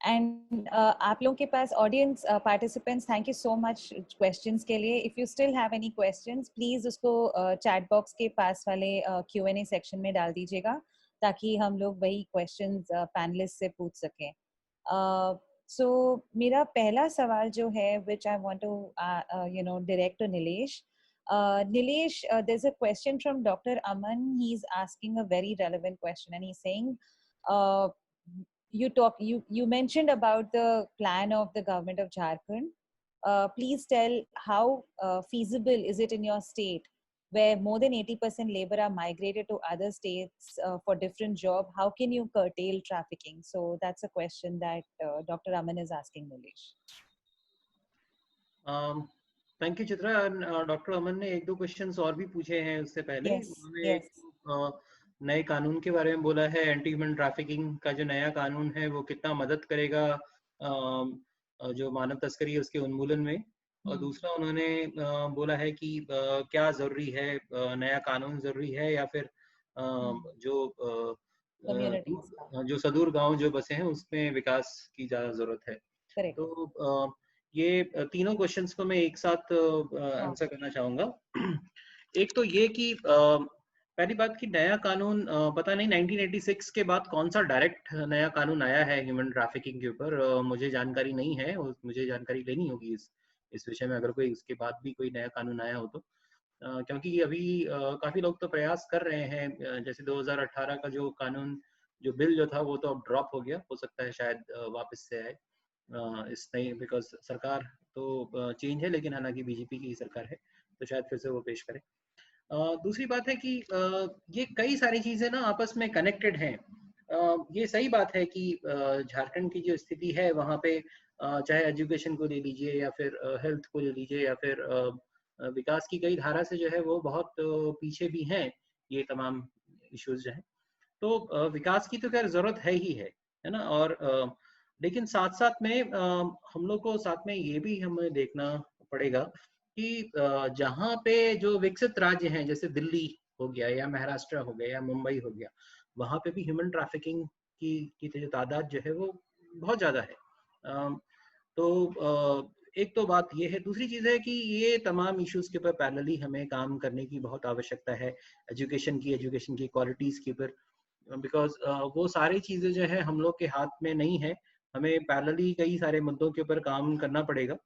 And आप लोगों के पास audience participants, thank you so much questions के लिए. If you still have any questions, please उसको chat box के पास वाले Q&A section में डाल दीजिएगा ताकि हम लोग वही questions panelists से पूछ सकें. So मेरा पहला सवाल जो है which I want to direct to Nilesh. Nilesh, there's a question from Dr. Aman. He's asking a very relevant question and he's saying you mentioned about the plan of the government of Jharkhand. Please tell how feasible is it in your state where more than 80% labor are migrated to other states for different job? How can you curtail trafficking? So that's a question that Dr. Aman is asking Nilesh. Thank you Chitra. Doctor Aman ने एक दो questions और भी पूछे हैं उससे पहले. उन्होंने एक नए कानून के बारे में बोला है, एंटी ह्यूमन ट्रैफिकिंग का जो नया कानून है वो कितना मदद करेगा जो मानव तस्करी है उसके उन्मूलन में, और दूसरा उन्होंने बोला है कि क्या जरूरी है, नया कानून जरूरी है या फिर जो कम्युनिटीज का। जो सदूर गांव जो बसे हैं उसमें विकास की ज्यादा जरूरत है। करेक्ट। तो ये तीनों क्वेश्चंस को मैं एक साथ आंसर करना चाहूंगा। एक तो ये कि पहली बात कि नया कानून पता नहीं 1986 के बाद कौन सा डायरेक्ट नया कानून आया है ह्यूमन ट्रैफिकिंग के ऊपर, मुझे जानकारी नहीं है और मुझे जानकारी लेनी होगी इस विषय में, अगर कोई उसके बाद भी कोई नया कानून आया हो तो। क्योंकि अभी काफी लोग तो प्रयास कर रहे हैं, जैसे 2018 का जो कानून जो बिल जो था वो तो अब ड्रॉप हो गया, हो सकता है शायद वापस से आए इस नई, बिकॉज सरकार तो चेंज है लेकिन हालांकि बीजेपी की सरकार है, तो शायद फिर से वो पेश करें। दूसरी बात है कि ये कई सारी चीजें ना आपस में कनेक्टेड हैं। ये सही बात है कि झारखंड की जो स्थिति है वहाँ पे चाहे एजुकेशन को ले लीजिए या फिर हेल्थ को ले लीजिए या फिर विकास की कई धारा से जो है वो बहुत पीछे भी हैं ये तमाम इश्यूज जो हैं। तो विकास की तो खैर जरूरत है ही है ना, और लेकिन साथ साथ में हम लोग को साथ में ये भी हमें देखना पड़ेगा कि जहाँ पे जो विकसित राज्य हैं जैसे दिल्ली हो गया या महाराष्ट्र हो गया या मुंबई हो गया, वहाँ पे भी ह्यूमन ट्रैफिकिंग की जो तादाद जो है वो बहुत ज्यादा है। तो एक तो बात ये है, दूसरी चीज है कि ये तमाम इश्यूज के ऊपर पैरेलली हमें काम करने की बहुत आवश्यकता है, एजुकेशन की क्वालिटीज के ऊपर, बिकॉज वो सारी चीजें जो है हम लोग के हाथ में नहीं है, हमें पैरेलली कई सारे मुद्दों के ऊपर काम करना पड़ेगा।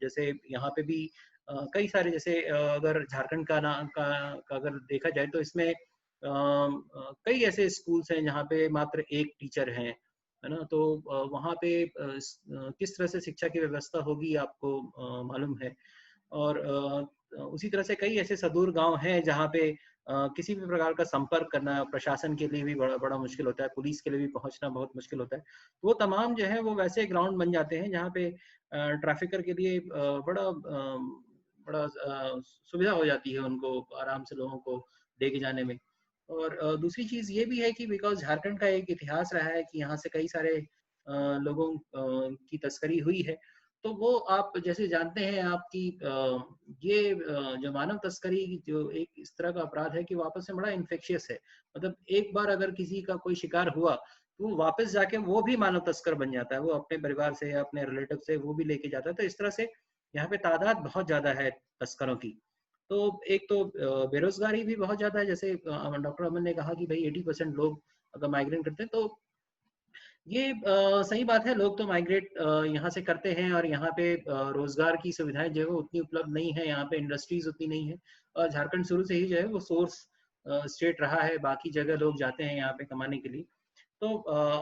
जैसे यहाँ पे भी कई सारे, जैसे अगर झारखंड का अगर देखा जाए तो इसमें कई ऐसे स्कूल्स हैं जहाँ पे मात्र एक टीचर है ना, तो वहाँ पे किस तरह से शिक्षा की व्यवस्था होगी आपको मालूम है। और उसी तरह से कई ऐसे सदूर गांव हैं जहाँ पे किसी भी प्रकार का संपर्क करना प्रशासन के लिए भी बड़ा बड़ा मुश्किल होता है, पुलिस के लिए भी पहुंचना बहुत मुश्किल होता है। वो तमाम जो है वो वैसे ग्राउंड बन जाते हैं जहाँ पे ट्रैफिकर के लिए बड़ा सुविधा हो जाती है उनको आराम से लोगों को लेके जाने में। और दूसरी चीज ये भी है कि बिकॉज झारखंड का एक इतिहास रहा है कि यहाँ से कई सारे लोगों की तस्करी हुई है, तो वो आप जैसे जानते हैं आपकी ये जो मानव तस्करी जो एक इस तरह का अपराध है कि वापस से बड़ा इन्फेक्शियस है। मतलब एक बार अगर किसी का कोई शिकार हुआ तो वो वापस जाके वो भी मानव तस्कर बन जाता है, वो अपने परिवार से या अपने रिलेटिव से वो भी लेके जाता है। तो इस तरह से यहाँ पे तादाद बहुत ज्यादा है तस्करों की। तो एक तो बेरोजगारी भी बहुत ज्यादा है, जैसे डॉक्टर अमन ने कहा कि भाई 80% लोग अगर माइग्रेट करते हैं, तो ये सही बात है, लोग तो माइग्रेट यहाँ से करते हैं और यहाँ पे रोजगार की सुविधाएं जो है उतनी उपलब्ध नहीं है, यहाँ पे इंडस्ट्रीज उतनी नहीं है, और झारखंड शुरू से ही जो है वो सोर्स स्टेट रहा है, बाकी जगह लोग जाते हैं यहाँ पे कमाने के लिए। तो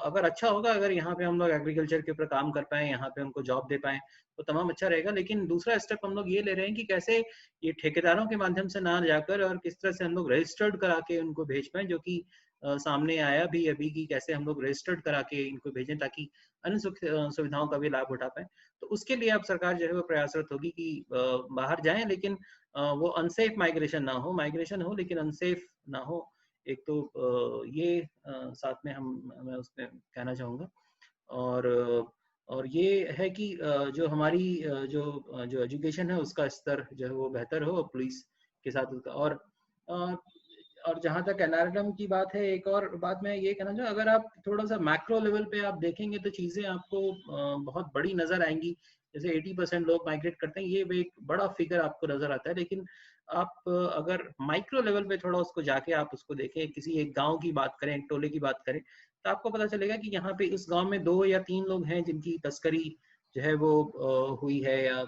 अगर अच्छा होगा अगर यहाँ पे हम लोग एग्रीकल्चर के ऊपर काम कर पाए, यहाँ पे उनको जॉब दे पाए तो तमाम अच्छा रहेगा। लेकिन दूसरा स्टेप हम लोग ये ले रहे हैं कि कैसे ये ठेकेदारों के माध्यम से ना जाकर और किस तरह से हम लोग रजिस्टर्ड करा के उनको भेज पाए, जो कि सामने आया भी अभी कि कैसे हम लोग रजिस्टर्ड करा के इनको भेजें ताकि अन्य सुविधाओं का भी लाभ उठा पाए। तो उसके लिए अब सरकार जो है वो प्रयासरत होगी कि बाहर जाएं, लेकिन वो अनसेफ माइग्रेशन ना हो, माइग्रेशन हो लेकिन अनसेफ ना हो। एक तो ये साथ में मैं उसमें कहना चाहूँगा। और ये है कि जो हमारी जो एजुकेशन है उसका स्तर जो है वो बेहतर हो पुलिस के साथ उसका। और जहाँ तक एनआरएलएम की बात है, एक और बात मैं ये कहना चाहूँ, अगर आप थोड़ा सा मैक्रो लेवल पे आप देखेंगे तो चीज़ें आपको बहुत बड़ी नजर आएंगी। जैसे 80% लोग माइग्रेट करते हैं, ये एक बड़ा फिगर आपको नजर आता है, लेकिन आप अगर माइक्रो लेवल पे थोड़ा उसको जाके आप उसको देखें, किसी एक गांव की बात करें, एक टोले की बात करें, तो आपको पता चलेगा कि यहाँ पे उस गांव में 2 या 3 लोग हैं जिनकी तस्करी जो है वो हुई है, या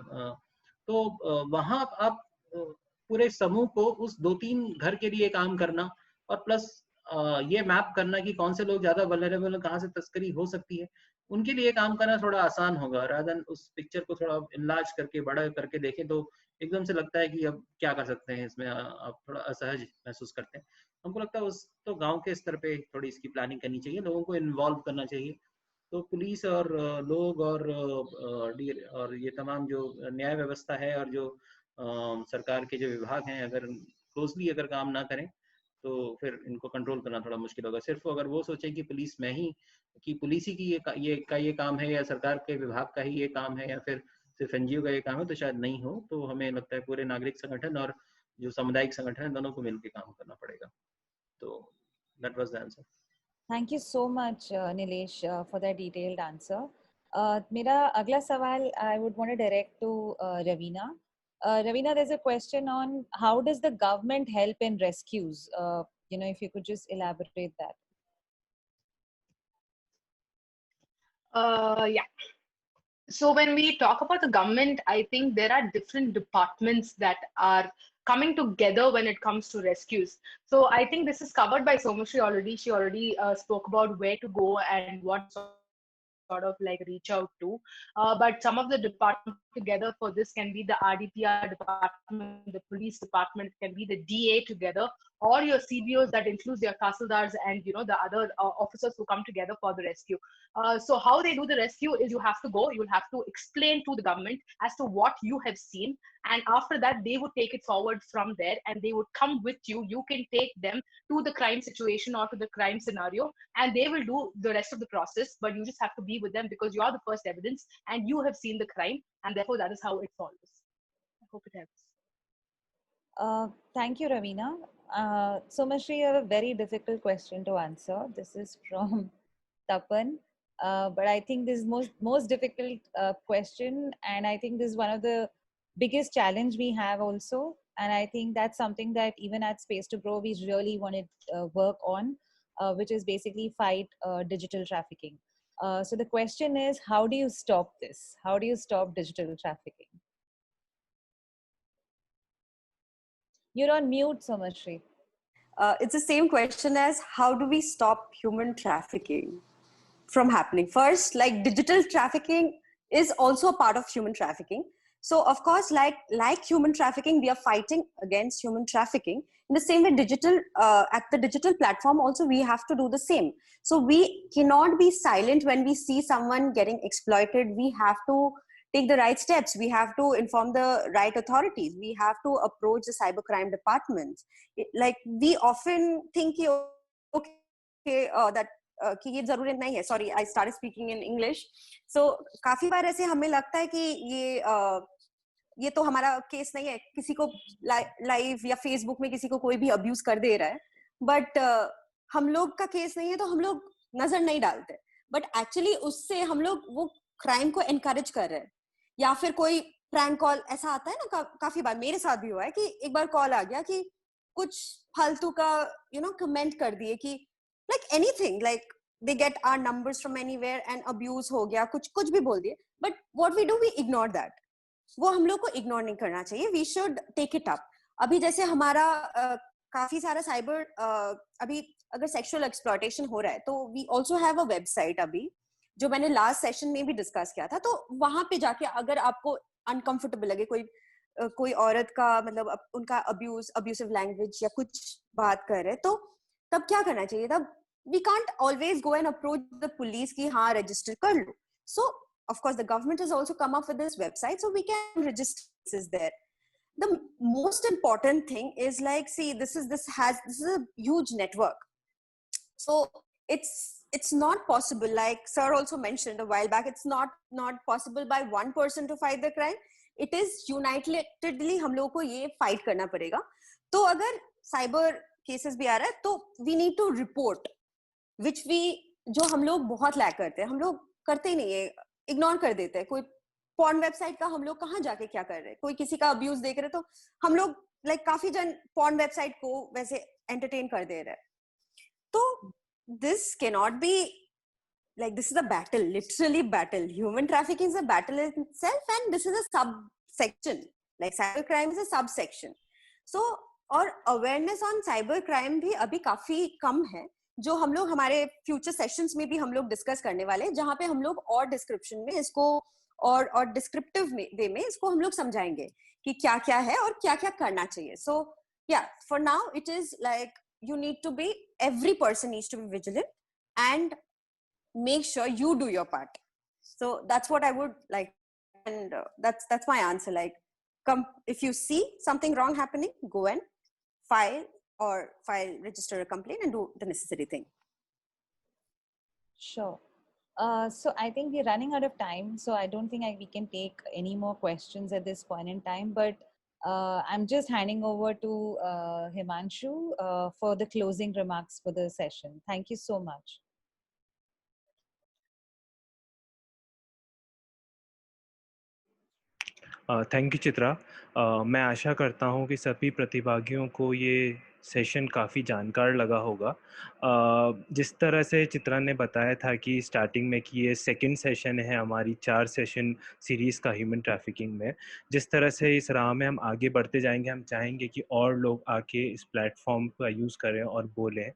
तो वहां आप पूरे समूह को उस 2-3 घर के लिए काम करना और प्लस ये मैप करना कि कौन से लोग ज्यादा वल्नरेबल, कहाँ से तस्करी हो सकती है, उनके लिए काम करना थोड़ा आसान होगा। रादर उस पिक्चर को थोड़ा इनलार्ज करके बड़ा करके देखें तो एकदम से लगता है कि अब क्या कर सकते हैं इसमें, आप थोड़ा असहज महसूस करते हैं। हमको लगता है उस तो गांव के स्तर पे थोड़ी इसकी प्लानिंग करनी चाहिए, लोगों को इन्वॉल्व करना चाहिए। तो पुलिस और लोग और ये तमाम जो न्याय व्यवस्था है और जो सरकार के जो विभाग हैं, अगर क्लोजली अगर काम ना करें तो फिर इनको कंट्रोल करना थोड़ा मुश्किल होगा। सिर्फ अगर वो सोचें कि पुलिस में ही कि पुलिस ही की ये काम है, या सरकार के विभाग का ही ये काम है, या फिर सिर्फ एनजीओ का ये काम है, तो शायद नहीं हो। तो हमें लगता है पूरे नागरिक संगठन और जो सामुदायिक संगठन है, दोनों को मिलकर काम करना पड़ेगा। तो that was the answer. Thank you so much, Nilesh, for that detailed answer. मेरा अगला सवाल I would want to direct to Ravina. Ravina, there's a question on how does the government help in rescues? If you could just elaborate that. Yeah. So when we talk about the government, I think there are different departments that are coming together when it comes to rescues. So I think this is covered by Somashri already. She already spoke about where to go and what sort of like reach out to. But some of the departments together for this can be the RDPR department, the police department, can be the DA together, or your CBOs that includes your Tahsildars and the other officers who come together for the rescue. So how they do the rescue is you'll have to explain to the government as to what you have seen, and after that they would take it forward from there and they would come with you. You can take them to the crime situation or to the crime scenario and they will do the rest of the process, but you just have to be with them because you are the first evidence and you have seen the crime, and therefore that is how it follows. I hope it helps. Thank you, Ravina. Somashri, you have a very difficult question to answer. This is from Tapan. But I think this is most difficult question, and I think this is one of the biggest challenge we have also. And I think that's something that even at Space to Grow we really want to work on, which is basically fight digital trafficking. So the question is, how do you stop this? How do you stop digital trafficking? You're on mute, Somashri. It's the same question as how do we stop human trafficking from happening? First, like digital trafficking is also a part of human trafficking. So of course, like human trafficking, we are fighting against human trafficking. In the same way, at the digital platform also, we have to do the same. So we cannot be silent when we see someone getting exploited. We have to take the right steps. We have to inform the right authorities. We have to approach the cybercrime departments. Like we often think, okay, that कि ये जरूरत नहीं है. Sorry, I started speaking in English. So काफी बार ऐसे हमें लगता है कि ये तो हमारा केस नहीं है, किसी को लाइव या फेसबुक में किसी को कोई भी अब्यूज कर दे रहा है, बट हम लोग का केस नहीं है तो हम लोग नजर नहीं डालते, बट एक्चुअली उससे हम लोग वो क्राइम को एनकरेज कर रहे हैं. या फिर कोई प्रैंक कॉल ऐसा आता है ना, काफी बार मेरे साथ भी हुआ है कि एक बार कॉल आ गया कि कुछ फालतू का कमेंट कर दिए कि like anything, like they get our numbers from anywhere and abuse हो गया, कुछ भी बोल दिए. But what we do, we ignore that. वो हम लोग को इग्नोर नहीं करना चाहिए. We should take it up. अभी जैसे हमारा काफी सारा साइबर अभी अगर सेक्सुअल एक्सप्लॉयटेशन हो रहा है तो we also have a website अभी, जो मैंने लास्ट सेशन में भी डिस्कस किया था. तो वहां पे जाके अगर आपको अनकंफर्टेबल लगे, कोई औरत का मतलब उनका अब्यूसिव लैंग्वेज या कुछ बात कर रहे, तो तब क्या करना चाहिए? तब we can't always go and approach the police कि हाँ register कर लो. So of course the government has also come up with this website, so we can register this there. The most important thing is like, see, this is a huge network. So it's not possible, like sir also mentioned a while back, it's not possible by one person to fight the crime. It is unitedly हम लोगों को ये fight करना पड़ेगा. तो अगर cyber cases भी आ रहा है तो we need to report, which जो हम लोग बहुत लैक करते हैं. हम लोग करते ही नहीं है, इग्नोर कर देते हैं. कोई पॉर्न वेबसाइट का हम लोग कहाँ जाके क्या कर रहे हैं, कोई किसी का अब्यूज देख रहे तो हम लोग लाइक काफी जन पॉर्न वेबसाइट को वैसे एंटरटेन कर दे रहे हैं. तो this cannot be like this is a battle, literally battle. Human trafficking is a battle in itself, and this is a subsection, like cybercrime is a subsection. So और awareness on cybercrime भी अभी काफी कम है, जो हम लोग हमारे future sessions में भी हम लोग डिस्कस करने वाले हैं, जहाँ पे हम लोग और डिस्क्रिप्शन में इसको और डिस्क्रिप्टिव वे में इसको हम लोग समझाएंगे कि क्या क्या है और क्या क्या करना चाहिए. So yeah, for now it is like you need to be, every person needs to be vigilant and make sure you do your part. So that's what I would like, and that's my answer. Like, if you see something wrong happening, go and file or register a complaint and do the necessary thing. Sure. So I think we're running out of time, so I don't think we can take any more questions at this point in time, but I'm just handing over to Himanshu for the closing remarks for the session. Thank you so much. Thank you Chitra. मैं आशा करता हूँ कि सभी प्रतिभागियों को ये session काफ़ी जानकार लगा होगा। जिस तरह से चित्रा ने बताया था कि स्टार्टिंग में कि ये सेकंड सेशन है हमारी 4 सेशन सीरीज़ का ह्यूमन ट्रैफिकिंग में। जिस तरह से इस राह में हम आगे बढ़ते जाएंगे, हम चाहेंगे कि और लोग आके इस प्लेटफॉर्म का यूज़ करें और बोलें।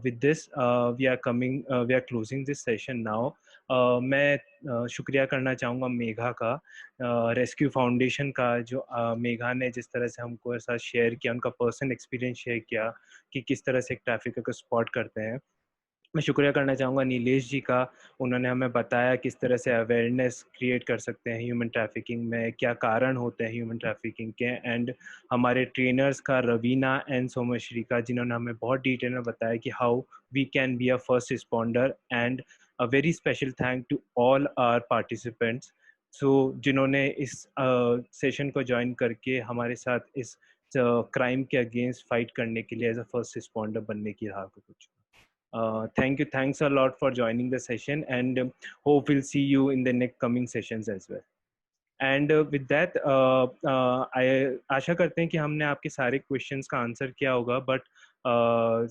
With this we are closing this session now. मैं शुक्रिया करना चाहूँगा मेघा का, रेस्क्यू फाउंडेशन का, जो मेघा ने जिस तरह से हमको ऐसा शेयर किया, उनका पर्सनल एक्सपीरियंस शेयर किया कि किस तरह से एक ट्रैफिकर को स्पॉट करते हैं। मैं शुक्रिया करना चाहूँगा नीलेश जी का, उन्होंने हमें बताया किस तरह से अवेयरनेस क्रिएट कर सकते हैं ह्यूमन ट्रैफिकिंग में, क्या कारण होते हैं ह्यूमन ट्रैफिकिंग के। एंड हमारे ट्रेनर्स का रवीना एंड सोमश्री का, जिन्होंने हमें बहुत डिटेल में बताया कि how we can be a first responder. And a very special thank to all our participants, so जिन्होंने इस सेशन को ज्वाइन करके हमारे साथ इस क्राइम के अगेंस्ट फाइट करने के लिए एज अ फर्स्ट रिस्पॉन्डर बनने की राह को कुछ। Thanks a lot for joining the session, and hope we'll see you in the next coming sessions as well. And with that, I आशा करते हैं कि हमने आपके सारे questions का आंसर किया होगा, but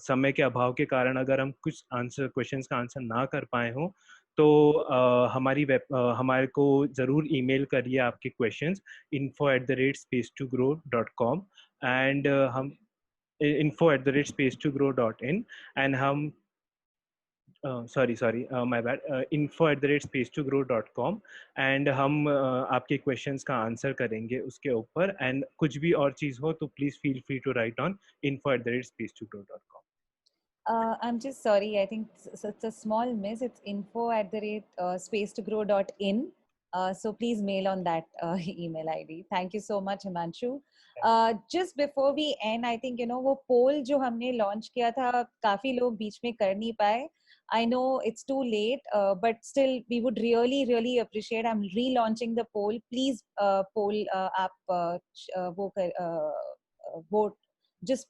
समय के अभाव के कारण अगर हम कुछ क्वेश्चंस का आंसर ना कर पाए हों तो हमारे को ज़रूर ईमेल करिए आपके क्वेश्चंस info@space2grow.com, and हम info@space2grow.in, and हम my bad, info@space2grow.com, एंड हम आपके क्वेश्चंस का आंसर करेंगे उसके ऊपर। एंड कुछ भी और चीज़ हो तो please feel free to write on info@space2grow.com. I'm just sorry. I think it's a small miss. It's info@space2grow.in. So please mail on that email ID. Thank you so much, Himanshu. Just before we end, I think वो poll जो हमने launch किया था, काफी लोग बीच में कर नहीं पाए. I know it's too late, but still we would really appreciate. I'm relaunching the poll. Please poll आप वो vote. Just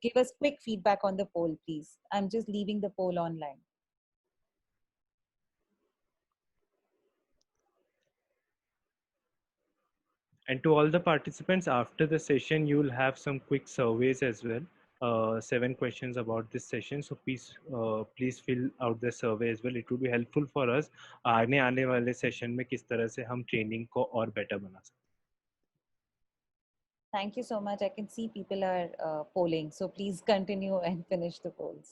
give us quick feedback on the poll, please. I'm just leaving the poll online. And to all the participants, after the session, you'll have some quick surveys as well. 7 questions about this session. So please fill out the survey as well. It will be helpful for us आने वाले session में किस तरह से हम training को और better बना सकते हैं. Thank you so much. I can see people are polling. So please continue and finish the polls.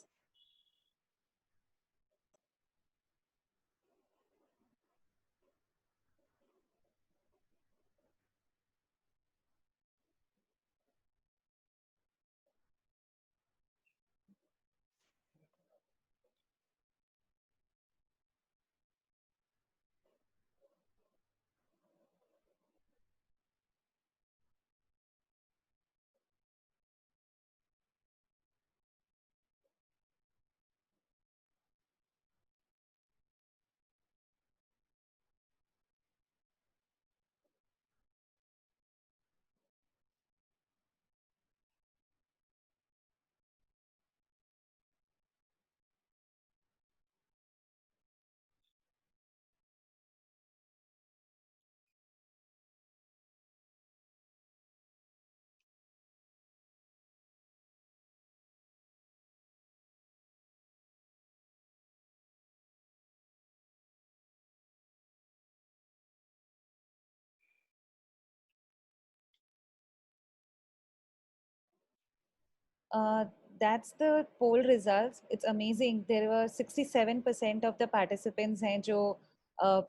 That's the poll results. It's amazing. There were 67% of the participants हैं जो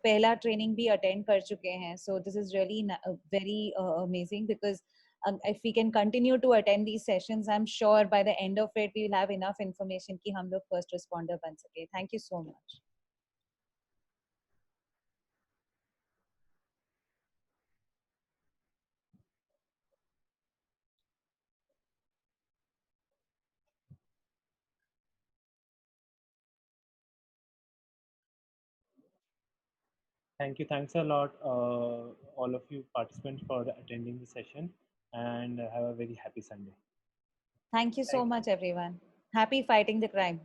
पहला training भी attend कर चुके हैं. So this is really very amazing, because if we can continue to attend these sessions, I'm sure by the end of it, we will have enough information कि हम लोग first responder बन सके. Thank you so much. Thank you. Thanks a lot, all of you participants, for attending the session, and have a very happy Sunday. Thank you so Thank you. much, everyone. Happy fighting the crime.